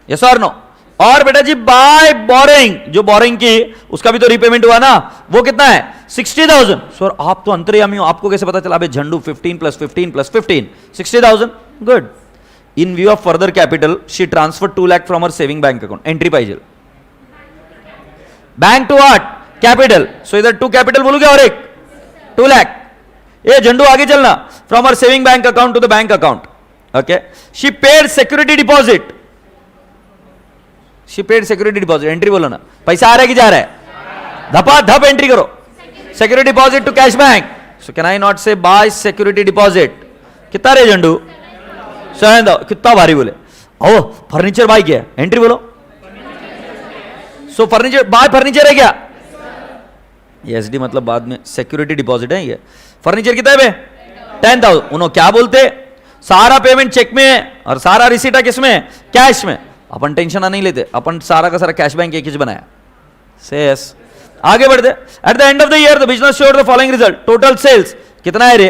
Yes और नो? और बेटा जी बाय बोरिंग, जो बोरिंग की उसका भी तो रीपेमेंट हुआ ना, वो कितना है? 60,000। सर आप तो अंतर्यामी हो, आपको कैसे पता चला? बे झंडू 15 plus 15 plus 15 60,000। Good. In view of further capital she transfer 2 lakh from her saving bank account. Entry पाहिजे बैंक टू व्हाट? कैपिटल। सो इधर टू कैपिटल बोलूंगा और एक 2 लाख। ये झंडू आगे चलना, from her saving bank account to the bank account. Okay. She paid security deposit, she paid security deposit. Entry बोलो ना, पैसा आ रहा है कि जा रहा है? धपा धप एंट्री करो। Security deposit to cash bank. So can I not say by security deposit? कितना रे झंडू? 7। कितना भारी बोले? ओ फर्नीचर बाय किया, एंट्री बोलो। सो फर्नीचर बाय फर्नीचर है क्या? एसडी मतलब बाद में सिक्योरिटी डिपॉजिट है ये। फर्नीचर कितना है बे? 10,000। उन्होंने क्या बोलते? सारा पेमेंट चेक में है और सारा रिसीट है किसमें? कैश में। अपन टेंशन नहीं लेते, अपन सारा का सारा कैश बैंक एक ही बनाया। सेस आगे बढ़ते, at the end of the year the business showed the following result, total sales कितना है रे,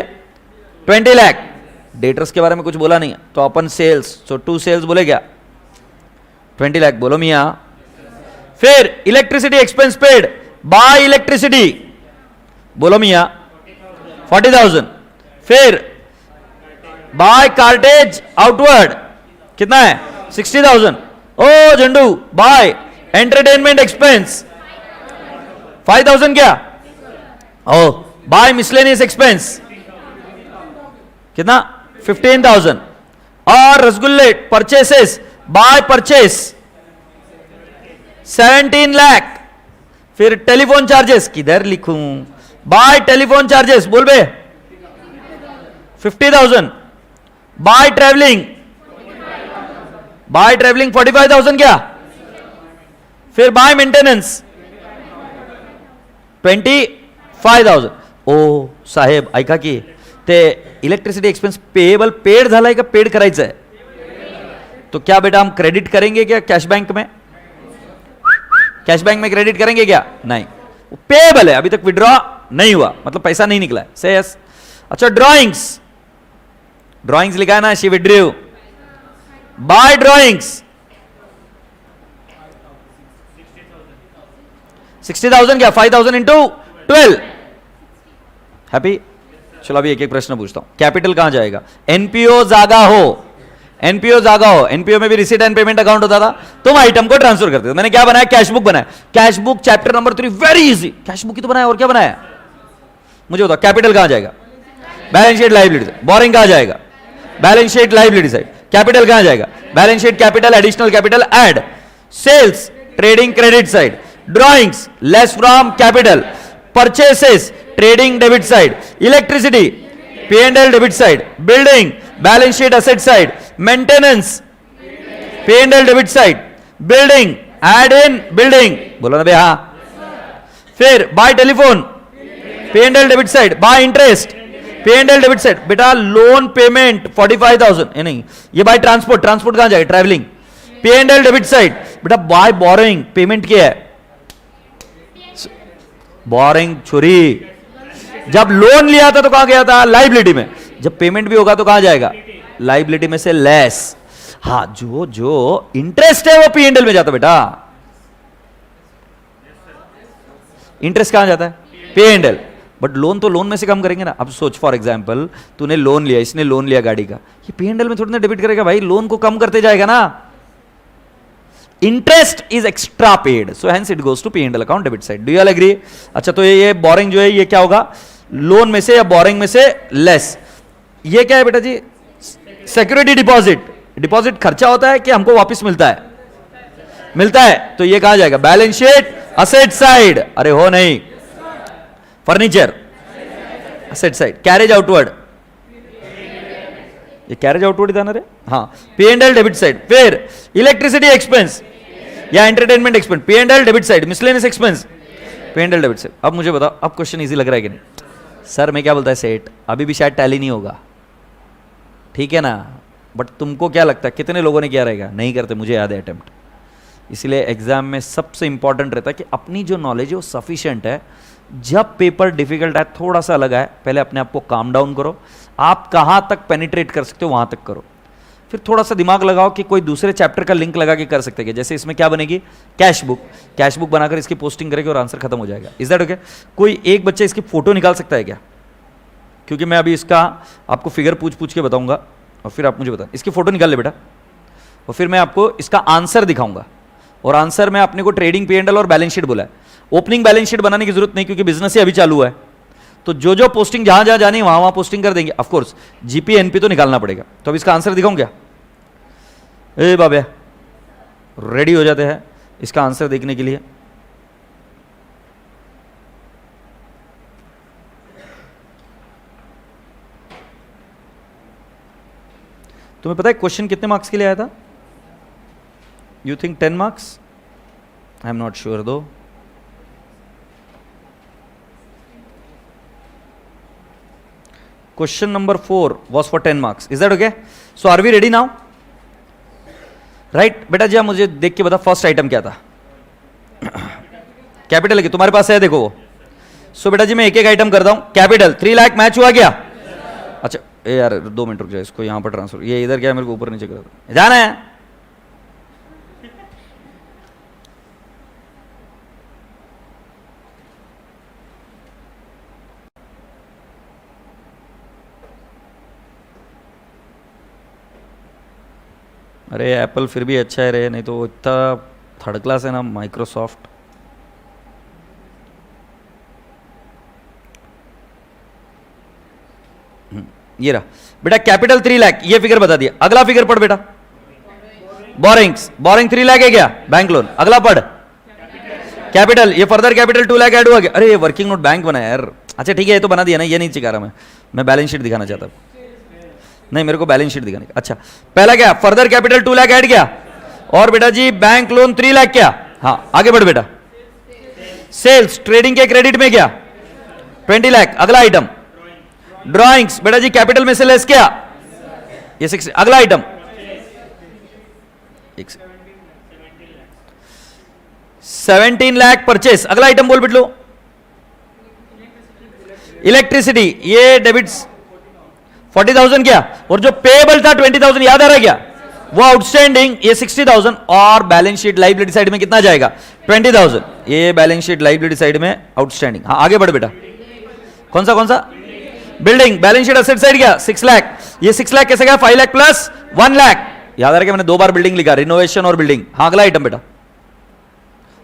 20 लाख। डेटर्स के बारे में कुछ बोला नहीं, तो अपन सेल्स, सो टू सेल्स बोले क्या, 20 लाख बोलो मिया। फिर electricity expense paid by electricity बोलो मिया 40,000। फिर बाय कार्टेज आउटवर्ड कितना है 60,000। ओ झंडू बाय एंटरटेनमेंट एक्सपेंस 5,000 क्या, ओ बाय मिसलेनियस एक्सपेंस कितना 15,000। और रसगुल्ले परचेसेस बाय परचेस 17 लाख। फिर टेलीफोन चार्जेस किधर लिखूं, बाय टेलीफोन चार्जेस बोल बे 50,000। बाय ट्रेवलिंग 45,000 क्या। फिर बाय मेंटेनेंस 25,000। ओ साहेब ऐका की ते इलेक्ट्रिसिटी एक्सपेंस पेएबल पेड झालाय का पेड करायचं आहे, तो क्या बेटा हम क्रेडिट करेंगे क्या कैश बैंक में, कैश बैंक में क्रेडिट करेंगे क्या, नहीं, पेएबल है, अभी तक विड्रॉ नहीं हुआ, मतलब पैसा नहीं निकला है, से यस। अच्छा ड्राइंग्स, ड्राइंग्स लिखा है ना, शी विड्रू बाय ड्राइंग्स 60,000 क्या, 5,000 इंटू 12 हैप्पी। चलो अभी एक एक प्रश्न पूछता हूं, कैपिटल कहां जाएगा, एनपीओ जागा हो, एनपीओ जागा हो, एनपीओ में भी रिसीट एंड पेमेंट अकाउंट होता था, तुम आइटम को ट्रांसफर करते थे। मैंने क्या बनाया, कैश बुक बनाया, cash book chapter number 3 very easy, cash book ही तो बनाया और क्या बनाया, मुझे बताओ कैपिटल कहां जाएगा, बैलेंस शीट लायबिलिटी, बोरिंग कहां जाएगा, balance sheet liability side, capital कहां जाएगा, balance sheet capital additional capital add, sales trading credit side, drawings less from capital, purchases trading debit side, electricity P&L debit side, building balance sheet asset side, maintenance P&L debit side, building add in building बोलो ना भैया। फिर by telephone P&L debit side, by interest P&L debit side, बेटा loan payment 45,000 ये नहीं, ये by transport, transport कहां जाएगा, ट्रैवलिंग P&L डेबिट साइड, बेटा बाय बोरिंग पेमेंट क्या है, बोरिंग छुरी, जब लोन लिया था तो कहां गया था, लाइबिलिटी में, जब पेमेंट भी होगा तो कहां जाएगा, लाइबिलिटी में से लेस। हाँ जो जो इंटरेस्ट है वो P&L में जाता बेटा, इंटरेस्ट कहां जाता है P&L, बट लोन तो लोन में से कम करेंगे ना। अब सोच फॉर एग्जांपल तूने लोन लिया, इसने लोन लिया गाड़ी का, ये P&L में थोड़ी ना डेबिट करेगा भाई, लोन को कम करते जाएगा ना। Interest is extra paid, so hence it goes to P&L account debit side, do you all agree. अच्छा तो ये बोरिंग जो है ये क्या होगा, लोन में से या बोरिंग में से लेस। ये क्या है बेटा जी, सिक्योरिटी डिपॉजिट, डिपॉजिट खर्चा होता है कि हमको वापस मिलता है, मिलता है, तो ये कहां जाएगा, बैलेंस शीट असेट साइड, अरे हो नहीं, furniture asset side, carriage outward, ये कैरेज आउटवर्ड था ना रे, हाँ P&L डेबिट साइड। फिर इलेक्ट्रिसिटी एक्सपेंस या entertainment expense P&L debit side, miscellaneous expense P&L debit side. अब मुझे बताओ, अब क्वेश्चन इजी लग रहा है कि नहीं, सर मैं क्या बोलता है सेठ, अभी भी शायद टैली नहीं होगा, ठीक है ना, बट तुमको क्या लगता है कितने लोगों ने किया रहेगा, नहीं करते, मुझे याद है अटेम्प्ट। इसलिए एग्जाम में सबसे इंपॉर्टेंट रहता है कि अपनी जो नॉलेज है वो सफिशिएंट है, जब पेपर डिफिकल्ट है, थोड़ा सा लगा है, पहले अपने आप को काम डाउन करो, आप कहां तक पेनिट्रेट कर सकते हो वहां तक करो, फिर थोड़ा सा दिमाग लगाओ कि कोई दूसरे चैप्टर का लिंक लगा के कर सकते हैं, जैसे इसमें क्या बनेगी, कैश बुक, कैश बुक बनाकर इसकी पोस्टिंग करेगी और आंसर खत्म हो जाएगा। Is that okay. कोई एक बच्चा इसकी फोटो निकाल सकता है क्या, क्योंकि मैं अभी इसका आपको फिगर पूछ पूछ के बताऊंगा और फिर आप मुझे बताओ, इसकी फोटो निकाल ले बेटा, और फिर मैं आपको इसका आंसर दिखाऊंगा, और आंसर में अपने को ट्रेडिंग P&L और बैलेंस शीट बोला है, ओपनिंग बैलेंस शीट बनाने की जरूरत नहीं क्योंकि बिजनेस ही अभी चालू है, तो जो जो पोस्टिंग जहां जहां जानी वहां वहां पोस्टिंग कर देंगे। ऑफ कोर्स जीपी एनपी तो निकालना पड़ेगा, तो अब इसका आंसर दिखाऊं क्या, ए बाबा रेडी हो जाते हैं इसका आंसर देखने के लिए। तुम्हें पता है क्वेश्चन कितने मार्क्स के लिए आया था, you think 10 marks, I am not sure दो। Question number 4 was for 10 marks. Is that okay? So are we ready now? Right? बेटा जी आप मुझे देख के बता फर्स्ट आइटम क्या था, कैपिटल है कि तुम्हारे पास है, देखो वो। सो बेटा जी मैं एक एक आइटम करता हूं। कैपिटल 3 लाख मैच हुआ क्या? अच्छा ए यार 2 मिनट रुक जाए, इसको यहां पर ट्रांसफर, ये इधर क्या मेरे को ऊपर नीचे कर जाना है। अरे एप्पल फिर भी अच्छा है रे, नहीं तो इतना थर्ड क्लास है ना माइक्रोसॉफ्ट। ये रहा बेटा कैपिटल 3 लाख, ये फिगर बता दिया। अगला फिगर पढ़ बेटा, बोरिंग्स। बोरिंग 3 लाख है क्या? Bank loan. अगला पढ़ कैपिटल, ये फर्दर कैपिटल 2 लाख ऐड हुआ क्या? अरे ये वर्किंग नोट बैंक बना है यार। अच्छा ठीक है, ये तो बना दिया ना, ये नहीं चिका रहा मैं बैलेंस शीट दिखाना चाहता हूं। नहीं मेरे को बैलेंस शीट दिखाने का। अच्छा पहला क्या, फर्दर कैपिटल 2 लाख ऐड किया, और बेटा जी बैंक लोन 3 लाख क्या? हाँ आगे बढ़ बेटा। सेल्स ट्रेडिंग के क्रेडिट में क्या? 20 लाख। अगला आइटम ड्राइंग्स, बेटा जी कैपिटल में से लेस क्या? ये 6। अगला आइटम 17 लाख परचेस। अगला आइटम बोल बिटलो। इलेक्ट्रिसिटी, ये डेबिट्स 40,000 क्या, और जो पेएबल था 20,000 याद आ रहा है क्या? वो आउटस्टैंडिंग, ये 60,000, और बैलेंस शीट लाइबिलिटी साइड में कितना जाएगा? 20,000। ये बैलेंस शीट लाइबिलिटी साइड में आउटस्टैंडिंग। हाँ आगे बढ़ बेटा। कौन सा building, balance sheet asset side क्या? 6 लाख। ये 6 लाख कैसे गया? 5 लाख प्लस 1 लाख। याद आ रहा है कि मैंने 2 बार बिल्डिंग लिखा, रिनोवेशन और बिल्डिंग। हाँ अगला आइटम बेटा,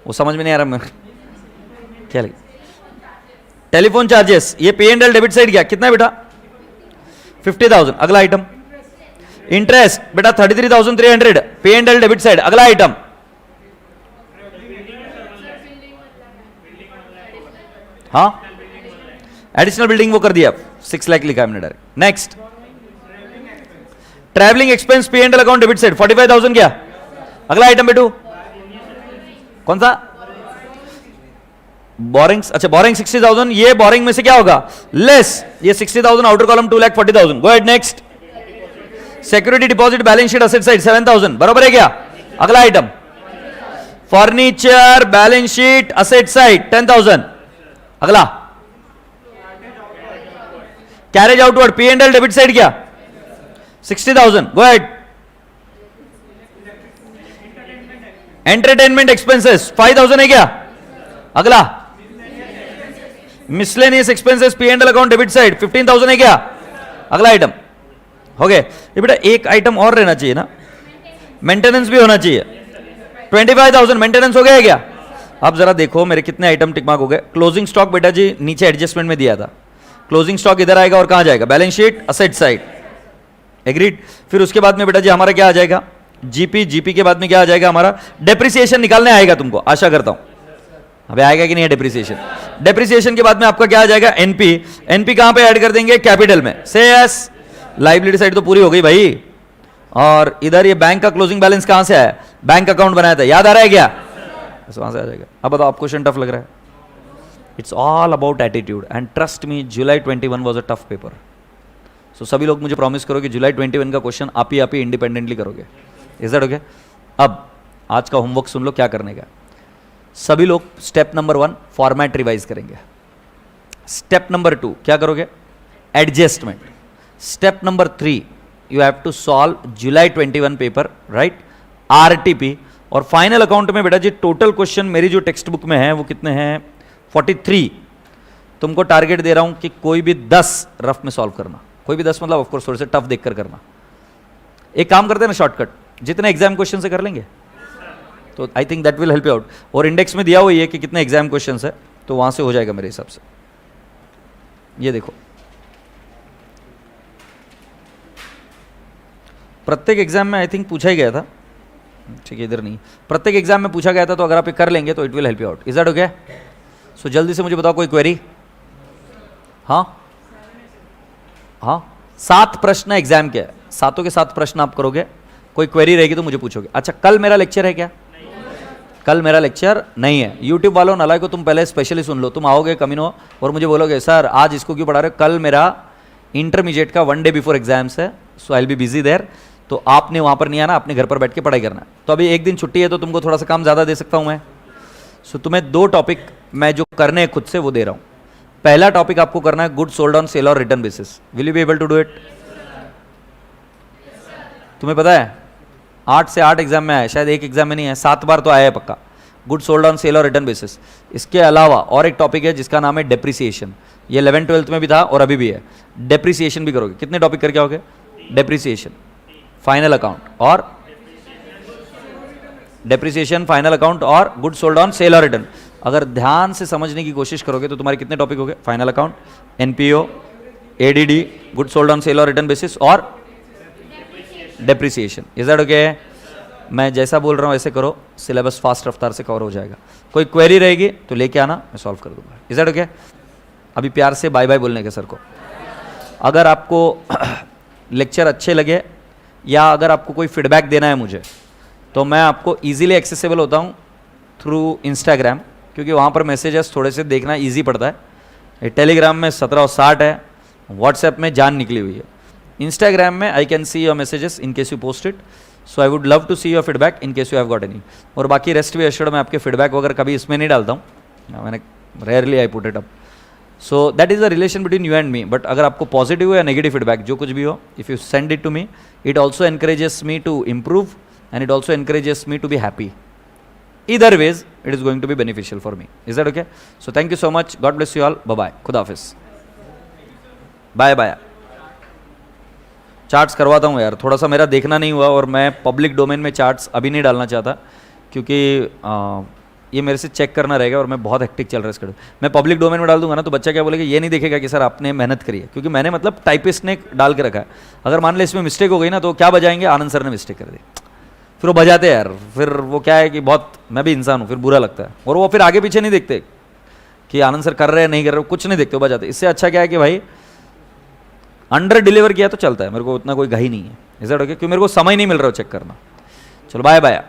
वो समझ में नहीं आ रहा मैं क्या लिखा। टेलीफोन चार्जेस, ये पे एंड एल डेबिट साइड क्या? कितना है बेटा? 50,000। अगला आइटम इंटरेस्ट, बेटा 33,300 पे एंड एल डेबिट साइड। अगला आइटम हाँ एडिशनल बिल्डिंग वो कर दिया, 6 लाख लिखा है हमने डायरेक्ट। नेक्स्ट ट्रैवलिंग एक्सपेंस पे and L account debit side 45,000 क्या? अगला आइटम बेटू कौन सा? बोरिंग्स। अच्छा बोरिंग 60,000, ये बोरिंग में से क्या होगा? लेस। ये 60,000 outer column 2,40,000। Go ahead next. Security deposit balance sheet asset side 7,000 बराबर है क्या? अगला item furniture balance sheet asset side 10,000। अगला carriage outward P and L debit side क्या? 60,000। Go ahead. एंटरटेनमेंट एक्सपेंसेस 5,000 है क्या? अगला miscellaneous expenses P and L account debit side 15,000 है क्या? अगला आइटम हो गया। ये बेटा एक आइटम और रहना चाहिए ना, मेंटेनेंस भी होना चाहिए। 25,000 मेंटेनेंस हो गया क्या? अब जरा देखो मेरे कितने आइटम टिक मार्क हो गए। क्लोजिंग स्टॉक बेटा जी नीचे एडजस्टमेंट में दिया था, क्लोजिंग स्टॉक इधर आएगा और कहां जाएगा? Balance sheet asset side. Agreed. फिर उसके बाद में बेटा जी हमारा क्या आ जाएगा? जीपी। जीपी के बाद में क्या आ जाएगा? हमारा डेप्रिसिएशन निकालने आएगा तुमको, आशा करता हूं। अबे आएगा कि नहीं है डेप्रिसिएशन? डेप्रिसिएशन के बाद में आपका क्या आ जाएगा? एनपी। एनपी कहां पे ऐड कर देंगे? कैपिटल में। से यस, लाइबिलिटी साइड तो पूरी हो गई भाई। और इधर ये बैंक का क्लोजिंग बैलेंस कहां से आया? बैंक अकाउंट बनाया था, याद आ रहा है क्या? वहां से आ जाएगा। अब बताओ आपको क्वेश्चन टफ लग रहा है? It's all about attitude and trust me, July 21 was a tough paper. So सभी लोग मुझे प्रॉमिस करो कि जुलाई 21 का क्वेश्चन आप ही इंडिपेंडेंटली करोगे। Is that okay? अब आज का होमवर्क सुन लो क्या करने का। सभी लोग स्टेप नंबर 1 फॉर्मेट रिवाइज करेंगे। स्टेप नंबर 2 क्या करोगे? Adjustment. Step number 3 you have to solve July 21 paper, right? RTP. और फाइनल अकाउंट में बेटा जी टोटल क्वेश्चन मेरी जो टेक्स्ट बुक में है वो कितने हैं? 43। तुमको टारगेट दे रहा हूं कि कोई भी 10 रफ में सॉल्व करना। कोई भी 10 मतलब ऑफकोर्स थोड़े से टफ देखकर करना। एक काम करते हैं ना शॉर्टकट, जितने एग्जाम क्वेश्चन से कर लेंगे तो I think that will help you out. और इंडेक्स में दिया हुआ है कि कितने एग्जाम क्वेश्चन है, तो वहां से हो जाएगा मेरे हिसाब से। ये देखो प्रत्येक एग्जाम में आई थिंक पूछा ही गया था, ठीक है इधर नहीं, प्रत्येक एग्जाम में पूछा गया था। तो अगर आप कर लेंगे तो it will help you out. Is that okay? So जल्दी से मुझे बताओ कोई क्वेरी? हाँ हाँ 7 प्रश्न एग्जाम के, 7 के 7 प्रश्न आप करोगे। कोई क्वेरी रहेगी तो मुझे पूछोगे। अच्छा कल मेरा लेक्चर है क्या? कल मेरा लेक्चर नहीं है। यूट्यूब वालों नालायक को तुम पहले स्पेशली सुन लो। तुम आओगे कमीनो और मुझे बोलोगे सर आज इसको क्यों पढ़ा रहे हो? कल मेरा इंटरमीडिएट का 1 डे बिफोर एग्जाम्स है, so I will be busy there. तो आपने वहां पर नहीं आना, अपने घर पर बैठ के पढ़ाई करना है। तो अभी एक दिन छुट्टी है तो तुमको थोड़ा सा काम ज्यादा दे सकता हूं मैं। सो तुम्हें 2 टॉपिक मैं जो करने हैं खुद से वो दे रहा हूं. पहला टॉपिक आपको करना है गुड सोल्ड ऑन सेल और return basis. Will you be able to do it? तुम्हें पता है 8 से 8 एग्जाम में आया, शायद एक एग्जाम में नहीं है, 7 बार तो आया है पक्का. गुड सोल्ड ऑन सेल और रिटर्न बेसिस. इसके अलावा और एक टॉपिक है जिसका नाम है डेप्रिसिएशन. ये 11th-12th में भी था और अभी भी है. डेप्रिसिएशन भी करोगे. कितने टॉपिक करके आओगे? डेप्रिसिएशन, फाइनल अकाउंट और डेप्रिसिएशन, फाइनल अकाउंट और गुड सोल्ड ऑन सेल और रिटर्न. अगर ध्यान से समझने की कोशिश करोगे तो तुम्हारे कितने टॉपिक हो गए? Final account, NPO, ADD, good sold on sale और रिटर्न बेसिस और डेप्रिसिएशन. Is that okay? मैं जैसा बोल रहा हूँ ऐसे करो, सिलेबस फास्ट रफ्तार से कवर हो जाएगा. कोई क्वेरी रहेगी तो लेके आना, मैं सॉल्व कर दूंगा. Is that okay? अभी प्यार से बाय बाय बोलने के सर को. अगर आपको लेक्चर अच्छे लगे या अगर आपको कोई फीडबैक देना है मुझे, तो मैं आपको इजीली एक्सेसिबल होता हूँ थ्रू इंस्टाग्राम, क्योंकि वहाँ पर मैसेजेस थोड़े से देखना ईजी पड़ता है. टेलीग्राम में 17 और 60 है, व्हाट्सएप में जान निकली हुई है. इंस्टाग्राम में I can see your messages in case you post it. So I would love to see your feedback in case you have got any. और बाकी रेस्ट भी एश्योर्ड मैं आपके फीडबैक वगैरह कभी इसमें नहीं डालता हूँ, मैंने rarely I put it up. So that is the relation between you and me. But अगर आपको पॉजिटिव या नेगेटिव फीडबैक जो कुछ भी हो, if you send it to me, it also encourages me to improve and it also encourages me to be happy. Either ways, it is going to be beneficial for me. Is that okay? So thank you so much. God bless you all. Bye-bye. Khuda Hafiz. Bye-bye. Charts करवाता हूँ यार, थोड़ा सा मेरा देखना नहीं हुआ और मैं पब्लिक डोमेन में चार्ट्स अभी नहीं डालना चाहता, क्योंकि ये मेरे से चेक करना रहेगा और मैं बहुत हेक्टिक चल रहा है इसका. मैं पब्लिक डोमेन में डाल दूंगा ना तो बच्चा क्या बोलेगा, ये नहीं देखेगा कि सर आपने मेहनत करी है, क्योंकि मैंने मतलब टाइपिस्ट ने डाल के रखा है. अगर मान ले इसमें मिस्टेक हो गई ना तो क्या बजाएंगे, आनंद सर ने मिस्टेक कर दी, फिर वो बजाते हैं यार. फिर वो क्या है कि बहुत, मैं भी इंसान हूँ, फिर बुरा लगता है. और वो फिर आगे पीछे नहीं देखते कि आनंद सर कर रहे हैं नहीं कर रहे, कुछ नहीं देखते, वो बजाते. इससे अच्छा क्या है कि भाई अंडर डिलीवर किया तो चलता है, मेरे को उतना कोई घाई नहीं है. Is that okay? क्योंकि मेरे को समय नहीं मिल रहा है चेक करना. चलो बाय बाय.